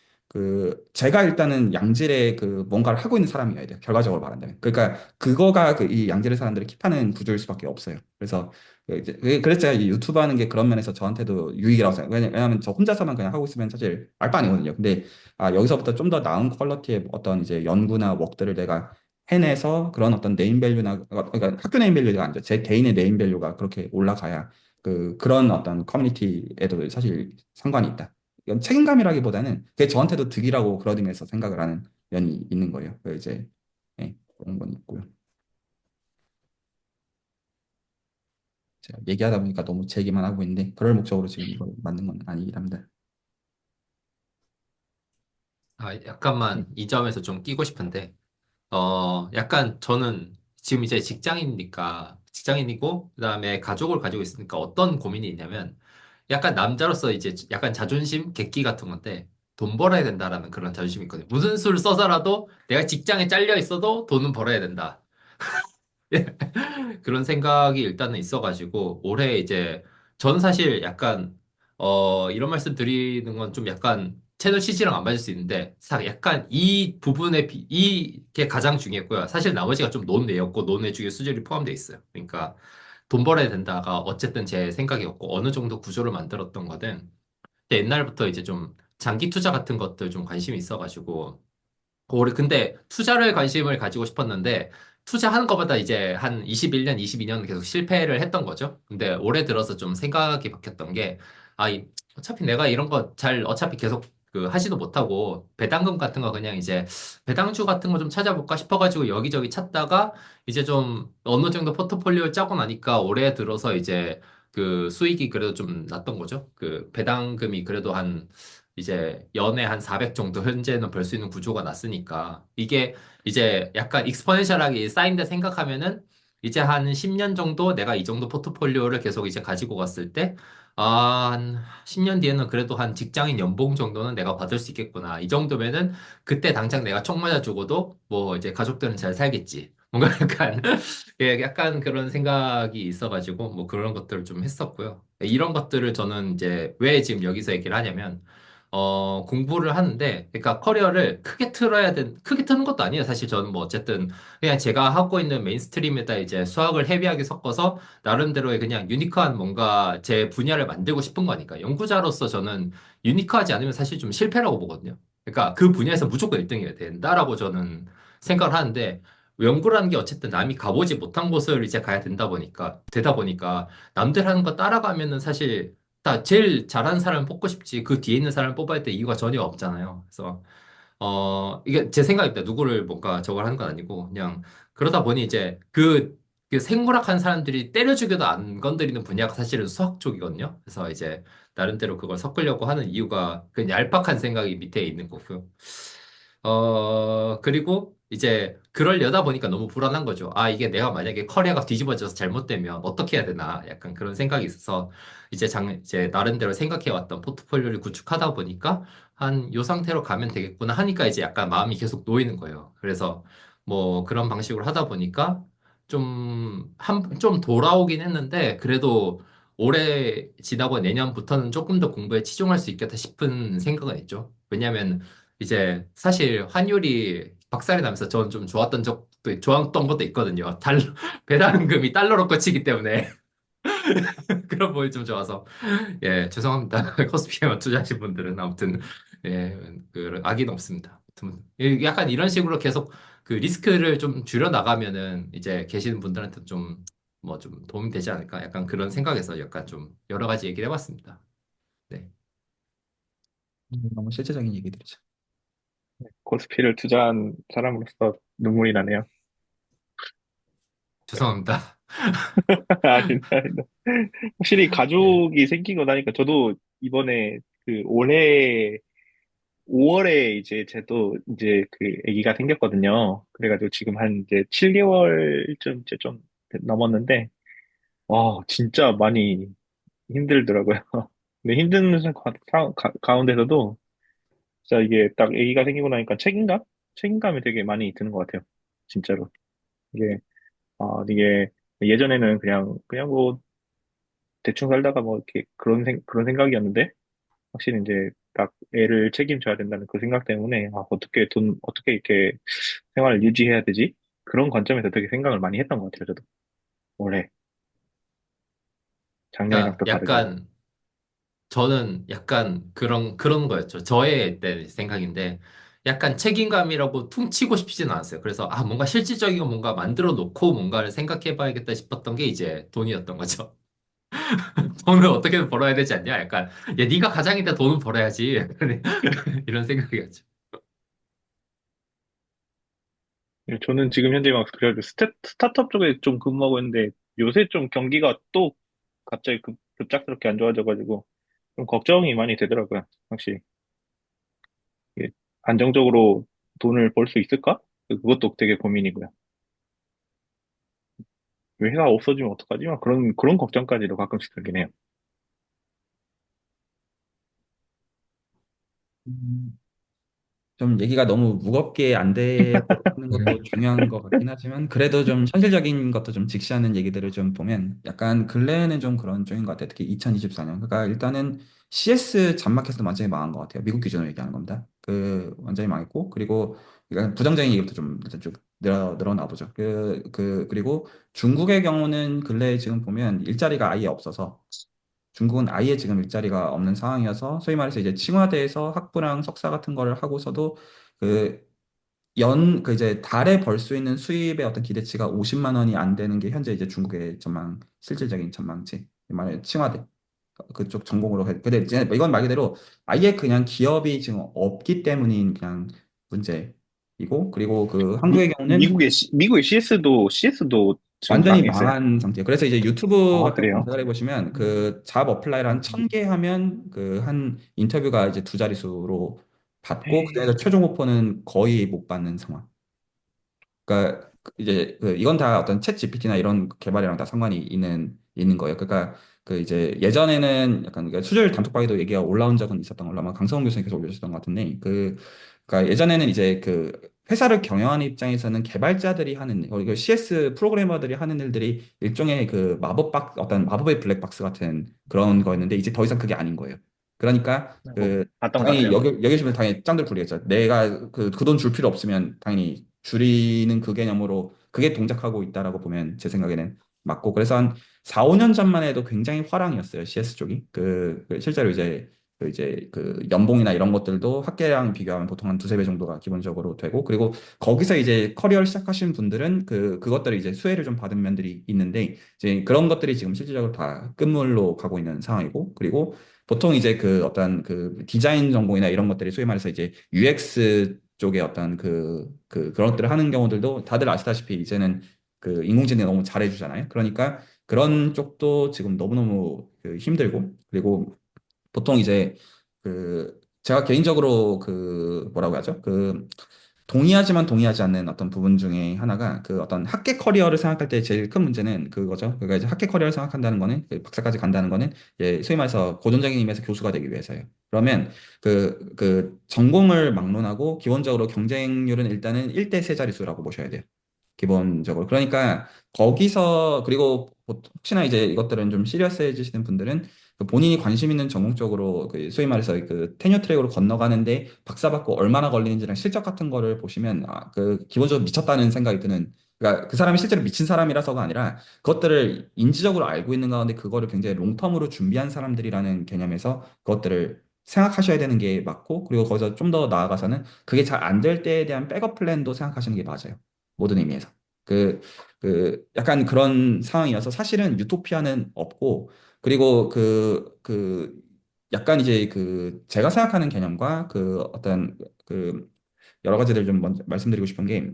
제가 일단은 양질의 뭔가를 하고 있는 사람이어야 돼요. 결과적으로 말한다면. 그러니까 그거가 이 양질의 사람들을 킵하는 구조일 수밖에 없어요. 그래서 그래서 제가 이 유튜브 하는 게 그런 면에서 저한테도 유익이라고 생각해요. 왜냐하면 저 혼자서만 그냥 하고 있으면 사실 알바 아니거든요. 근데 여기서부터 좀 더 나은 퀄리티의 어떤 이제 연구나 웍들을 내가 해내서 그런 어떤 네임밸류나 그러니까 학교 네임밸류가 아니죠. 제 개인의 네임밸류가 그렇게 올라가야 그런 어떤 커뮤니티에도 사실 상관이 있다. 이건 책임감이라기보다는 그게 저한테도 득이라고 그런 의미에서 생각을 하는 면이 있는 거예요. 이제 그런 건 있고요. 제가 얘기하다 보니까 너무 제 얘기만 하고 있는데 그럴 목적으로 지금 이걸 만든 건 아니긴 합니다. 약간만 이 점에서 좀 끼고 싶은데, 약간 저는 지금 이제 직장인이고, 그다음에 가족을 가지고 있으니까 어떤 고민이 있냐면, 약간 남자로서 이제 약간 자존심, 객기 같은 건데, 돈 벌어야 된다라는 그런 자존심이 있거든요. 무슨 수를 써서라도 내가 직장에 잘려 있어도 돈은 벌어야 된다. 그런 생각이 일단은 있어가지고, 올해 이제, 전 사실 약간, 이런 말씀 드리는 건 좀 약간 채널 취지랑 안 맞을 수 있는데, 약간 이 부분에, 이게 가장 중요했고요. 사실 나머지가 좀 논외였고, 논외 중에 수준이 포함되어 있어요. 그러니까, 돈 벌어야 된다가 어쨌든 제 생각이었고, 어느 정도 구조를 만들었던 거는, 옛날부터 이제 좀 장기 투자 같은 것들 좀 관심이 있어가지고, 올해 근데 투자를 관심을 가지고 싶었는데 투자하는 것보다 이제 한 21년, 22년 계속 실패를 했던 거죠. 근데 올해 들어서 좀 생각이 바뀌었던 게, 어차피 내가 이런 거 잘 어차피 계속 하지도 못하고 배당금 같은 거 그냥 이제 배당주 같은 거 좀 찾아볼까 싶어가지고 여기저기 찾다가 이제 좀 어느 정도 포트폴리오를 짜고 나니까 올해 들어서 이제 수익이 그래도 좀 났던 거죠. 배당금이 그래도 이제 연에 한 400 정도 현재는 벌 수 있는 구조가 났으니까 이게 이제 약간 익스포넨셜하게 쌓인다 생각하면은 이제 한 10년 정도 내가 이 정도 포트폴리오를 계속 이제 가지고 갔을 때 한 10년 뒤에는 그래도 한 직장인 연봉 정도는 내가 받을 수 있겠구나. 이 정도면은 그때 당장 내가 총 맞아 죽어도 뭐 이제 가족들은 잘 살겠지. 뭔가 약간 예, 약간 그런 생각이 있어가지고 뭐 그런 것들을 좀 했었고요. 이런 것들을 저는 이제 왜 지금 여기서 얘기를 하냐면 공부를 하는데, 그러니까 커리어를 크게 트는 것도 아니에요. 사실 저는 뭐 어쨌든 그냥 제가 하고 있는 메인스트림에다 이제 수학을 헤비하게 섞어서 나름대로의 그냥 유니크한 뭔가 제 분야를 만들고 싶은 거니까. 연구자로서 저는 유니크하지 않으면 사실 좀 실패라고 보거든요. 그러니까 그 분야에서 무조건 1등이어야 된다라고 저는 생각을 하는데, 연구라는 게 어쨌든 남이 가보지 못한 곳을 이제 되다 보니까 남들 하는 거 따라가면은 사실 다 제일 잘하는 사람을 뽑고 싶지 그 뒤에 있는 사람을 뽑아야 될 이유가 전혀 없잖아요. 그래서 이게 제 생각입니다. 누구를 뭔가 저걸 하는 건 아니고 그냥 그러다 보니 이제 그 생물학한 사람들이 때려 죽여도 안 건드리는 분야가 사실은 수학 쪽이거든요. 그래서 이제 나름대로 그걸 섞으려고 하는 이유가 그 얄팍한 생각이 밑에 있는 거고요. 그리고 이제 그러려다 보니까 너무 불안한 거죠. 이게 내가 만약에 커리어가 뒤집어져서 잘못되면 어떻게 해야 되나 약간 그런 생각이 있어서 이제 나름대로 생각해왔던 포트폴리오를 구축하다 보니까 한 요 상태로 가면 되겠구나 하니까 이제 약간 마음이 계속 놓이는 거예요. 그래서 뭐 그런 방식으로 하다 보니까 좀 돌아오긴 했는데 그래도 올해 지나고 내년부터는 조금 더 공부에 치중할 수 있겠다 싶은 생각은 있죠. 왜냐면 이제 사실 환율이 박살이 나면서 저는 좀 좋았던 것도 있거든요. 배당금이 달러로 꽂히기 때문에 그런 부분이 좀 좋아서 예 죄송합니다. 코스피에만 투자하신 분들은 아무튼 예, 그 악의는 없습니다. 아무튼 약간 이런 식으로 계속 그 리스크를 좀 줄여 나가면은 이제 계시는 분들한테 좀 뭐 좀 도움이 되지 않을까? 약간 그런 생각에서 약간 좀 여러 가지 얘기를 해봤습니다. 네, 너무 실제적인 얘기들이죠. 코스피를 투자한 사람으로서 눈물이 나네요. 죄송합니다. 아닙니다, 아닙니다. 확실히 예. 가족이 생기고 나니까 저도 이번에 그 올해 5월에 이제 저도 이제 그 아기가 생겼거든요. 그래가지고 지금 한 이제 7개월쯤 이제 좀 넘었는데, 와, 진짜 많이 힘들더라고요. 근데 힘든 가운데서도 진짜 이게 딱 아기가 생기고 나니까 책임감? 책임감이 되게 많이 드는 것 같아요. 진짜로. 이게, 이게 예전에는 그냥 뭐 대충 살다가 뭐 이렇게 그런 생각이었는데, 확실히 이제 딱 애를 책임져야 된다는 그 생각 때문에, 어떻게 이렇게 생활을 유지해야 되지? 그런 관점에서 되게 생각을 많이 했던 것 같아요, 저도. 올해. 작년이랑 그러니까 또 다르게. 약간 저는 약간 그런 거였죠. 저의 때 생각인데 약간 책임감이라고 퉁치고 싶지는 않았어요. 그래서 아 뭔가 실질적인 거 뭔가 만들어 놓고 뭔가를 생각해 봐야겠다 싶었던 게 이제 돈이었던 거죠. 돈을 어떻게든 벌어야 되지 않냐? 약간 야 네가 가장인데 돈은 벌어야지. 이런 생각이었죠. 저는 지금 현재 막 그래가지고 스타트업 쪽에 좀 근무하고 있는데 요새 좀 경기가 또 갑자기 급작스럽게 안 좋아져가지고 좀 걱정이 많이 되더라고요. 확실히. 이게 안정적으로 돈을 벌 수 있을까? 그것도 되게 고민이고요. 회사가 없어지면 어떡하지? 막 그런 걱정까지도 가끔씩 들긴 해요. 음, 좀 얘기가 너무 무겁게 안 되도록 하는 것도 중요한 것 같긴 하지만 그래도 좀 현실적인 것도 좀 직시하는 얘기들을 좀 보면 약간 근래에는 좀 그런 쪽인 것 같아요. 특히 2024년. 그러니까 일단은 CS 잡마켓도 완전히 망한 것 같아요. 미국 기준으로 얘기하는 겁니다. 그 완전히 망했고 그리고 그러니까 부정적인 얘기부터 좀 일단 쭉 늘어나 보죠. 그리고 중국의 경우는 근래에 지금 보면 일자리가 아예 없어서 중국은 아예 지금 일자리가 없는 상황이어서 소위 말해서 이제 칭화대에서 학부랑 석사 같은 거를 하고서도 그 그 이제 달에 벌 수 있는 수입의 어떤 기대치가 50만 원이 안 되는 게 현재 이제 중국의 실질적인 전망치. 만약에 칭화대 그쪽 전공으로 근데 이제 이건 말 그대로 아예 그냥 기업이 지금 없기 때문인 그냥 문제이고 그리고 그 한국의 경우는 미국의 CS도 지금 완전히 망했어요. 망한 상태예요. 그래서 이제 유튜브 아, 같은 거 그래요? 검색을 해보시면 그 잡 어플라이를 한 음. 1,000개 하면 그 한 인터뷰가 이제 두 자릿수로 받고 그중에서 최종 오퍼는 거의 못 받는 상황. 그러니까 이제 이건 다 어떤 챗 GPT나 이런 개발이랑 다 상관이 있는 거예요. 그러니까 그 이제 예전에는 약간 수주율 단톡방에도 얘기가 올라온 적은 있었던 걸로 아마 강성훈 교수님께서 올려주셨던 것 같은데 그러니까 예전에는 이제 그 회사를 경영하는 입장에서는 개발자들이 하는 그 CS 프로그래머들이 하는 일들이 일종의 그 어떤 마법의 블랙박스 같은 그런 거였는데 이제 더 이상 그게 아닌 거예요. 그러니까 뭐, 그 봤던 것 당연히 같아요. 여기 계시면 당연히 짱들 부리겠죠. 내가 그 돈 줄 필요 없으면 당연히 줄이는 그 개념으로 그게 동작하고 있다라고 보면 제 생각에는 맞고 그래서 한 4, 5년 전만 해도 굉장히 화랑이었어요. CS 쪽이. 실제로 이제 그 연봉이나 이런 것들도 학계랑 비교하면 보통 한 두세 배 정도가 기본적으로 되고 그리고 거기서 이제 커리어를 시작하신 분들은 그것들을 이제 수혜를 좀 받은 면들이 있는데 이제 그런 것들이 지금 실질적으로 다 끝물로 가고 있는 상황이고 그리고 보통 이제 그 어떤 그 디자인 전공이나 이런 것들이 소위 말해서 이제 UX 쪽에 어떤 그런 것들을 하는 경우들도 다들 아시다시피 이제는 그 인공지능이 너무 잘해주잖아요. 그러니까 그런 쪽도 지금 너무너무 힘들고 그리고 보통 이제 제가 개인적으로 뭐라고 하죠? 동의하지만 동의하지 않는 어떤 부분 중에 하나가 그 어떤 학계 커리어를 생각할 때 제일 큰 문제는 그거죠. 그러니까 이제 학계 커리어를 생각한다는 거는 박사까지 간다는 거는 소위 말해서 고전적인 의미에서 교수가 되기 위해서예요. 그러면 전공을 막론하고 기본적으로 경쟁률은 일단은 1대 세 자릿수라고 보셔야 돼요. 기본적으로. 그러니까 거기서 그리고 혹시나 이제 이것들은 좀 시리어스해지시는 분들은 그 본인이 관심 있는 전공 쪽으로 소위 말해서 그 테뉴어 트랙으로 건너가는데 박사 받고 얼마나 걸리는지랑 실적 같은 거를 보시면 기본적으로 미쳤다는 생각이 드는 그러니까 그 사람이 실제로 미친 사람이라서가 아니라 그것들을 인지적으로 알고 있는 가운데 그거를 굉장히 롱텀으로 준비한 사람들이라는 개념에서 그것들을 생각하셔야 되는 게 맞고, 그리고 거기서 좀 더 나아가서는 그게 잘 안 될 때에 대한 백업 플랜도 생각하시는 게 맞아요. 모든 의미에서. 그, 약간 그런 상황이어서 사실은 유토피아는 없고, 그리고 약간 이제 제가 생각하는 개념과 그 여러 가지들 좀 먼저 말씀드리고 싶은 게,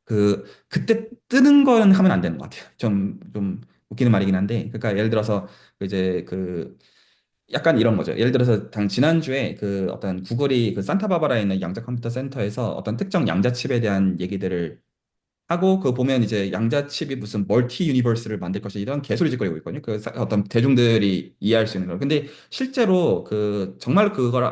그때 뜨는 건 하면 안 되는 것 같아요. 좀 웃기는 말이긴 한데, 그러니까 예를 들어서 이제 약간 이런 거죠. 예를 들어서 지난주에 어떤 구글이 산타바바라에 있는 양자 컴퓨터 센터에서 어떤 특정 양자 칩에 대한 얘기들을 하고, 그거 보면 이제 양자칩이 무슨 멀티 유니버스를 만들 것이 이런 개소리 짓거리고 있거든요. 어떤 대중들이 이해할 수 있는 걸. 근데 실제로 정말 그걸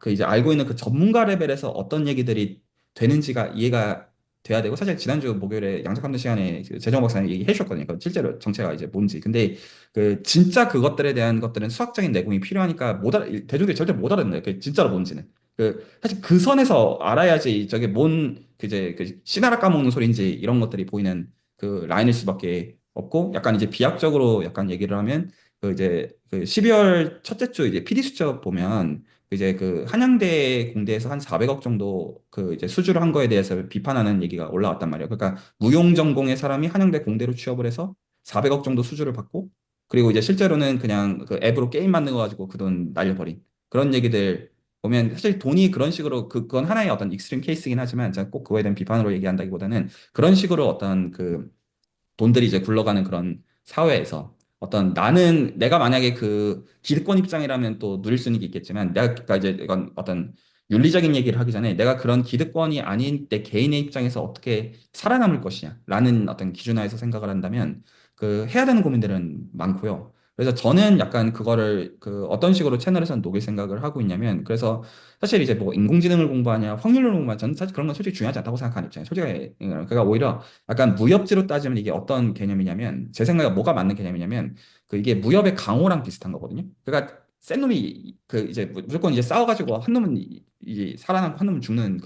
이제 알고 있는 그 전문가 레벨에서 어떤 얘기들이 되는지가 이해가 돼야 되고, 사실 지난주 목요일에 양자 컴퓨터 시간에 재정 박사님 얘기해 주셨거든요. 실제로 정체가 이제 뭔지. 근데 진짜 그것들에 대한 것들은 수학적인 내공이 필요하니까 대중들이 절대 못 알아듣는 거예요. 진짜로 뭔지는. 사실 그 선에서 알아야지 저게 이제 씨나라 까먹는 소리인지 이런 것들이 보이는 라인일 수밖에 없고, 약간 이제 비약적으로 약간 얘기를 하면 이제 12월 첫째 주 이제 PD 수첩 보면 이제 한양대 공대에서 한 400억 정도 이제 수주를 한 거에 대해서 비판하는 얘기가 올라왔단 말이에요. 그러니까 무용 전공의 사람이 한양대 공대로 취업을 해서 400억 정도 수주를 받고, 그리고 이제 실제로는 그냥 앱으로 게임 만든 거 가지고 그 돈 날려버린 그런 얘기들 보면, 사실 돈이 그런 식으로 그건 하나의 어떤 익스트림 케이스이긴 하지만, 제가 꼭 그거에 대한 비판으로 얘기한다기보다는 그런 식으로 어떤 돈들이 이제 굴러가는 그런 사회에서 내가 만약에 기득권 입장이라면 또 누릴 수 있는 게 있겠지만, 그러니까 이제 이건 어떤 윤리적인 얘기를 하기 전에 내가 그런 기득권이 아닌 내 개인의 입장에서 어떻게 살아남을 것이냐라는 어떤 기준하에서 생각을 한다면 해야 되는 고민들은 많고요. 그래서 저는 약간 그거를 어떤 식으로 채널에서는 녹일 생각을 하고 있냐면, 그래서 사실 이제 뭐 인공지능을 공부하냐 확률을 공부하냐, 저는 사실 그런 건 솔직히 중요하지 않다고 생각하는 입장이에요. 솔직히. 그러니까 오히려 약간 무협지로 따지면 이게 어떤 개념이냐면, 제 생각에 뭐가 맞는 개념이냐면 이게 무협의 강호랑 비슷한 거거든요. 그러니까 센 놈이 이제 무조건 이제 싸워가지고 한 놈은 이제 살아남고 한 놈은 죽는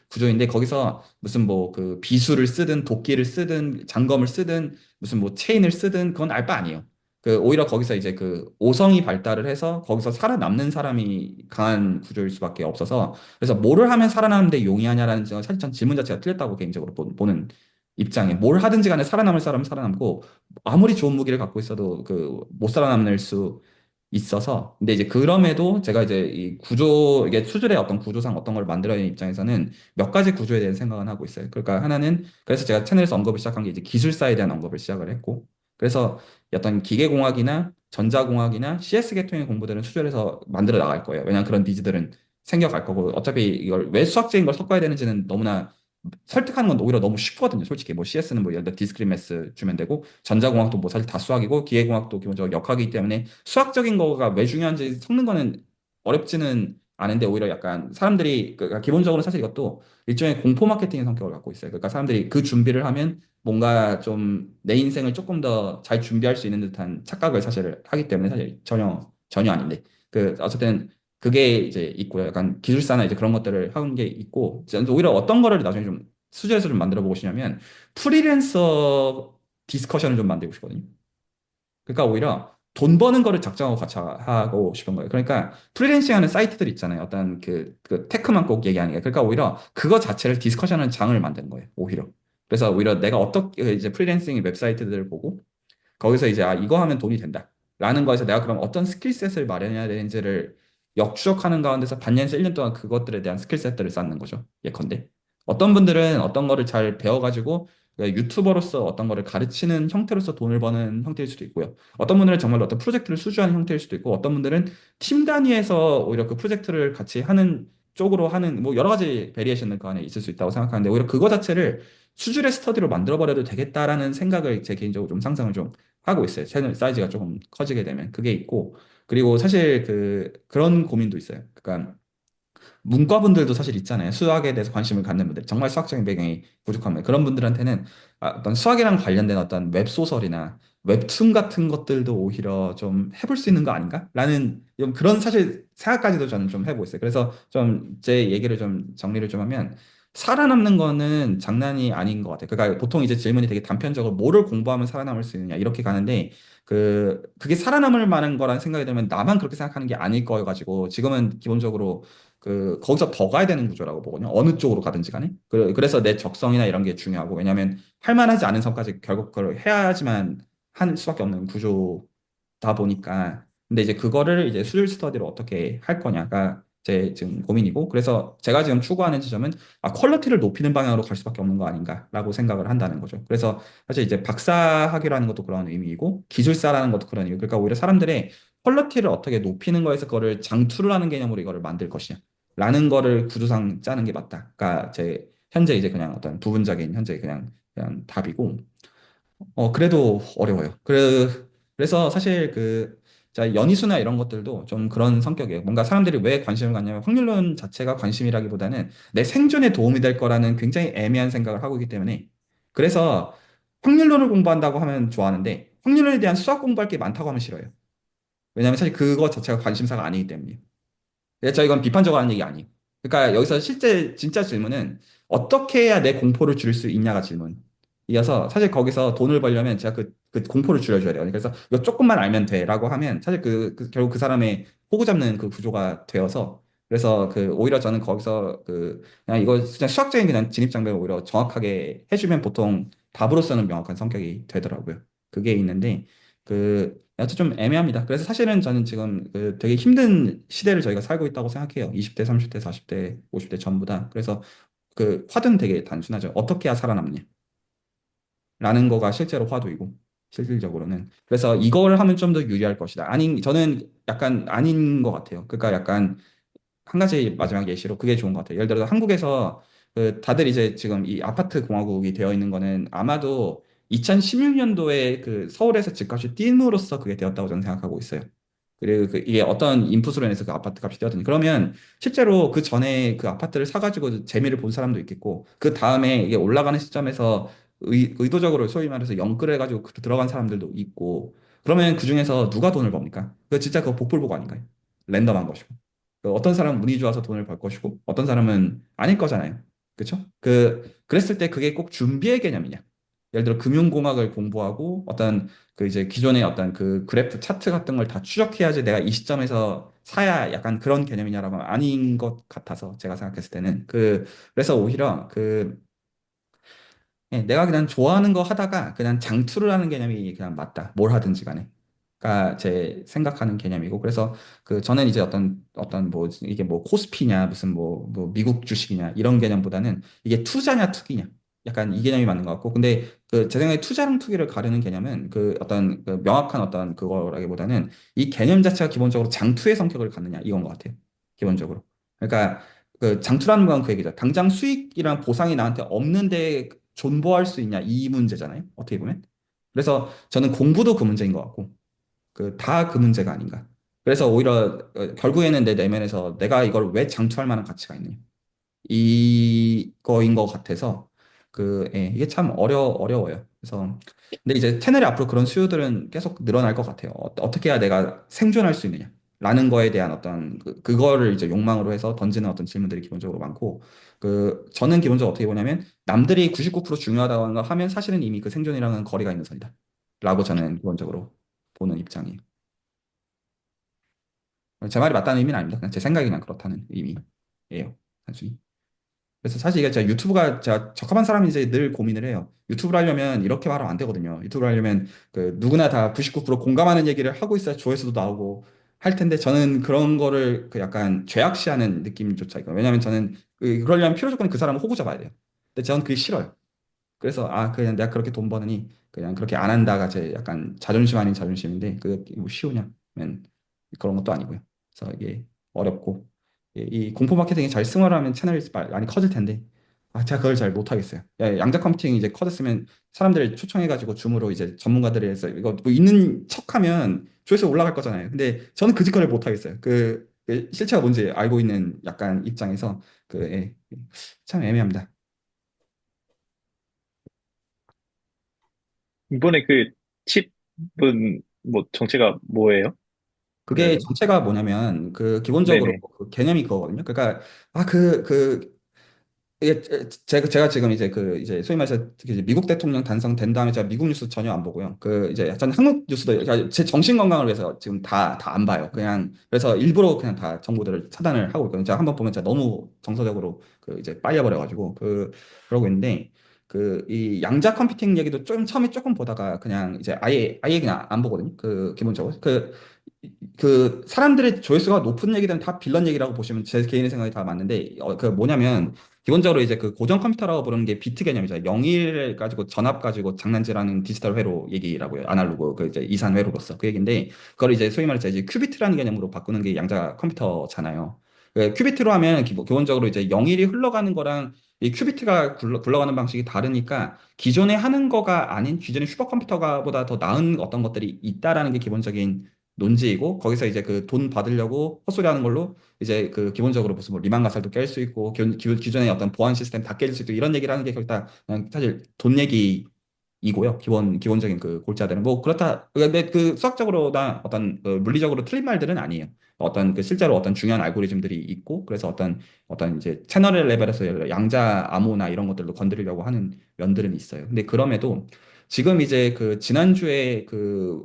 구조인데, 거기서 무슨 뭐 비수를 쓰든 도끼를 쓰든 장검을 쓰든 무슨 뭐 체인을 쓰든 그건 알 바 아니에요. 오히려 거기서 이제 오성이 발달을 해서 거기서 살아남는 사람이 강한 구조일 수밖에 없어서, 그래서 뭐를 하면 살아남는데 용이하냐라는 사실 전 질문 자체가 틀렸다고 개인적으로 보는 입장에, 뭘 하든지 간에 살아남을 사람은 살아남고, 아무리 좋은 무기를 갖고 있어도 못 살아남을 수 있어서. 근데 이제 그럼에도 제가 이제 이게 수질의 어떤 구조상 어떤 걸 만들어야 하는 입장에서는 몇 가지 구조에 대한 생각은 하고 있어요. 그러니까 하나는, 그래서 제가 채널에서 언급을 시작한 게 이제 기술사에 대한 언급을 시작을 했고, 그래서 어떤 기계공학이나 전자공학이나 CS 계통의 공부들은 수질에서 만들어 나갈 거예요. 왜냐하면 그런 니즈들은 생겨갈 거고, 어차피 이걸 왜 수학적인 걸 섞어야 되는지는 너무나 설득하는 건 오히려 너무 쉽거든요. 솔직히 뭐 CS는 뭐 예를 들어 디스크릿 매스 주면 되고, 전자공학도 뭐 사실 다 수학이고, 기계공학도 기본적으로 역학이기 때문에 수학적인 거가 왜 중요한지 섞는 거는 어렵지는 않은데, 오히려 약간 사람들이 기본적으로 사실 이것도 일종의 공포 마케팅의 성격을 갖고 있어요. 그러니까 사람들이 그 준비를 하면 뭔가 좀 내 인생을 조금 더 잘 준비할 수 있는 듯한 착각을 사실 하기 때문에, 사실 전혀 아닌데, 어쨌든 그게 이제 있고요. 약간 기술사나 이제 그런 것들을 하는 게 있고, 저는 오히려 어떤 거를 나중에 좀 수제에서 좀 만들어 보고 싶냐면, 프리랜서 디스커션을 좀 만들고 싶거든요. 그러니까 오히려 돈 버는 거를 작정하고 같이 하고 싶은 거예요. 그러니까 프리랜싱 하는 사이트들 있잖아요. 어떤 테크만 꼭 얘기하는 게. 그러니까 오히려 그거 자체를 디스커션하는 장을 만드는 거예요. 오히려. 그래서 오히려 내가 어떻게 이제 프리랜싱 웹사이트들을 보고, 거기서 이제 이거 하면 돈이 된다 라는 거에서 내가 그럼 어떤 스킬셋을 마련해야 되는지를 역추적하는 가운데서 반년에서 1년 동안 그것들에 대한 스킬셋들을 쌓는 거죠. 예컨대 어떤 분들은 어떤 거를 잘 배워가지고 유튜버로서 어떤 거를 가르치는 형태로서 돈을 버는 형태일 수도 있고요. 어떤 분들은 정말로 어떤 프로젝트를 수주하는 형태일 수도 있고, 어떤 분들은 팀 단위에서 오히려 그 프로젝트를 같이 하는 쪽으로 하는, 뭐 여러 가지 베리에이션을 그 안에 있을 수 있다고 생각하는데, 오히려 그거 자체를 수준의 스터디로 만들어 버려도 되겠다라는 생각을 제 개인적으로 좀 상상을 좀 하고 있어요. 채널 사이즈가 조금 커지게 되면 그게 있고, 그리고 사실 그런 고민도 있어요. 그러니까 문과분들도 사실 있잖아요. 수학에 대해서 관심을 갖는 분들, 정말 수학적인 배경이 부족하면 그런 분들한테는 어떤 수학이랑 관련된 어떤 웹소설이나 웹툰 같은 것들도 오히려 좀 해볼 수 있는 거 아닌가? 라는 그런 사실 생각까지도 저는 좀 해보고 있어요. 그래서 좀 제 얘기를 좀 정리를 좀 하면, 살아남는 거는 장난이 아닌 것 같아요. 그러니까 보통 이제 질문이 되게 단편적으로 뭐를 공부하면 살아남을 수 있느냐 이렇게 가는데 그게 살아남을 만한 거라는 생각이 들면 나만 그렇게 생각하는 게 아닐 거여가지고 지금은 기본적으로 거기서 더 가야 되는 구조라고 보거든요. 어느 쪽으로 가든지 간에. 그래서 내 적성이나 이런 게 중요하고 왜냐하면 할 만하지 않은 선까지 결국 그걸 해야지만 한 수밖에 없는 구조다 보니까 근데 이제 그거를 이제 수질 스터디로 어떻게 할 거냐가 제 지금 고민이고 그래서 제가 지금 추구하는 지점은 퀄리티를 높이는 방향으로 갈 수밖에 없는 거 아닌가라고 생각을 한다는 거죠. 그래서 사실 이제 박사학위라는 것도 그런 의미이고 기술사라는 것도 그런 의미. 그러니까 오히려 사람들의 퀄리티를 어떻게 높이는 거에서 그거를 장투를 하는 개념으로 이거를 만들 것이냐. 라는 거를 구조상 짜는 게 맞다. 그러니까 제 현재 이제 그냥 어떤 부분적인 현재 그냥 답이고 그래도 어려워요. 그래서 사실 자, 연희수나 이런 것들도 좀 그런 성격이에요. 뭔가 사람들이 왜 관심을 갖냐면 확률론 자체가 관심이라기보다는 내 생존에 도움이 될 거라는 굉장히 애매한 생각을 하고 있기 때문에 그래서 확률론을 공부한다고 하면 좋아하는데 확률론에 대한 수학 공부할 게 많다고 하면 싫어요. 왜냐하면 사실 그거 자체가 관심사가 아니기 때문에. 저 이건 비판적으로 하는 얘기 아니에요. 그러니까 여기서 실제 진짜 질문은 어떻게 해야 내 공포를 줄일 수 있냐가 질문이어서 사실 거기서 돈을 벌려면 제가 그 공포를 줄여줘야 돼요. 그래서 이거 조금만 알면 돼라고 하면 사실 결국 그 사람의 호구 잡는 그 구조가 되어서 그래서 오히려 저는 거기서 그냥 이거 그냥 수학적인 그냥 진입장벽을 오히려 정확하게 해주면 보통 답으로서는 명확한 성격이 되더라고요. 그게 있는데 여튼 좀 애매합니다. 그래서 사실은 저는 지금 되게 힘든 시대를 저희가 살고 있다고 생각해요. 20대, 30대, 40대, 50대 전부 다. 그래서 화두는 되게 단순하죠. 어떻게 해야 살아남냐? 라는 거가 실제로 화두이고, 실질적으로는. 그래서 이걸 하면 좀 더 유리할 것이다. 저는 약간 아닌 것 같아요. 그러니까 약간 한 가지 마지막 예시로 그게 좋은 것 같아요. 예를 들어서 한국에서 다들 이제 지금 이 아파트 공화국이 되어 있는 거는 아마도 2016년도에 서울에서 집값이 뛴으로써 그게 되었다고 저는 생각하고 있어요. 그리고 이게 어떤 인풋으로 인해서 그 아파트 값이 뛰었더니 그러면 실제로 그 전에 그 아파트를 사가지고 재미를 본 사람도 있겠고 그 다음에 이게 올라가는 시점에서 의도적으로 소위 말해서 영끌 해가지고 들어간 사람들도 있고 그러면 그 중에서 누가 돈을 법니까? 그 진짜 그거 복불복 아닌가요? 랜덤한 것이고. 어떤 사람은 운이 좋아서 돈을 벌 것이고 어떤 사람은 아닐 거잖아요. 그렇죠? 그랬을 때 그게 꼭 준비의 개념이냐? 예를 들어 금융공학을 공부하고 어떤 이제 기존의 어떤 그래프 차트 같은 걸 다 추적해야지 내가 이 시점에서 사야 약간 그런 개념이냐라고 하면 아닌 것 같아서 제가 생각했을 때는 그래서 오히려 내가 그냥 좋아하는 거 하다가 그냥 장투를 하는 개념이 그냥 맞다. 뭘 하든지 간에. 가 제 생각하는 개념이고 그래서 저는 이제 어떤 뭐 이게 뭐 코스피냐 무슨 뭐 미국 주식이냐 이런 개념보다는 이게 투자냐 투기냐 약간 이 개념이 맞는 것 같고 근데 제 생각에 투자랑 투기를 가르는 개념은 어떤 명확한 어떤 그거라기보다는 이 개념 자체가 기본적으로 장투의 성격을 갖느냐 이건 것 같아요 기본적으로 그러니까 장투라는 건 그 얘기죠 당장 수익이랑 보상이 나한테 없는데 존버할 수 있냐 이 문제잖아요 어떻게 보면 그래서 저는 공부도 그 문제인 것 같고 다 그 문제가 아닌가. 그래서 오히려 결국에는 내 내면에서 내가 이걸 왜 장투할 만한 가치가 있느냐. 이거인 것 같아서 이게 참 어려워요. 그래서 근데 이제 채널에 앞으로 그런 수요들은 계속 늘어날 것 같아요. 어떻게 해야 내가 생존할 수 있느냐. 라는 거에 대한 어떤 그거를 이제 욕망으로 해서 던지는 어떤 질문들이 기본적으로 많고 저는 기본적으로 어떻게 보냐면 남들이 99% 중요하다고 하면 사실은 이미 그 생존이랑은 거리가 있는 선이다. 라고 저는 기본적으로 보는 입장이에요. 제 말이 맞다는 의미는 아닙니다. 그냥 제 생각이 그냥 그렇다는 의미예요. 단순히. 그래서 사실 이게 제가 적합한 사람이 이제 늘 고민을 해요. 유튜브를 하려면 이렇게 말하면 안 되거든요. 유튜브를 하려면 누구나 다 99% 공감하는 얘기를 하고 있어야 조회수도 나오고 할 텐데 저는 그런 거를 약간 죄악시하는 느낌조차 있거든요. 왜냐하면 저는 그러려면 필요 조건이 그 사람을 호구 잡아야 돼요. 근데 저는 그게 싫어요. 그래서 그냥 내가 그렇게 돈 버느니 그냥 그렇게 안 한다가 제 약간 자존심 아닌 자존심인데 그게 뭐 쉬우냐면 그런 것도 아니고요. 그래서 이게 어렵고 이 공포 마케팅이 잘 승화하면 채널이 많이 커질 텐데 제가 그걸 잘 못하겠어요. 양자 컴퓨팅이 이제 커졌으면 사람들을 초청해가지고 줌으로 이제 전문가들이 해서 이거 뭐 있는 척하면 조회수 올라갈 거잖아요. 근데 저는 그 짓거리를 못하겠어요. 실체가 뭔지 알고 있는 약간 입장에서 참 애매합니다. 이번에 그 칩은 뭐 정체가 뭐예요? 그게 그러면? 정체가 뭐냐면 기본적으로 네네. 개념이 그거거든요. 그러니까 이게 제가 지금 이제 이제 소위 말해서 이제 미국 대통령 당선된 다음에 제가 미국 뉴스 전혀 안 보고요. 이제 전 한국 뉴스도 그러니까 제 정신 건강을 위해서 지금 다 안 봐요. 그냥 그래서 일부러 그냥 다 정보들을 차단을 하고 있거든요. 제가 한번 보면 제가 너무 정서적으로 이제 빨려버려가지고 그러고 있는데 이 양자 컴퓨팅 얘기도 좀 처음에 조금 보다가 그냥 이제 아예 그냥 안 보거든요. 기본적으로 사람들의 조회수가 높은 얘기들은 다 빌런 얘기라고 보시면 제 개인의 생각이 다 맞는데 뭐냐면 기본적으로 이제 고전 컴퓨터라고 부르는 게 비트 개념이죠. 0일 가지고 전압 가지고 장난질하는 디지털 회로 얘기라고요. 아날로그 이제 이산 회로로서 그 얘기인데 그걸 이제 소위 말해서 이제 큐비트라는 개념으로 바꾸는 게 양자 컴퓨터잖아요. 큐비트로 하면 기본적으로 이제 0일이 흘러가는 거랑 이 큐비트가 굴러가는 방식이 다르니까 기존에 하는 거가 아닌 기존의 슈퍼컴퓨터보다 더 나은 어떤 것들이 있다라는 게 기본적인 논지이고 거기서 이제 돈 받으려고 헛소리하는 걸로 이제 기본적으로 무슨 뭐 리만 가살도 깰 수 있고 기존의 어떤 보안 시스템 다 깨질 수 있고 이런 얘기를 하는 게 결국 다 그냥 사실 돈 얘기이고요. 기본적인 골자들은 뭐 그렇다. 근데 수학적으로나 어떤 물리적으로 틀린 말들은 아니에요. 어떤 실제로 어떤 중요한 알고리즘들이 있고 그래서 어떤 이제 채널 레벨에서 양자 암호나 이런 것들로 건드리려고 하는 면들은 있어요. 근데 그럼에도 지금 이제 지난주에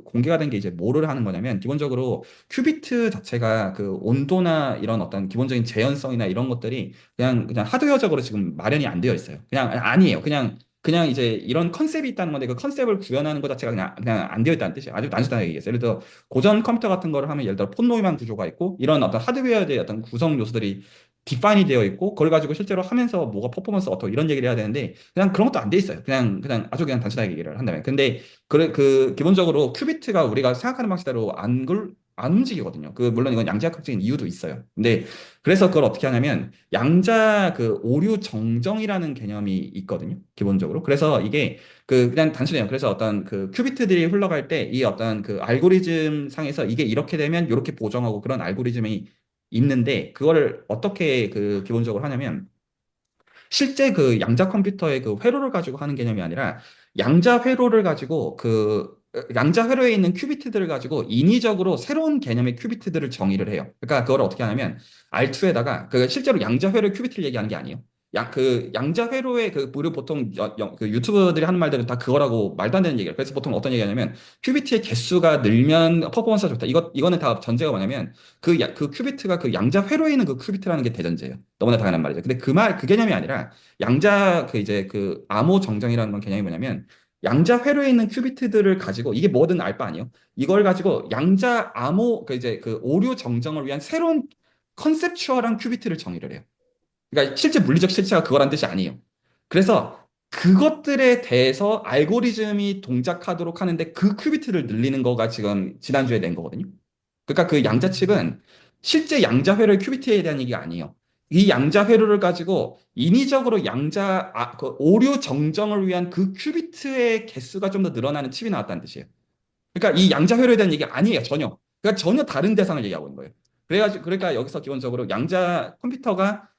공개가 된 게 이제 뭐를 하는 거냐면 기본적으로 큐비트 자체가 온도나 이런 어떤 기본적인 재현성이나 이런 것들이 그냥 하드웨어적으로 지금 마련이 안 되어 있어요. 그냥 아니에요. 그냥 이제 이런 컨셉이 있다는 건데 그 컨셉을 구현하는 것 자체가 그냥 안 되어 있다는 뜻이에요. 아주 단순하게 얘기했어요. 예를 들어 고전 컴퓨터 같은 거를 하면 예를 들어 폰노이만 구조가 있고 이런 어떤 하드웨어의 어떤 구성 요소들이 디파인이 되어 있고 그걸 가지고 실제로 하면서 뭐가 퍼포먼스 어떻고 이런 얘기를 해야 되는데 그냥 그런 것도 안 돼 있어요. 그냥 아주 그냥 단순하게 얘기를 한다면. 근데 기본적으로 큐비트가 우리가 생각하는 방식대로 안 움직이거든요. 물론 이건 양자역학적인 이유도 있어요. 근데 그래서 그걸 어떻게 하냐면 양자 오류 정정이라는 개념이 있거든요. 기본적으로. 그래서 이게 그냥 단순해요. 그래서 어떤 큐비트들이 흘러갈 때 이 어떤 알고리즘 상에서 이게 이렇게 되면 이렇게 보정하고 그런 알고리즘이 있는데 그거를 어떻게 기본적으로 하냐면 실제 양자 컴퓨터의 회로를 가지고 하는 개념이 아니라 양자 회로를 가지고 양자 회로에 있는 큐비트들을 가지고 인위적으로 새로운 개념의 큐비트들을 정의를 해요. 그러니까 그걸 어떻게 하냐면 R2에다가 실제로 양자 회로의 큐비트를 얘기하는 게 아니에요. 양자 회로의 우리 보통 유튜버들이 하는 말들은 다 그거라고 말도 안 되는 얘기예요. 그래서 보통 어떤 얘기하냐면 큐비트의 개수가 늘면 퍼포먼스가 좋다. 이거는 다 전제가 뭐냐면 그 큐비트가 양자 회로에 있는 큐비트라는 게 대전제예요. 너무나 당연한 말이죠. 근데 그 개념이 아니라 양자 이제 암호 정정이라는 건 개념이 뭐냐면 양자 회로에 있는 큐비트들을 가지고 이게 뭐든 알 바 아니에요. 이걸 가지고 양자 암호 이제 오류 정정을 위한 새로운 컨셉추얼한 큐비트를 정의를 해요. 그러니까 실제 물리적 실체가 그거란 뜻이 아니에요. 그래서 그것들에 대해서 알고리즘이 동작하도록 하는데 그 큐비트를 늘리는 거가 지금 지난주에 낸 거거든요. 그러니까 양자측은 실제 양자 회로의 큐비트에 대한 얘기가 아니에요. 이 양자 회로를 가지고 인위적으로 오류 정정을 위한 그 큐비트의 개수가 좀 더 늘어나는 칩이 나왔다는 뜻이에요. 그러니까 이 양자 회로에 대한 얘기 아니에요, 전혀. 그러니까 전혀 다른 대상을 얘기하고 있는 거예요. 그러니까 여기서 기본적으로 양자 컴퓨터가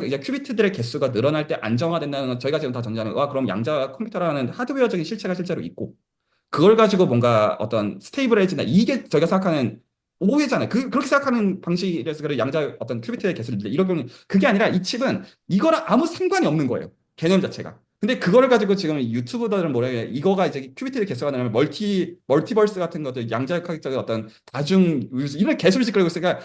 이제 큐비트들의 개수가 늘어날 때 안정화된다는 건 저희가 지금 다 전제하는 와 그럼 양자 컴퓨터라는 하드웨어적인 실체가 실제로 있고 그걸 가지고 뭔가 어떤 스테이블해진다. 이게 저희가 생각하는 오해잖아요. 그렇게 생각하는 방식에서 양자 어떤 큐비트의 개수를 이러면 그게 아니라 이 칩은 이거랑 아무 상관이 없는 거예요. 개념 자체가. 근데 그거를 가지고 지금 유튜브들은 뭐라 해 이거가 이제 큐비트의 개수가 늘면 멀티버스 같은 것들 양자역학적인 어떤 다중 이런 개수를 짓거리고 있으니까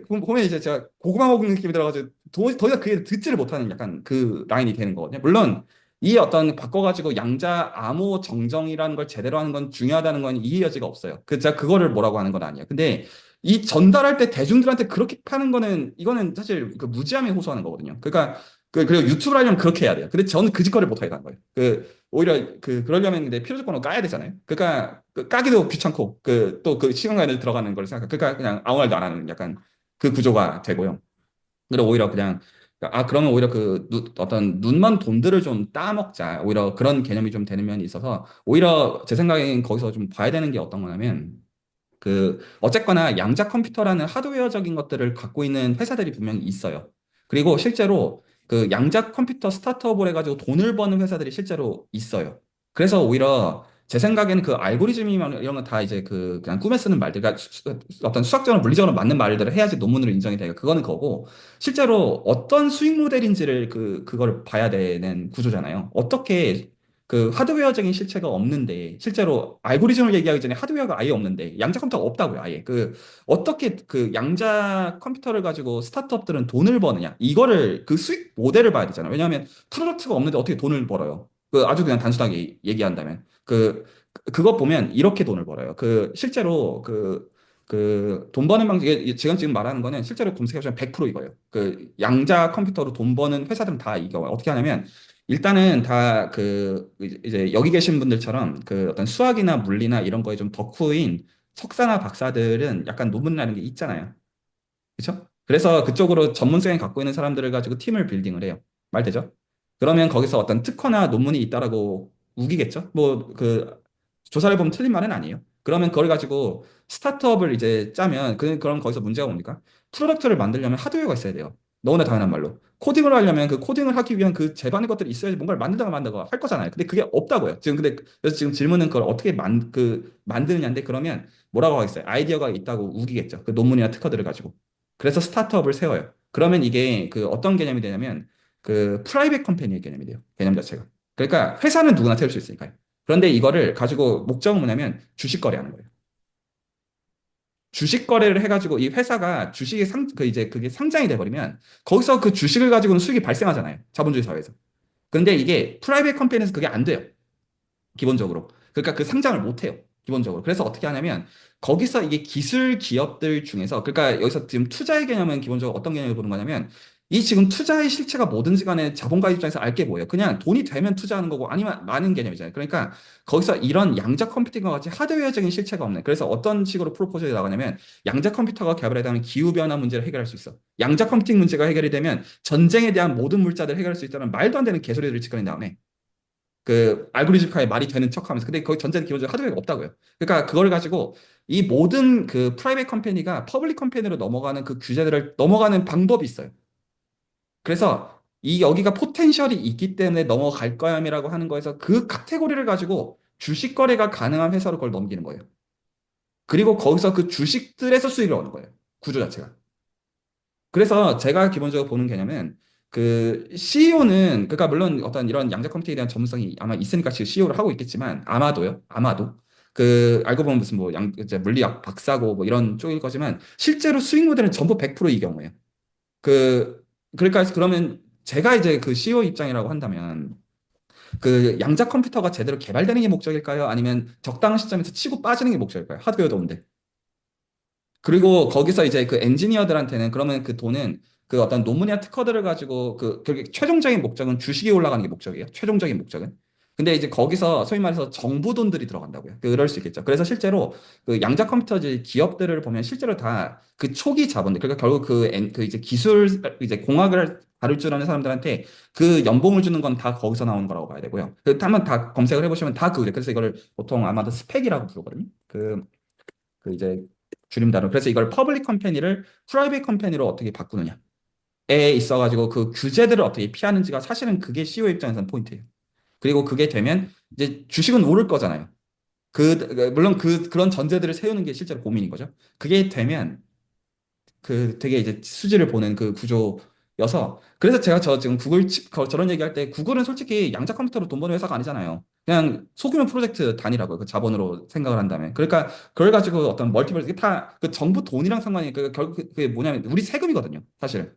보면 이제 제가 고구마 먹는 느낌이 들어가지고 더 이상 그 얘기 듣지를 못하는 약간 그 라인이 되는 거거든요. 물론 이 어떤 바꿔가지고 양자 암호 정정이라는 걸 제대로 하는 건 중요하다는 건 이해 여지가 없어요. 제가 그거를 뭐라고 하는 건 아니에요. 근데 이 전달할 때 대중들한테 그렇게 파는 거는 이거는 사실 무지함에 호소하는 거거든요. 그러니까 그리고 유튜브를 하려면 그렇게 해야 돼요. 근데 저는 그 짓거리를 못 하게 한 거예요. 오히려 그러려면 근데 필요 조건을 까야 되잖아요. 그러니까 까기도 귀찮고 또 시간관에 들어가는 걸 생각. 그러니까 그냥 아무 말도 안 하는 약간 그 구조가 되고요. 그리고 오히려 그냥 그러면 오히려 어떤 눈먼 돈들을 좀 따먹자 오히려 그런 개념이 좀 되는 면이 있어서 오히려 제 생각엔 거기서 좀 봐야 되는 게 어떤 거냐면 어쨌거나 양자 컴퓨터라는 하드웨어적인 것들을 갖고 있는 회사들이 분명히 있어요. 그리고 실제로 양자 컴퓨터 스타트업을 해가지고 돈을 버는 회사들이 실제로 있어요. 그래서 오히려 제 생각에는 그 알고리즘이면 이런 건 다 이제 그냥 꿈에 쓰는 말들, 그러니까 어떤 수학적으로 물리적으로 맞는 말들을 해야지 논문으로 인정이 돼요. 그거는 거고 실제로 어떤 수익 모델인지를 그거를 봐야 되는 구조잖아요. 어떻게 그 하드웨어적인 실체가 없는데 실제로 알고리즘을 얘기하기 전에 하드웨어가 아예 없는데 양자 컴퓨터가 없다고요. 아예 그 어떻게 그 양자 컴퓨터를 가지고 스타트업들은 돈을 버느냐 이거를 그 수익 모델을 봐야 되잖아요. 왜냐하면 프로덕트가 없는데 어떻게 돈을 벌어요? 그 아주 그냥 단순하게 얘기한다면 그것 보면 이렇게 돈을 벌어요. 그 실제로 그 돈 버는 방식 이게 지금 말하는 거는 실제로 검색해보시면 100% 이거예요. 그 양자 컴퓨터로 돈 버는 회사들은 다 이거 어떻게 하냐면 일단은 다 그 이제 여기 계신 분들처럼 그 어떤 수학이나 물리나 이런 거에 좀 덕후인 석사나 박사들은 약간 논문이라는 게 있잖아요. 그렇죠? 그래서 그쪽으로 전문성을 갖고 있는 사람들을 가지고 팀을 빌딩을 해요. 말 되죠? 그러면 거기서 어떤 특허나 논문이 있다라고 우기겠죠? 뭐 그 조사를 보면 틀린 말은 아니에요. 그러면 그걸 가지고 스타트업을 이제 짜면 그럼 거기서 문제가 뭡니까? 프로덕트를 만들려면 하드웨어가 있어야 돼요. 너무나 당연한 말로. 코딩을 하려면 그 코딩을 하기 위한 그 제반의 것들이 있어야지 뭔가를 만들다가 할 거잖아요. 근데 그게 없다고요. 그래서 지금 질문은 그걸 어떻게 만드느냐인데 그러면 뭐라고 하겠어요? 아이디어가 있다고 우기겠죠. 그 논문이나 특허들을 가지고. 그래서 스타트업을 세워요. 그러면 이게 그 어떤 개념이 되냐면 그 프라이빗 컴퍼니의 개념이 돼요. 개념 자체가. 그러니까 회사는 누구나 세울 수 있으니까요. 그런데 이거를 가지고 목적은 뭐냐면 주식 거래하는 거예요. 주식 거래를 해가지고 이 회사가 주식이 이제 그게 상장이 돼버리면 거기서 그 주식을 가지고는 수익이 발생하잖아요. 자본주의 사회에서. 근데 이게 프라이빗 컴퍼니에서 그게 안 돼요. 기본적으로. 그러니까 그 상장을 못 해요. 기본적으로. 그래서 어떻게 하냐면 거기서 이게 기술 기업들 중에서 그러니까 여기서 지금 투자의 개념은 기본적으로 어떤 개념을 보는 거냐면 이 지금 투자의 실체가 뭐든지 간에 자본가 입장에서 알게 뭐예요. 그냥 돈이 되면 투자하는 거고 아니면 많은 개념이잖아요. 그러니까 거기서 이런 양자 컴퓨팅과 같이 하드웨어적인 실체가 없는. 그래서 어떤 식으로 프로포즈가 나가냐면 양자 컴퓨터가 개발에 대한 기후 변화 문제를 해결할 수 있어. 양자 컴퓨팅 문제가 해결이 되면 전쟁에 대한 모든 물자들을 해결할 수 있다는 말도 안 되는 개소리들을 짓거린 다음에 그 알고리즘화에 말이 되는 척하면서 근데 거기 전제는 기본적으로 하드웨어가 없다고요. 그러니까 그걸 가지고 이 모든 그 프라이빗 컴퍼니가 퍼블릭 컴퍼니로 넘어가는 그 규제들을 넘어가는 방법이 있어요. 그래서 이 여기가 포텐셜이 있기 때문에 넘어갈 거야이라고 하는 거에서 그 카테고리를 가지고 주식 거래가 가능한 회사로 그걸 넘기는 거예요. 그리고 거기서 그 주식들에서 수익을 얻는 거예요. 구조 자체가. 그래서 제가 기본적으로 보는 개념은 그 CEO는 그러니까 물론 어떤 이런 양자 컴퓨터에 대한 전문성이 아마 있으니까 지금 CEO를 하고 있겠지만 아마도요. 아마도 그 알고 보면 무슨 뭐 이제 물리학 박사고 뭐 이런 쪽일 거지만 실제로 수익 모델은 전부 100%이 경우예요. 그 그러니까 그러면 제가 이제 그 CEO 입장이라고 한다면 그 양자 컴퓨터가 제대로 개발되는 게 목적일까요? 아니면 적당한 시점에서 치고 빠지는 게 목적일까요? 하드웨어도 없는데. 그리고 거기서 이제 그 엔지니어들한테는 그러면 그 돈은 그 어떤 논문이나 특허들을 가지고 그 최종적인 목적은 주식이 올라가는 게 목적이에요. 최종적인 목적은. 근데 이제 거기서 소위 말해서 정부 돈들이 들어간다고요. 그럴 수 있겠죠. 그래서 실제로 그 양자 컴퓨터지 기업들을 보면 실제로 다 그 초기 자본들, 그러니까 결국 그 이제 기술, 이제 공학을 다룰 줄 아는 사람들한테 그 연봉을 주는 건 다 거기서 나오는 거라고 봐야 되고요. 한번 다 검색을 해보시면 다 그래. 그래서 이거를 보통 아마도 스펙이라고 부르거든요. 그 이제 줄임 단어. 그래서 이걸 퍼블릭 컴퍼니를 프라이빗 컴퍼니로 어떻게 바꾸느냐에 있어가지고 그 규제들을 어떻게 피하는지가 사실은 그게 CEO 입장에서는 포인트예요. 그리고 그게 되면 이제 주식은 오를 거잖아요. 물론 그런 전제들을 세우는 게 실제로 고민인 거죠. 그게 되면 그 되게 이제 수지를 보는 그 구조여서 그래서 제가 지금 저런 얘기할 때 구글은 솔직히 양자 컴퓨터로 돈 버는 회사가 아니잖아요. 그냥 소규모 프로젝트 단위라고요. 그 자본으로 생각을 한다면. 그러니까 그걸 가지고 어떤 멀티플 이게 다 그 정부 돈이랑 상관이 결국 그게 뭐냐면 우리 세금이거든요. 사실은.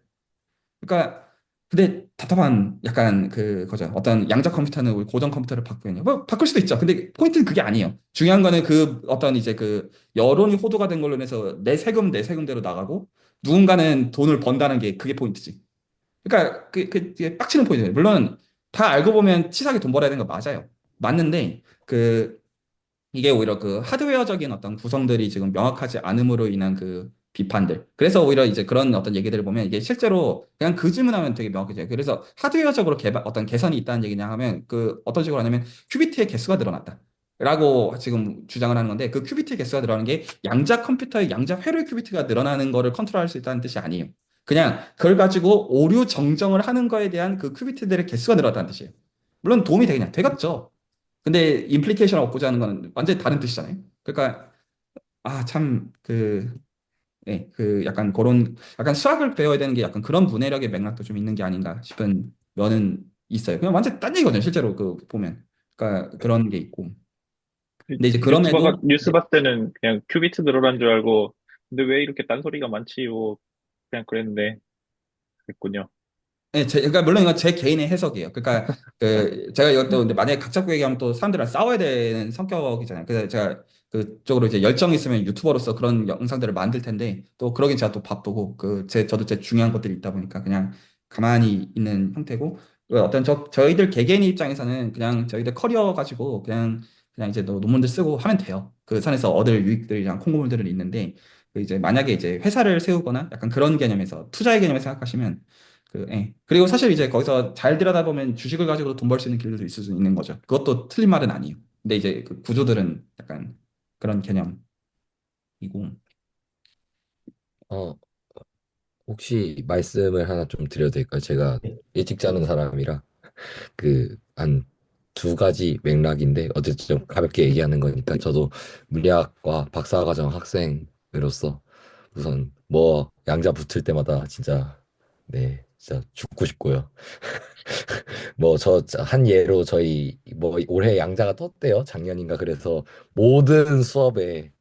그러니까 근데 답답한 약간 그거죠. 어떤 양자 컴퓨터는 우리 고정 컴퓨터를 바꾸느냐. 뭐 바꿀 수도 있죠. 근데 포인트는 그게 아니에요. 중요한 거는 그 어떤 이제 그 여론이 호도가 된 걸로 인해서 내 세금대로 나가고 누군가는 돈을 번다는 게 그게 포인트지. 그러니까 그게 빡치는 포인트예요. 물론 다 알고 보면 치사하게 돈 벌어야 되는 거 맞아요. 맞는데 이게 오히려 그 하드웨어적인 어떤 구성들이 지금 명확하지 않음으로 인한 그 비판들. 그래서 오히려 이제 그런 어떤 얘기들을 보면 이게 실제로 그냥 그 질문하면 되게 명확해져요. 그래서 하드웨어적으로 어떤 개선이 있다는 얘기냐 하면 그 어떤 식으로 하냐면 큐비트의 개수가 늘어났다. 라고 지금 주장을 하는 건데 그 큐비트의 개수가 늘어나는 게 양자 컴퓨터의 양자 회로의 큐비트가 늘어나는 거를 컨트롤할 수 있다는 뜻이 아니에요. 그냥 그걸 가지고 오류 정정을 하는 거에 대한 그 큐비트들의 개수가 늘어났다는 뜻이에요. 물론 도움이 되겠냐? 되겠죠. 근데 임플리케이션을 얻고자 하는 건 완전히 다른 뜻이잖아요. 그러니까 참 약간 그런 약간 수학을 배워야 되는 게 약간 그런 문해력의 맥락도 좀 있는 게 아닌가 싶은 면은 있어요. 그냥 완전 딴 얘기거든요. 실제로 그 보면. 그러니까 그런 게 있고. 근데 이제 그럼에도 뉴스 이제 봤을 때는 그냥 큐비트 늘어난 줄 알고, 근데 왜 이렇게 딴소리가 많지? 요 그냥 그랬는데, 그랬군요. 그러니까 물론 이건 제 개인의 해석이에요. 그러니까 그 제가 이것도 근데 만약에 각 잡고 얘기하면 또 사람들이랑 싸워야 되는 성격이잖아요. 그래서 제가 그쪽으로 이제 열정이 있으면 유튜버로서 그런 영상들을 만들 텐데 또 그러긴 제가 또 바쁘고 저도 제 중요한 것들이 있다 보니까 그냥 가만히 있는 형태고 그 어떤 저희들 개개인의 입장에서는 그냥 저희들 커리어 가지고 그냥 이제 논문들 쓰고 하면 돼요. 그 선에서 얻을 유익들이랑 콩고물들은 있는데 그 이제 만약에 이제 회사를 세우거나 약간 그런 개념에서 투자의 개념에서 생각하시면 그리고 사실 이제 거기서 잘 들여다보면 주식을 가지고 돈 벌 수 있는 길들도 있을 수 있는 거죠. 그것도 틀린 말은 아니에요. 근데 이제 그 구조들은 약간 그런 개념이고. 어, 혹시 말씀을 하나 좀 드려도 될까요? 제가 일찍 자는 사람이라 한 두 가지 맥락인데 어쨌든 좀 가볍게 얘기하는 거니까 저도 물리학과 박사과정 학생으로서 우선 뭐 양자 붙을 때마다 진짜 네, 진짜 죽고 싶고요. 뭐 저 한 예로 저희 뭐 올해 양자가 떴대요. 작년인가 그래서 모든 수업에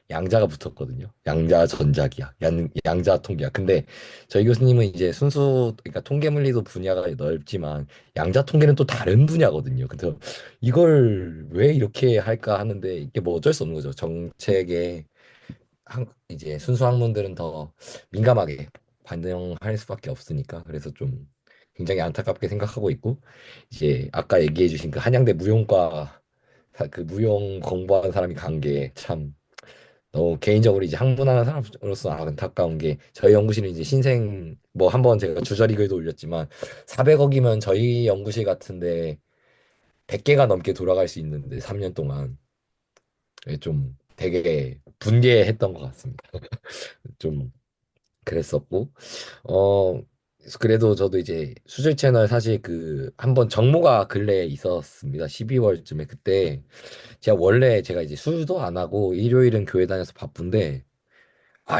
양자가 붙었거든요. 양자 전자기학, 양자 통계학. 근데 저희 교수님은 이제 순수, 그러니까 통계 물리도 분야가 넓지만 양자 통계는 또 다른 분야거든요. 그래서 이걸 왜 이렇게 할까 하는데 이게 뭐 어쩔 수 없는 거죠. 정책에 이제 순수 학문들은 더 민감하게 반영할 수밖에 없으니까. 그래서 좀 굉장히 안타깝게 생각하고 있고 이제 아까 얘기해 주신 그 한양대 무용과 그 무용 공부하는 사람이 간 게 참 너무 개인적으로 이제 학문하는 사람으로서 안타까운 게 저희 연구실은 이제 신생 뭐 한번 제가 주저리 글도 올렸지만 400억이면 저희 연구실 같은데 100개가 넘게 돌아갈 수 있는데 3년 동안 좀 되게 분개했던 것 같습니다. 좀 그랬었고 어 그래도 저도 이제 수질 채널 사실 한번 정모가 근래에 있었습니다. 12월쯤에 그때 제가 이제 술도 안 하고 일요일은 교회 다녀서 바쁜데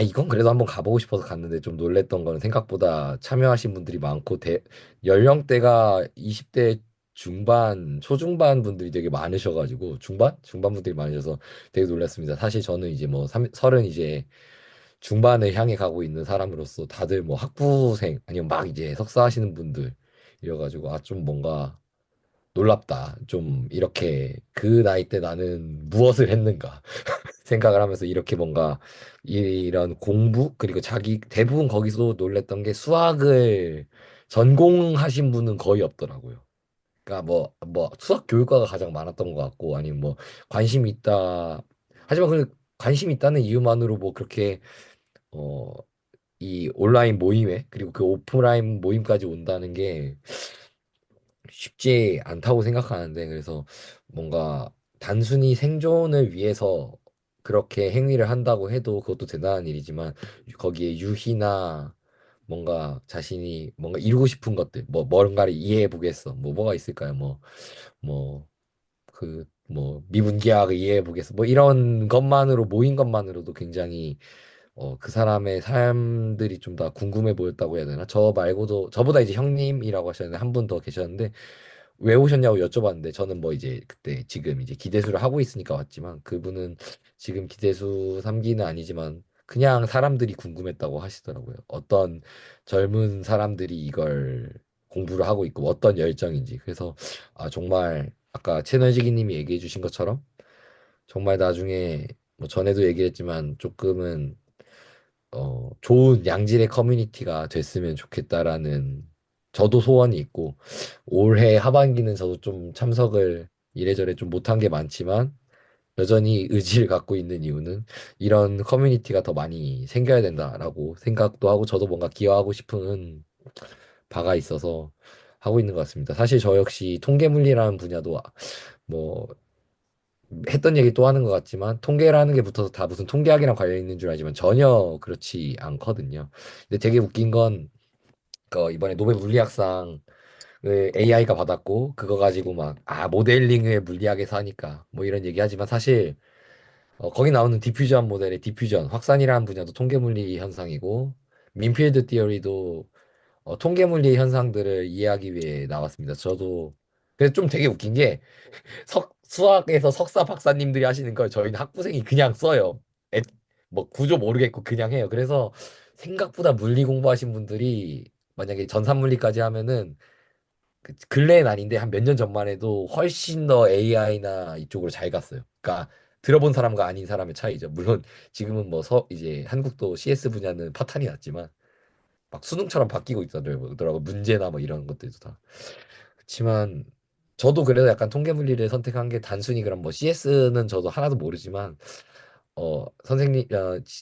이건 그래도 한번 가보고 싶어서 갔는데 좀 놀랬던 거는 생각보다 참여하신 분들이 많고 연령대가 20대 중반, 초중반 분들이 되게 많으셔가지고 중반 분들이 많으셔서 되게 놀랐습니다. 사실 저는 이제 뭐 서른 이제 중반을 향해 가고 있는 사람으로서 다들 뭐 학부생 아니면 막 이제 석사 하시는 분들 이래가지고 좀 뭔가 놀랍다. 좀 이렇게 그 나이 때 나는 무엇을 했는가 생각을 하면서 이렇게 뭔가 이런 공부 그리고 자기 대부분 거기서 놀랬던 게 수학을 전공하신 분은 거의 없더라고요. 그러니까 뭐 수학 교육과가 가장 많았던 것 같고 아니면 뭐 관심 있다. 하지만 그 관심 있다는 이유만으로 뭐 그렇게 어 이 온라인 모임에 그리고 그 오프라인 모임까지 온다는 게 쉽지 않다고 생각하는데 그래서 뭔가 단순히 생존을 위해서 그렇게 행위를 한다고 해도 그것도 대단한 일이지만 거기에 유희나 뭔가 자신이 뭔가 이루고 싶은 것들 뭐 뭔가를 이해해 보겠어 뭐가 있을까요 뭐 미분기학을 이해해 보겠어 뭐 이런 것만으로 모인 것만으로도 굉장히 그 사람의 삶들이 좀 다 궁금해 보였다고 해야 되나? 저 말고도, 저보다 이제 형님이라고 하셨는데, 한 분 더 계셨는데, 왜 오셨냐고 여쭤봤는데, 저는 뭐 이제 그때 지금 이제 기대수를 하고 있으니까 왔지만, 그분은 지금 기대수 3기는 아니지만, 그냥 사람들이 궁금했다고 하시더라고요. 어떤 젊은 사람들이 이걸 공부를 하고 있고, 어떤 열정인지. 그래서, 정말, 아까 채널지기님이 얘기해 주신 것처럼, 정말 나중에, 뭐 전에도 얘기했지만, 조금은 좋은 양질의 커뮤니티가 됐으면 좋겠다라는 저도 소원이 있고 올해 하반기는 저도 좀 참석을 이래저래 좀 못한 게 많지만 여전히 의지를 갖고 있는 이유는 이런 커뮤니티가 더 많이 생겨야 된다라고 생각도 하고 저도 뭔가 기여하고 싶은 바가 있어서 하고 있는 것 같습니다. 사실 저 역시 통계물리라는 분야도 뭐 했던 얘기 또 하는 것 같지만 통계라는 게 붙어서 다 무슨 통계학이랑 관련 있는 줄 알지만 전혀 그렇지 않거든요. 근데 되게 웃긴 건 이번에 노벨 물리학상 AI가 받았고 그거 가지고 막 모델링을 물리학에서 하니까 뭐 이런 얘기하지만 사실 거기 나오는 디퓨전 모델의 디퓨전 확산이라는 분야도 통계물리 현상이고 민필드 티어리도 통계물리 현상들을 이해하기 위해 나왔습니다. 저도 그래서 좀 되게 웃긴 게 수학에서 석사 박사님들이 하시는 걸 저희는 학부생이 그냥 써요. 애- 뭐 구조 모르겠고 그냥 해요. 그래서 생각보다 물리 공부하신 분들이 만약에 전산물리까지 하면은 근래는 아닌데 한 몇 년 전만 해도 훨씬 더 AI나 이쪽으로 잘 갔어요. 그러니까 들어본 사람과 아닌 사람의 차이죠. 물론 지금은 뭐 이제 한국도 CS 분야는 파탄이 났지만 막 수능처럼 바뀌고 있더라고. 문제나 뭐 이런 것들도 다. 그렇지만 저도 그래도 약간 통계물리를 선택한 게 단순히 그럼 뭐 CS는 저도 하나도 모르지만 선생님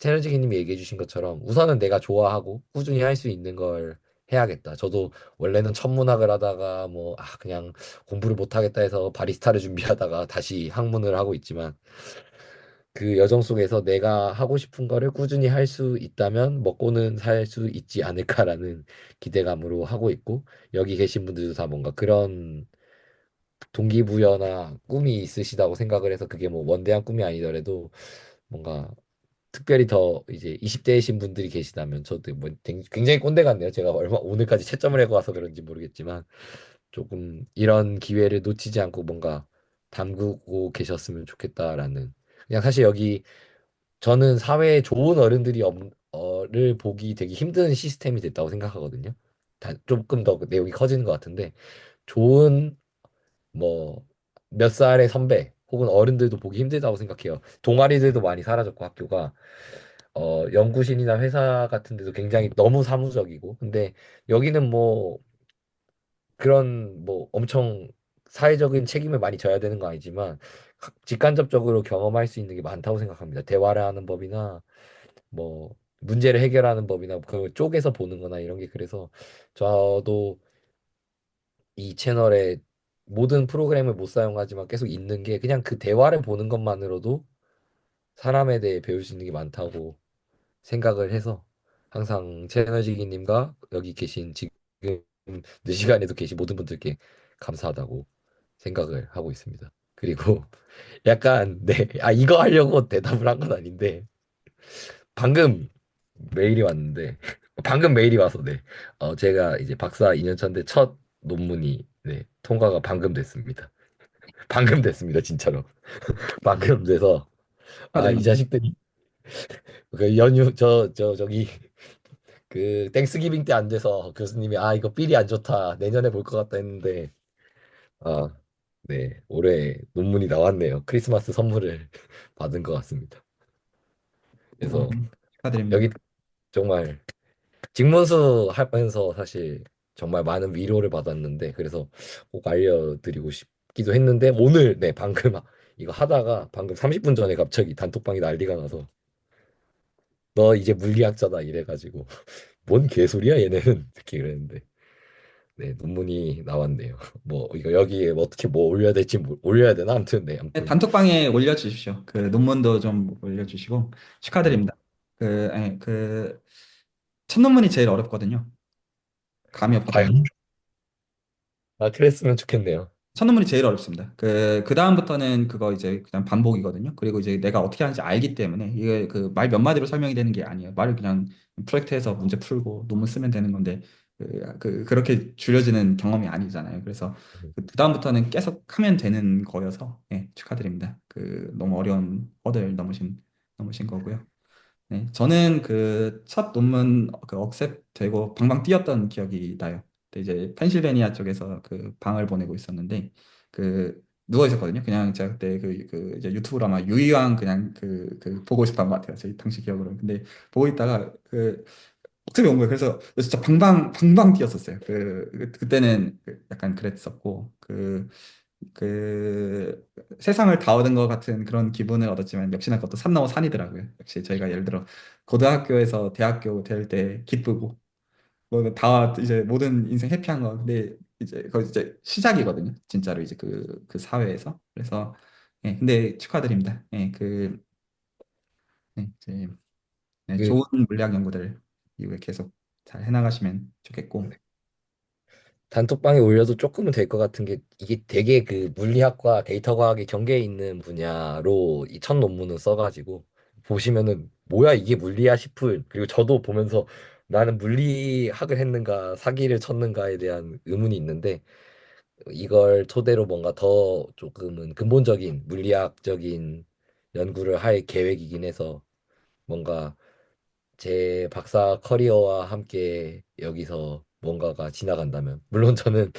테러지기님이 얘기해 주신 것처럼 우선은 내가 좋아하고 꾸준히 할 수 있는 걸 해야겠다. 저도 원래는 천문학을 하다가 뭐 그냥 공부를 못 하겠다 해서 바리스타를 준비하다가 다시 학문을 하고 있지만 그 여정 속에서 내가 하고 싶은 거를 꾸준히 할 수 있다면 먹고는 살 수 있지 않을까라는 기대감으로 하고 있고 여기 계신 분들도 다 뭔가 그런 동기부여나 꿈이 있으시다고 생각을 해서 그게 뭐 원대한 꿈이 아니더라도 뭔가 특별히 더 이제 20대이신 분들이 계시다면 저도 뭐 굉장히 꼰대 같네요. 제가 오늘까지 채점을 해고 와서 그런지 모르겠지만 조금 이런 기회를 놓치지 않고 뭔가 담그고 계셨으면 좋겠다라는 그냥 사실 여기 저는 사회에 좋은 어른들이 를 보기 되게 힘든 시스템이 됐다고 생각하거든요. 조금 더 내용이 커지는 것 같은데 좋은 뭐 몇 살의 선배 혹은 어른들도 보기 힘들다고 생각해요. 동아리들도 많이 사라졌고 학교가 연구실이나 회사 같은 데도 굉장히 너무 사무적이고 근데 여기는 뭐 그런 뭐 엄청 사회적인 책임을 많이 져야 되는 거 아니지만 직간접적으로 경험할 수 있는 게 많다고 생각합니다. 대화를 하는 법이나 뭐 문제를 해결하는 법이나 그 쪽에서 보는 거나 이런 게 그래서 저도 이 채널에 모든 프로그램을 못 사용하지만 계속 있는 게 그냥 그 대화를 보는 것만으로도 사람에 대해 배울 수 있는 게 많다고 생각을 해서 항상 채널지기님과 여기 계신 지금 이 시간에도 계신 모든 분들께 감사하다고 생각을 하고 있습니다. 그리고 약간 이거 하려고 대답을 한 건 아닌데 방금 메일이 왔는데 방금 메일이 와서 제가 이제 박사 2년 차인데 첫 논문이 통과가 방금 됐습니다. 방금 됐습니다, 진짜로. 방금 돼서 이 축하드립니다. 자식들이 그 연휴 저기 그 땡스기빙 때 안 돼서 교수님이 이거 필이 안 좋다 내년에 볼 것 같다 했는데 아, 올해 논문이 나왔네요. 크리스마스 선물을 받은 것 같습니다. 그래서 축하드립니다. 여기 정말 직문수 하면서 사실 정말 많은 위로를 받았는데 그래서 꼭 알려드리고 싶기도 했는데 오늘 방금 이거 하다가 방금 30분 전에 갑자기 단톡방이 난리가 나서 너 이제 물리학자다 이래가지고 뭔 개소리야 얘네는 특히 그랬는데 논문이 나왔네요. 뭐 이거 여기에 뭐 어떻게 뭐 올려야 될지 올려야 되나 아무튼 네, 아무튼 단톡방에 올려주십시오. 그 논문도 좀 올려주시고 네. 축하드립니다. 첫 논문이 제일 어렵거든요. 감이 없기 때문에. 과연 그랬으면 좋겠네요. 첫 논문이 제일 어렵습니다. 그 다음부터는 그거 이제 그냥 반복이거든요. 그리고 이제 내가 어떻게 하는지 알기 때문에 이게 그 말 몇 마디로 설명이 되는 게 아니에요. 말을 그냥 프로젝트해서 문제 풀고 논문 쓰면 되는 건데 그렇게 줄여지는 경험이 아니잖아요. 그래서 그 다음부터는 계속 하면 되는 거여서 축하드립니다. 그 너무 어려운 허들 넘으신 거고요. 네, 저는 그 첫 논문 그 억셉 되고 방방 뛰었던 기억이 나요. 근데 이제 펜실베니아 쪽에서 그 방을 보내고 있었는데 그 누워 있었거든요. 그냥 제가 그때 그 이제 유튜브로 아마 유이왕 그냥 그 보고 있었던 것 같아요. 제 당시 기억으로. 근데 보고 있다가 그 억셉이 온 거예요. 그래서 진짜 방방 뛰었었어요. 그때는 약간 그랬었고 그 세상을 다 얻은 것 같은 그런 기분을 얻었지만 역시나 그것도 산 넘어 산이더라고요. 역시 저희가 예를 들어 고등학교에서 대학교 될 때 기쁘고 뭐 다 이제 모든 인생 해피한 거 근데 이제 그거 이제 시작이거든요. 진짜로 이제 그 사회에서 그래서 근데 축하드립니다. 이제 그 좋은 물리학 연구들 이후에 계속 잘 해나가시면 좋겠고 단톡방에 올려도 조금은 될 것 같은 게 이게 되게 그 물리학과 데이터 과학의 경계에 있는 분야로 이 첫 논문을 써가지고 보시면은 뭐야 이게 물리야 싶은 그리고 저도 보면서 나는 물리학을 했는가 사기를 쳤는가에 대한 의문이 있는데 이걸 토대로 뭔가 더 조금은 근본적인 물리학적인 연구를 할 계획이긴 해서 뭔가 제 박사 커리어와 함께 여기서 뭔가가 지나간다면 물론 저는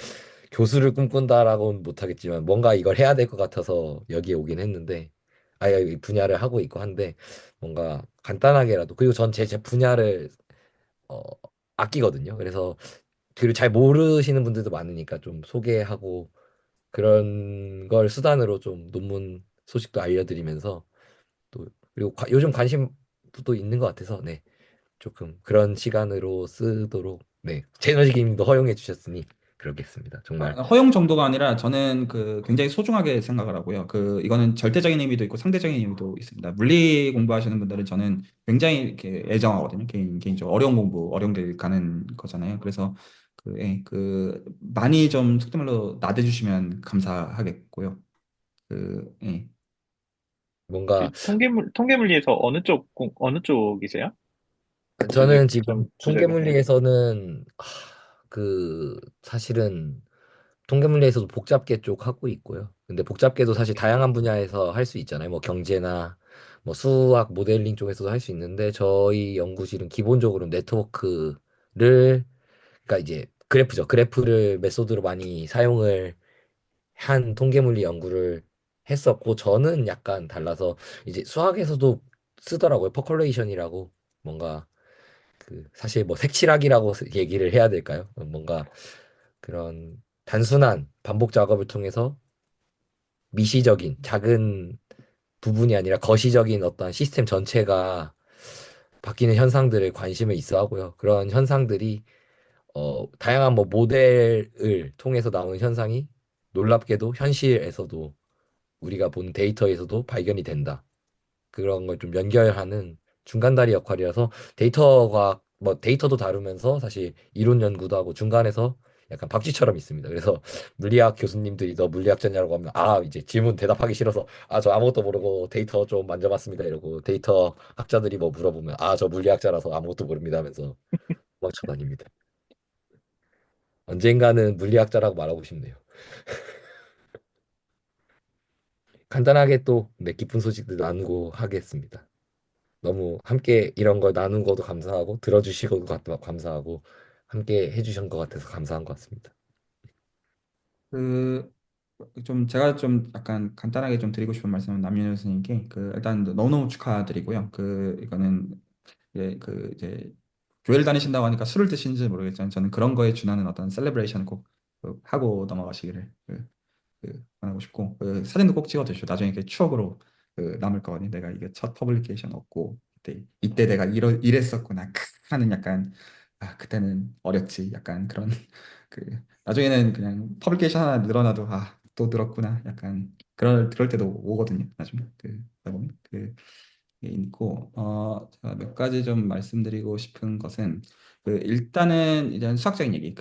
교수를 꿈꾼다라고는 못하겠지만 뭔가 이걸 해야 될 것 같아서 여기에 오긴 했는데 아예 이 분야를 하고 있고 한데 뭔가 간단하게라도 그리고 전 제 분야를 어, 아끼거든요. 그래서 그리고 잘 모르시는 분들도 많으니까 좀 소개하고 그런 걸 수단으로 좀 논문 소식도 알려드리면서 또 그리고 요즘 관심도 있는 것 같아서 네. 조금 그런 시간으로 쓰도록 네 채널지기님도 허용해 주셨으니 그러겠습니다. 정말 허용 정도가 아니라 저는 그 굉장히 소중하게 생각을 하고요. 그 이거는 절대적인 의미도 있고 상대적인 의미도 있습니다. 물리 공부하시는 분들은 저는 굉장히 이렇게 애정하거든요. 개인적으로 어려운 공부, 어려운 길 가는 거잖아요. 그래서 그 많이 좀 속된 말로 나대주시면 감사하겠고요. 예. 뭔가 통계물리에서 어느 쪽이세요? 저는 좀 지금 주제가. 통계물리에서는 그 사실은 통계물리에서도 복잡계 쪽 하고 있고요. 근데 복잡계도 사실 다양한 분야에서 할 수 있잖아요. 뭐 경제나 뭐 수학 모델링 쪽에서도 할 수 있는데 저희 연구실은 기본적으로 네트워크를 그러니까 이제 그래프죠. 그래프를 메소드로 많이 사용을 한 통계물리 연구를 했었고 저는 약간 달라서 이제 수학에서도 쓰더라고요. 퍼컬레이션이라고 뭔가 그 사실 뭐 색칠하기라고 얘기를 해야 될까요? 뭔가 그런 단순한 반복 작업을 통해서 미시적인 작은 부분이 아니라 거시적인 어떤 시스템 전체가 바뀌는 현상들을 관심을 있어 하고요. 그런 현상들이 다양한 뭐 모델을 통해서 나오는 현상이 놀랍게도 현실에서도 우리가 본 데이터에서도 발견이 된다. 그런 걸 좀 연결하는 중간다리 역할이라서 데이터가 뭐 데이터도 다루면서 사실 이론 연구도 하고 중간에서 약간 박쥐처럼 있습니다. 그래서 물리학 교수님들이 너 물리학자냐고 하면 아 이제 질문 대답하기 싫어서 아 저 아무것도 모르고 데이터 좀 만져봤습니다 이러고 데이터 학자들이 뭐 물어보면 아 저 물리학자라서 아무것도 모릅니다 하면서 도망쳐 다닙니다. 언젠가는 물리학자라고 말하고 싶네요. 간단하게 또 네, 깊은 소식들 나누고 하겠습니다. 너무 함께 이런 걸 나눈 것도 감사하고 들어주시고 감사하고 함께 해주신 것 같아서 감사한 것 같습니다. 그 좀 제가 좀 약간 간단하게 좀 드리고 싶은 말씀은 남윤호 선생님께 그 일단 너무너무 축하드리고요. 그 이거는 이제 교회를 다니신다고 하니까 술을 드시는지 모르겠지만 저는 그런 거에 준하는 어떤 셀레브레이션 꼭그 하고 넘어가시기를 권하고 싶고 그 사진도 꼭 찍어 두시고 나중에 그 추억으로 남을 거거든요. 내가 이게 첫 퍼블리케이션 없고 이때 내가 이랬었구나 하는 약간 아 그때는 어렸지 약간 그런 그 나중에는 그냥 퍼블리케이션 하나 늘어나도 아 또 늘었구나 약간 그럴 때도 오거든요. 나중에 그러다 보면 게 있고 제가 몇 가지 좀 말씀드리고 싶은 것은 일단은 이제 수학적인 얘기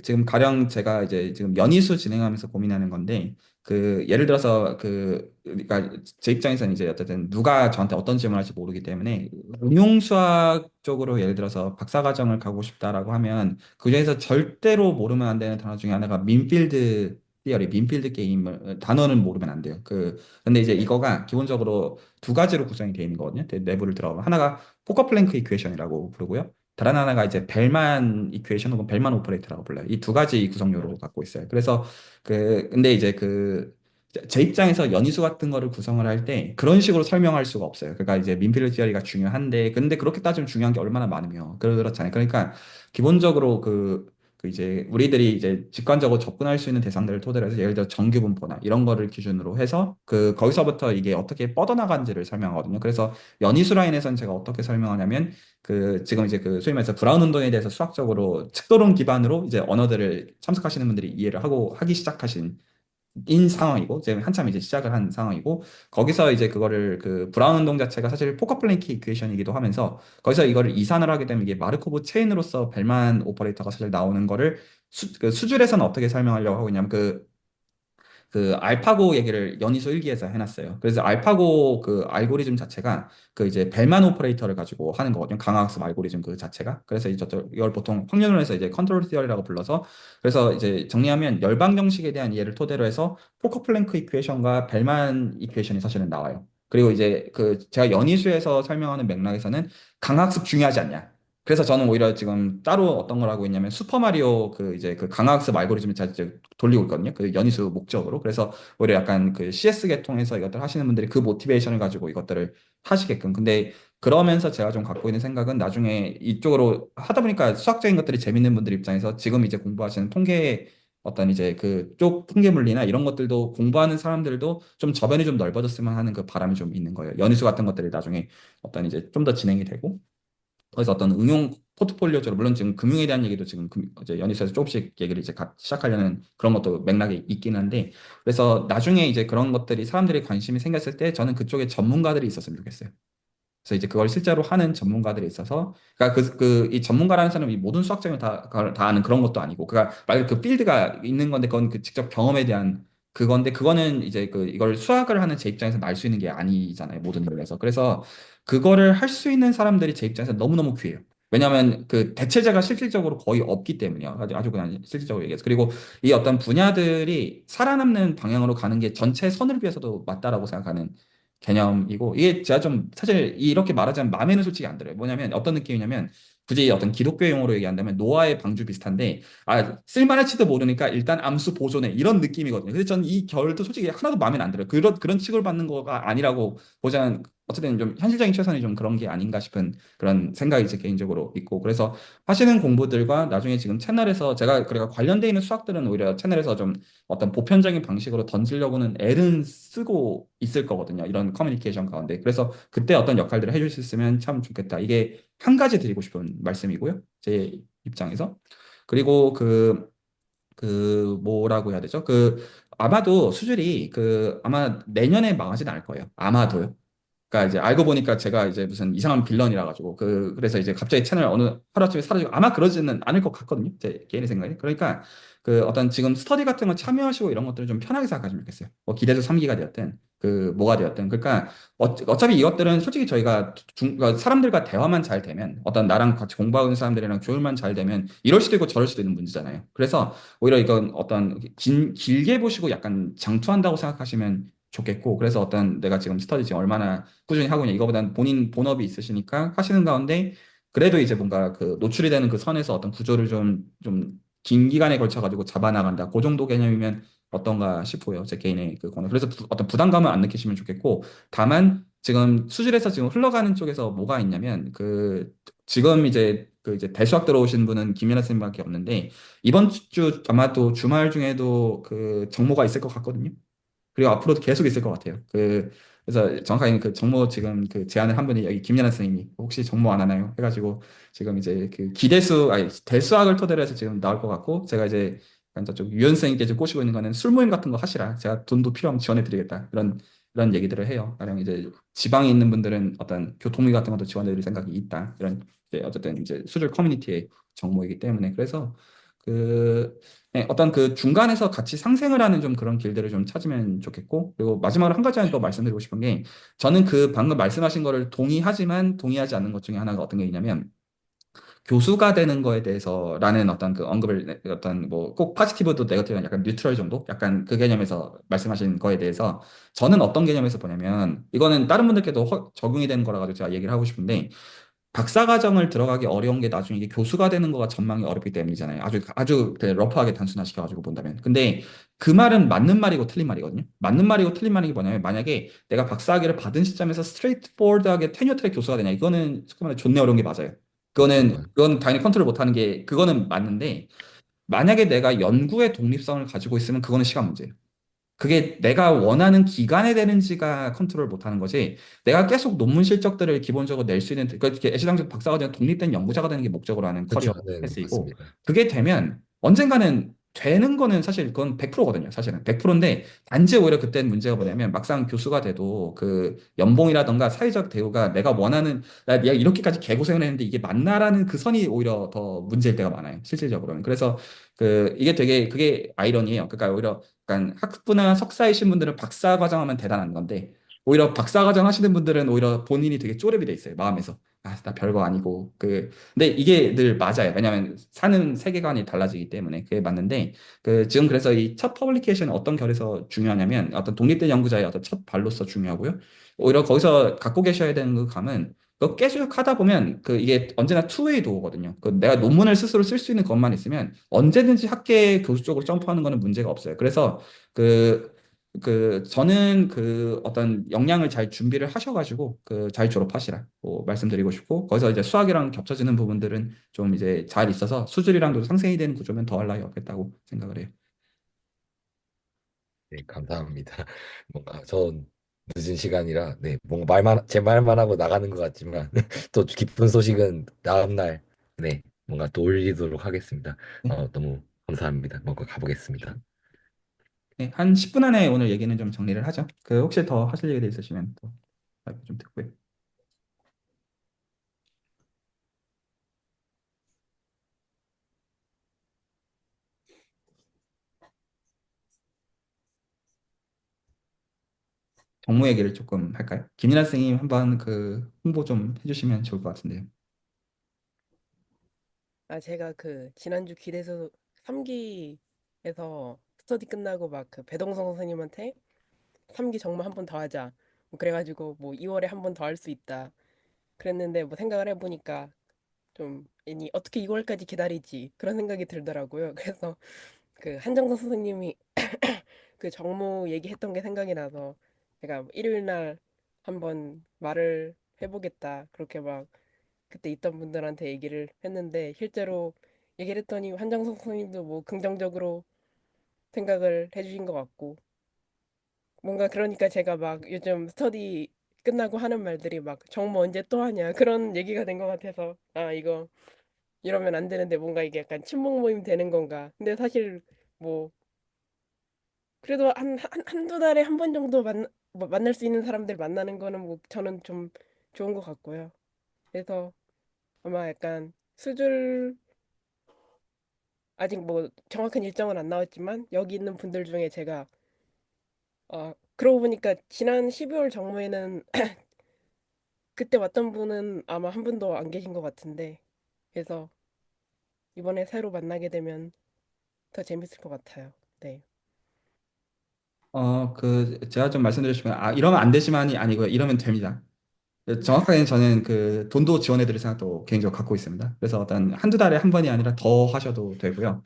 지금 가령 제가 이제 지금 연이수 진행하면서 고민하는 건데 예를 들어서 그러니까 제 입장에서는 이제 어쨌든 누가 저한테 어떤 질문을 할지 모르기 때문에 응용 수학 쪽으로 예를 들어서 박사과정을 가고 싶다라고 하면 그중에서 절대로 모르면 안 되는 단어 중에 하나가 민필드 티어리, 민필드 게임을 단어는 모르면 안 돼요. 근데 이제 이거가 기본적으로 두 가지로 구성이 되어 있는 거거든요. 내부를 들어가면 하나가 포커 플랭크 이퀘이션이라고 부르고요. 다른 하나가 이제 벨만 이퀘이션 혹은 벨만 오퍼레이터라고 불러요. 이 두 가지 구성료로 갖고 있어요. 그래서 근데 이제 제 입장에서 연이수 같은 거를 구성을 할 때 그런 식으로 설명할 수가 없어요. 그러니까 이제 민필드 티어리가 중요한데 근데 그렇게 따지면 중요한 게 얼마나 많으며 그렇잖아요. 그러니까 기본적으로 이제 우리들이 이제 직관적으로 접근할 수 있는 대상들을 토대로 해서 예를 들어 정규분포나 이런 거를 기준으로 해서 거기서부터 이게 어떻게 뻗어나간지를 설명하거든요. 그래서 연이수 라인에서는 제가 어떻게 설명하냐면 지금 이제 소위 말해서 브라운 운동에 대해서 수학적으로 측도론 기반으로 이제 언어들을 참석하시는 분들이 이해를 하기 시작하신 인 상황이고 지금 한참 이제 시작을 한 상황이고 거기서 이제 그거를 브라운 운동 자체가 사실 포커 플랭크 이퀘이션이기도 하면서 거기서 이거를 이산을 하게 되면 이게 마르코브 체인으로서 벨만 오퍼레이터가 사실 나오는 거를 그 수줄에서는 어떻게 설명하려고 하고 있냐면 그 알파고 얘기를 연이소 일기에서 해놨어요. 그래서 알파고 그 알고리즘 자체가 그 이제 벨만 오퍼레이터를 가지고 하는 거거든요. 강화학습 알고리즘 그 자체가. 그래서 이걸 보통 확률론에서 이제 컨트롤 티어리라고 불러서, 그래서 이제 정리하면 열방 정식에 대한 이해를 토대로 해서 포커 플랭크 이퀘이션과 벨만 이퀘이션이 사실은 나와요. 그리고 이제 그 제가 연이수에서 설명하는 맥락에서는 강학습 중요하지 않냐. 그래서 저는 오히려 지금 따로 어떤 걸 하고 있냐면 슈퍼마리오 그 이제 그 강학습 알고리즘을 제가 이제 돌리고 있거든요. 그 연이수 목적으로. 그래서 오히려 약간 그 CS 계통에서 이것들 하시는 분들이 그 모티베이션을 가지고 이것들을 하시게끔. 근데 그러면서 제가 좀 갖고 있는 생각은 나중에 이쪽으로 하다 보니까 수학적인 것들이 재밌는 분들 입장에서 지금 이제 공부하시는 통계 어떤 이제 그쪽 통계 물리나 이런 것들도 공부하는 사람들도 좀 저변이 좀 넓어졌으면 하는 그 바람이 좀 있는 거예요. 연이수 같은 것들이 나중에 어떤 이제 좀 더 진행이 되고, 그래서 어떤 응용 포트폴리오적으로, 물론 지금 금융에 대한 얘기도 지금 이제 연이서에서 조금씩 얘기를 이제 시작하려는 그런 것도 맥락이 있긴 한데, 그래서 나중에 이제 그런 것들이 사람들이 관심이 생겼을 때 저는 그쪽에 전문가들이 있었으면 좋겠어요. 그래서 이제 그걸 실제로 하는 전문가들이 있어서, 그러니까 이 전문가라는 사람이 모든 수학적인 다 아는 그런 것도 아니고, 그러니까 말 그대로 그 필드가 있는 건데 그건 그 직접 경험에 대한 그건데, 그거는 이제 이걸 수학을 하는 제 입장에서 알 수 있는 게 아니잖아요, 모든 일을 해서. 그래서 그거를 할 수 있는 사람들이 제 입장에서 너무너무 귀해요. 왜냐하면 그 대체제가 실질적으로 거의 없기 때문이요. 아주 그냥 실질적으로 얘기해서. 그리고 이 어떤 분야들이 살아남는 방향으로 가는 게 전체 선을 위해서도 맞다라고 생각하는 개념이고, 이게 제가 좀 사실 이렇게 말하자면 마음에는 솔직히 안 들어요. 뭐냐면 어떤 느낌이냐면, 굳이 어떤 기독교 용어로 얘기한다면 노아의 방주 비슷한데, 쓸만할지도 모르니까 일단 암수 보존해, 이런 느낌이거든요. 근데 저는 이 결도 솔직히 하나도 마음에 안 들어요. 그런 취급을 받는 거가 아니라고 보자면, 어쨌든 좀 현실적인 최선이 좀 그런 게 아닌가 싶은 그런 생각이 제 개인적으로 있고, 그래서 하시는 공부들과 나중에 지금 채널에서 제가 그래가 관련돼 있는 수학들은 오히려 채널에서 좀 어떤 보편적인 방식으로 던지려고는 애는 쓰고 있을 거거든요. 이런 커뮤니케이션 가운데. 그래서 그때 어떤 역할들을 해줄 수 있으면 참 좋겠다. 이게 한 가지 드리고 싶은 말씀이고요. 제 입장에서. 그리고 뭐라고 해야 되죠? 아마도 수질이 아마 내년에 망하진 않을 거예요. 아마도요. 그러니까 이제 알고 보니까 제가 이제 무슨 이상한 빌런이라 가지고 그래서 이제 갑자기 채널 어느 하루아침에 사라지고, 아마 그러지는 않을 것 같거든요. 제 개인의 생각에. 그러니까 어떤 지금 스터디 같은 거 참여하시고 이런 것들을 좀 편하게 생각하시면 좋겠어요. 뭐 기대수 3기가 되었든 뭐가 되었든. 그러니까 어차피 이것들은 솔직히 저희가 그러니까 사람들과 대화만 잘 되면, 어떤 나랑 같이 공부하는 사람들이랑 교류만 잘 되면 이럴 수도 있고 저럴 수도 있는 문제잖아요. 그래서 오히려 이건 어떤 길게 보시고 약간 장투한다고 생각하시면 좋겠고, 그래서 어떤 내가 지금 스터디 지금 얼마나 꾸준히 하고 있냐, 이거보다는 본인 본업이 있으시니까 하시는 가운데 그래도 이제 뭔가 노출이 되는 그 선에서 어떤 구조를 좀 긴 기간에 걸쳐 가지고 잡아나간다, 그 정도 개념이면 어떤가 싶고요, 제 개인의 그거는. 그래서 어떤 부담감을 안 느끼시면 좋겠고, 다만 지금 수질에서 지금 흘러가는 쪽에서 뭐가 있냐면, 지금 이제 대수학 들어오신 분은 김연아 선생님밖에 없는데, 이번 주 아마도 주말 중에도 정모가 있을 것 같거든요. 그리고 앞으로도 계속 있을 것 같아요. 그래서 정확하게 정모 지금 제안을 한 분이 여기 김연아 선생님이 혹시 정모 안 하나요? 해가지고 지금 이제 아니 대수학을 토대로 해서 지금 나올 것 같고, 제가 이제 약간 저쪽 유연 선생님께 좀 꼬시고 있는 거는 술 모임 같은 거 하시라, 제가 돈도 필요하면 지원해 드리겠다, 이런 얘기들을 해요. 가령 이제 지방에 있는 분들은 어떤 교통비 같은 것도 지원해 드릴 생각이 있다, 이런 이제 어쨌든 이제 수술 커뮤니티의 정모이기 때문에. 그래서 네, 어떤 중간에서 같이 상생을 하는 좀 그런 길들을 좀 찾으면 좋겠고, 그리고 마지막으로 한 가지 더 말씀드리고 싶은 게, 저는 방금 말씀하신 거를 동의하지만 동의하지 않는 것 중에 하나가 어떤 게 있냐면, 교수가 되는 거에 대해서라는 어떤 언급을, 어떤 뭐 꼭 파지티브도 네거티브는 약간 뉴트럴 정도, 약간 그 개념에서 말씀하신 거에 대해서 저는 어떤 개념에서 보냐면, 이거는 다른 분들께도 적용이 되는 거라 가지고 제가 얘기를 하고 싶은데, 박사과정을 들어가기 어려운 게 나중에 이게 교수가 되는 거가 전망이 어렵기 때문이잖아요. 아주 러프하게 단순화시켜가지고 본다면. 근데 그 말은 맞는 말이고 틀린 말이거든요. 맞는 말이고 틀린 말이 뭐냐면, 만약에 내가 박사학위를 받은 시점에서 스트레이트 포워드하게 테뉴어 트랙 교수가 되냐, 이거는 솔직히 말해 존나 어려운 게 맞아요. 그쵸. 그건 당연히 컨트롤 못하는 게, 그거는 맞는데, 만약에 내가 연구의 독립성을 가지고 있으면 그거는 시간 문제예요. 그게 내가 원하는 기간에 되는지가 컨트롤 못하는 거지, 내가 계속 논문 실적들을 기본적으로 낼 수 있는, 그러니까 애시당초 박사가 되는 독립된 연구자가 되는 게 목적으로 하는 그쵸. 커리어 네, 패스이고, 맞습니다. 그게 되면 언젠가는 되는 거는 사실 그건 100%거든요. 사실은 100%인데 단지 오히려 그때는 문제가 뭐냐면 막상 교수가 돼도 그 연봉이라던가 사회적 대우가 내가 원하는 나 내가 이렇게까지 개고생을 했는데 이게 맞나라는 그 선이 오히려 더 문제일 때가 많아요. 실질적으로는. 그래서 그 이게 되게 그게 아이러니예요. 그러니까 오히려 약간 학부나 석사이신 분들은 박사 과정 하면 대단한 건데 오히려 박사 과정 하시는 분들은 오히려 본인이 되게 쪼렙이 돼 있어요. 마음에서. 아, 나 별거 아니고 그 근데 이게 늘 맞아요. 왜냐하면 사는 세계관이 달라지기 때문에 그게 맞는데 그 지금 그래서 이 첫 퍼블리케이션은 어떤 결에서 중요하냐면 어떤 독립된 연구자의 어떤 첫 발로서 중요하고요. 오히려 거기서 갖고 계셔야 되는 그 감은 그 계속 하다 보면 그 이게 언제나 투웨이 도어거든요. 그 내가 논문을 스스로 쓸 수 있는 것만 있으면 언제든지 학계 교수 쪽으로 점프하는 거는 문제가 없어요. 그래서 그 저는 그 어떤 역량을 잘 준비를 하셔가지고 그 잘 졸업하시라고 말씀드리고 싶고 거기서 이제 수학이랑 겹쳐지는 부분들은 좀 이제 잘 있어서 수술이랑도 상생이 되는 구조면 더할 나위 없겠다고 생각을 해요. 네, 감사합니다. 뭔가 전 늦은 시간이라 네, 뭔가 제 말만 하고 나가는 것 같지만 또 기쁜 소식은 다음날 네, 뭔가 또 올리도록 하겠습니다. 네. 너무 감사합니다. 뭔가 가보겠습니다. 네, 한 10분 안에 오늘 얘기는 좀 정리를 하죠. 그 혹시 더 하실 얘기도 있으시면 또 말씀 좀 듣고요. 정무 얘기를 조금 할까요? 김민아 선생님 한번 그 홍보 좀 해주시면 좋을 것 같은데요. 아, 제가 그 지난주 기대수 3기에서 스터디 끝나고 막 그 배동성 선생님한테 3기 정말 한 번 더 하자. 뭐 그래가지고 뭐 2월에 한 번 더 할 수 있다. 그랬는데 뭐 생각을 해보니까 좀 아니 어떻게 2월까지 기다리지 그런 생각이 들더라고요. 그래서 그 한정석 선생님이 그 정모 얘기했던 게 생각이 나서 제가 일요일 날 한번 말을 해보겠다. 그렇게 막 그때 있던 분들한테 얘기를 했는데 실제로 얘기를 했더니 한정석 선생님도 뭐 긍정적으로 생각을 해주신 것 같고 뭔가 그러니까 제가 막 요즘 스터디 끝나고 하는 말들이 막 정모 언제 또 하냐 그런 얘기가 된 것 같아서 아 이거 이러면 안 되는데 뭔가 이게 약간 친목 모임 되는 건가 근데 사실 뭐 그래도 한두 달에 한 번 정도 뭐 만날 수 있는 사람들 만나는 거는 뭐 저는 좀 좋은 것 같고요. 그래서 아마 약간 수술 아직 뭐 정확한 일정은 안 나왔지만 여기 있는 분들 중에 제가 그러고 보니까 지난 12월 정모에는 그때 왔던 분은 아마 한 분도 안 계신 것 같은데 그래서 이번에 새로 만나게 되면 더 재밌을 것 같아요. 네. 그 제가 좀 말씀드리고 싶은 건, 이러면 안 되지만이 아니고요. 이러면 됩니다. 정확하게 저는 그 돈도 지원해드릴 생각도 개인적으로 갖고 있습니다. 그래서 어떤 한두 달에 한 번이 아니라 더 하셔도 되고요.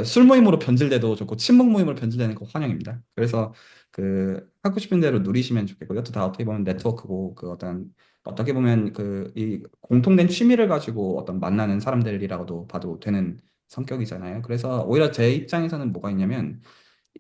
술 모임으로 변질돼도 좋고 친목 모임으로 변질되는 거 환영입니다. 그래서 그 하고 싶은 대로 누리시면 좋겠고 이것도 다 어떻게 보면 네트워크고 그 어떤 어떻게 보면 그 이 공통된 취미를 가지고 어떤 만나는 사람들이라고도 봐도 되는 성격이잖아요. 그래서 오히려 제 입장에서는 뭐가 있냐면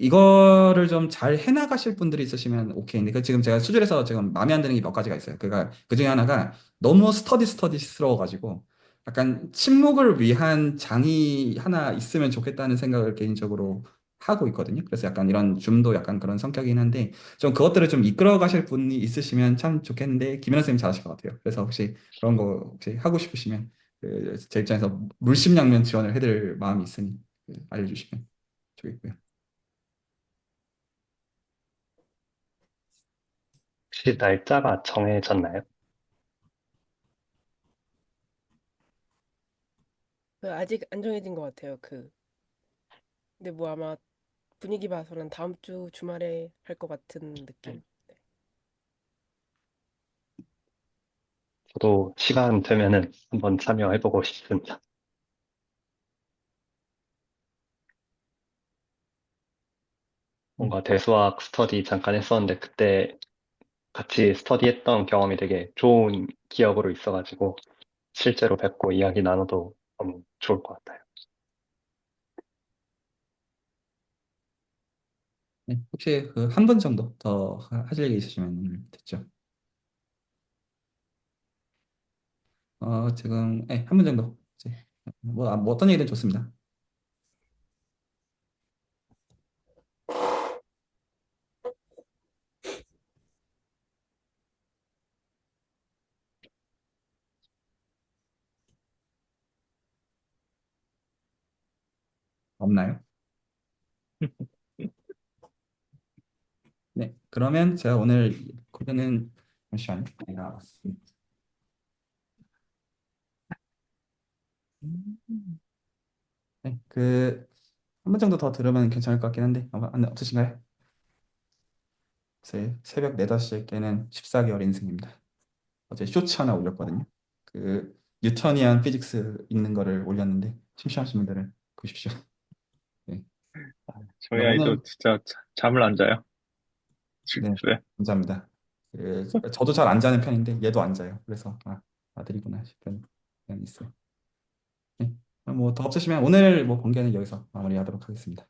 이거를 좀 잘 해나가실 분들이 있으시면 오케이인데 그 지금 제가 수술에서 지금 마음에 안 드는 게 몇 가지가 있어요. 그가 그 중에 하나가 너무 스터디스러워가지고 약간 침묵을 위한 장이 하나 있으면 좋겠다는 생각을 개인적으로 하고 있거든요. 그래서 약간 이런 줌도 약간 그런 성격이긴 한데 좀 그것들을 좀 이끌어 가실 분이 있으시면 참 좋겠는데 김연아 선생님 잘하실 것 같아요. 그래서 혹시 그런 거 혹시 하고 싶으시면 제 입장에서 물심양면 지원을 해드릴 마음이 있으니 알려주시면 좋겠고요. 혹시 날짜가 정해졌나요? 그 아직 안 정해진 것 같아요. 근데 뭐 아마 분위기 봐서는 다음 주 주말에 할 것 같은 느낌. 저도 시간 되면은 한번 참여해보고 싶습니다. 뭔가 대수학 스터디 잠깐 했었는데 그때 같이 스터디했던 경험이 되게 좋은 기억으로 있어가지고 실제로 뵙고 이야기 나눠도 너무 좋을 것 같아요. 네, 혹시 그 한 분 정도 더 하실 얘기 있으시면 됐죠. 지금 한 분 정도 이제 뭐 어떤 얘기든 좋습니다. 없나요? 네, 그러면 제가 오늘 코드는 잠시만요. 제가 네, 한 번 정도 더 들으면 괜찮을 것 같긴 한데 없으신가요? 새벽 4, 5시에 깨는 14개월 인생입니다. 어제 쇼츠 하나 올렸거든요. 뉴터니안 피직스 읽는 거를 올렸는데 심심하신 분들은 보십시오. 네. 저희 아이도 오늘 진짜 잠을 안 자요. 네, 네. 감사합니다. 저도 잘 안 자는 편인데 얘도 안 자요. 그래서 아들이구나 싶은 편이 있어요. 네. 뭐 더 없으시면 오늘 뭐 공개는 여기서 마무리하도록 하겠습니다.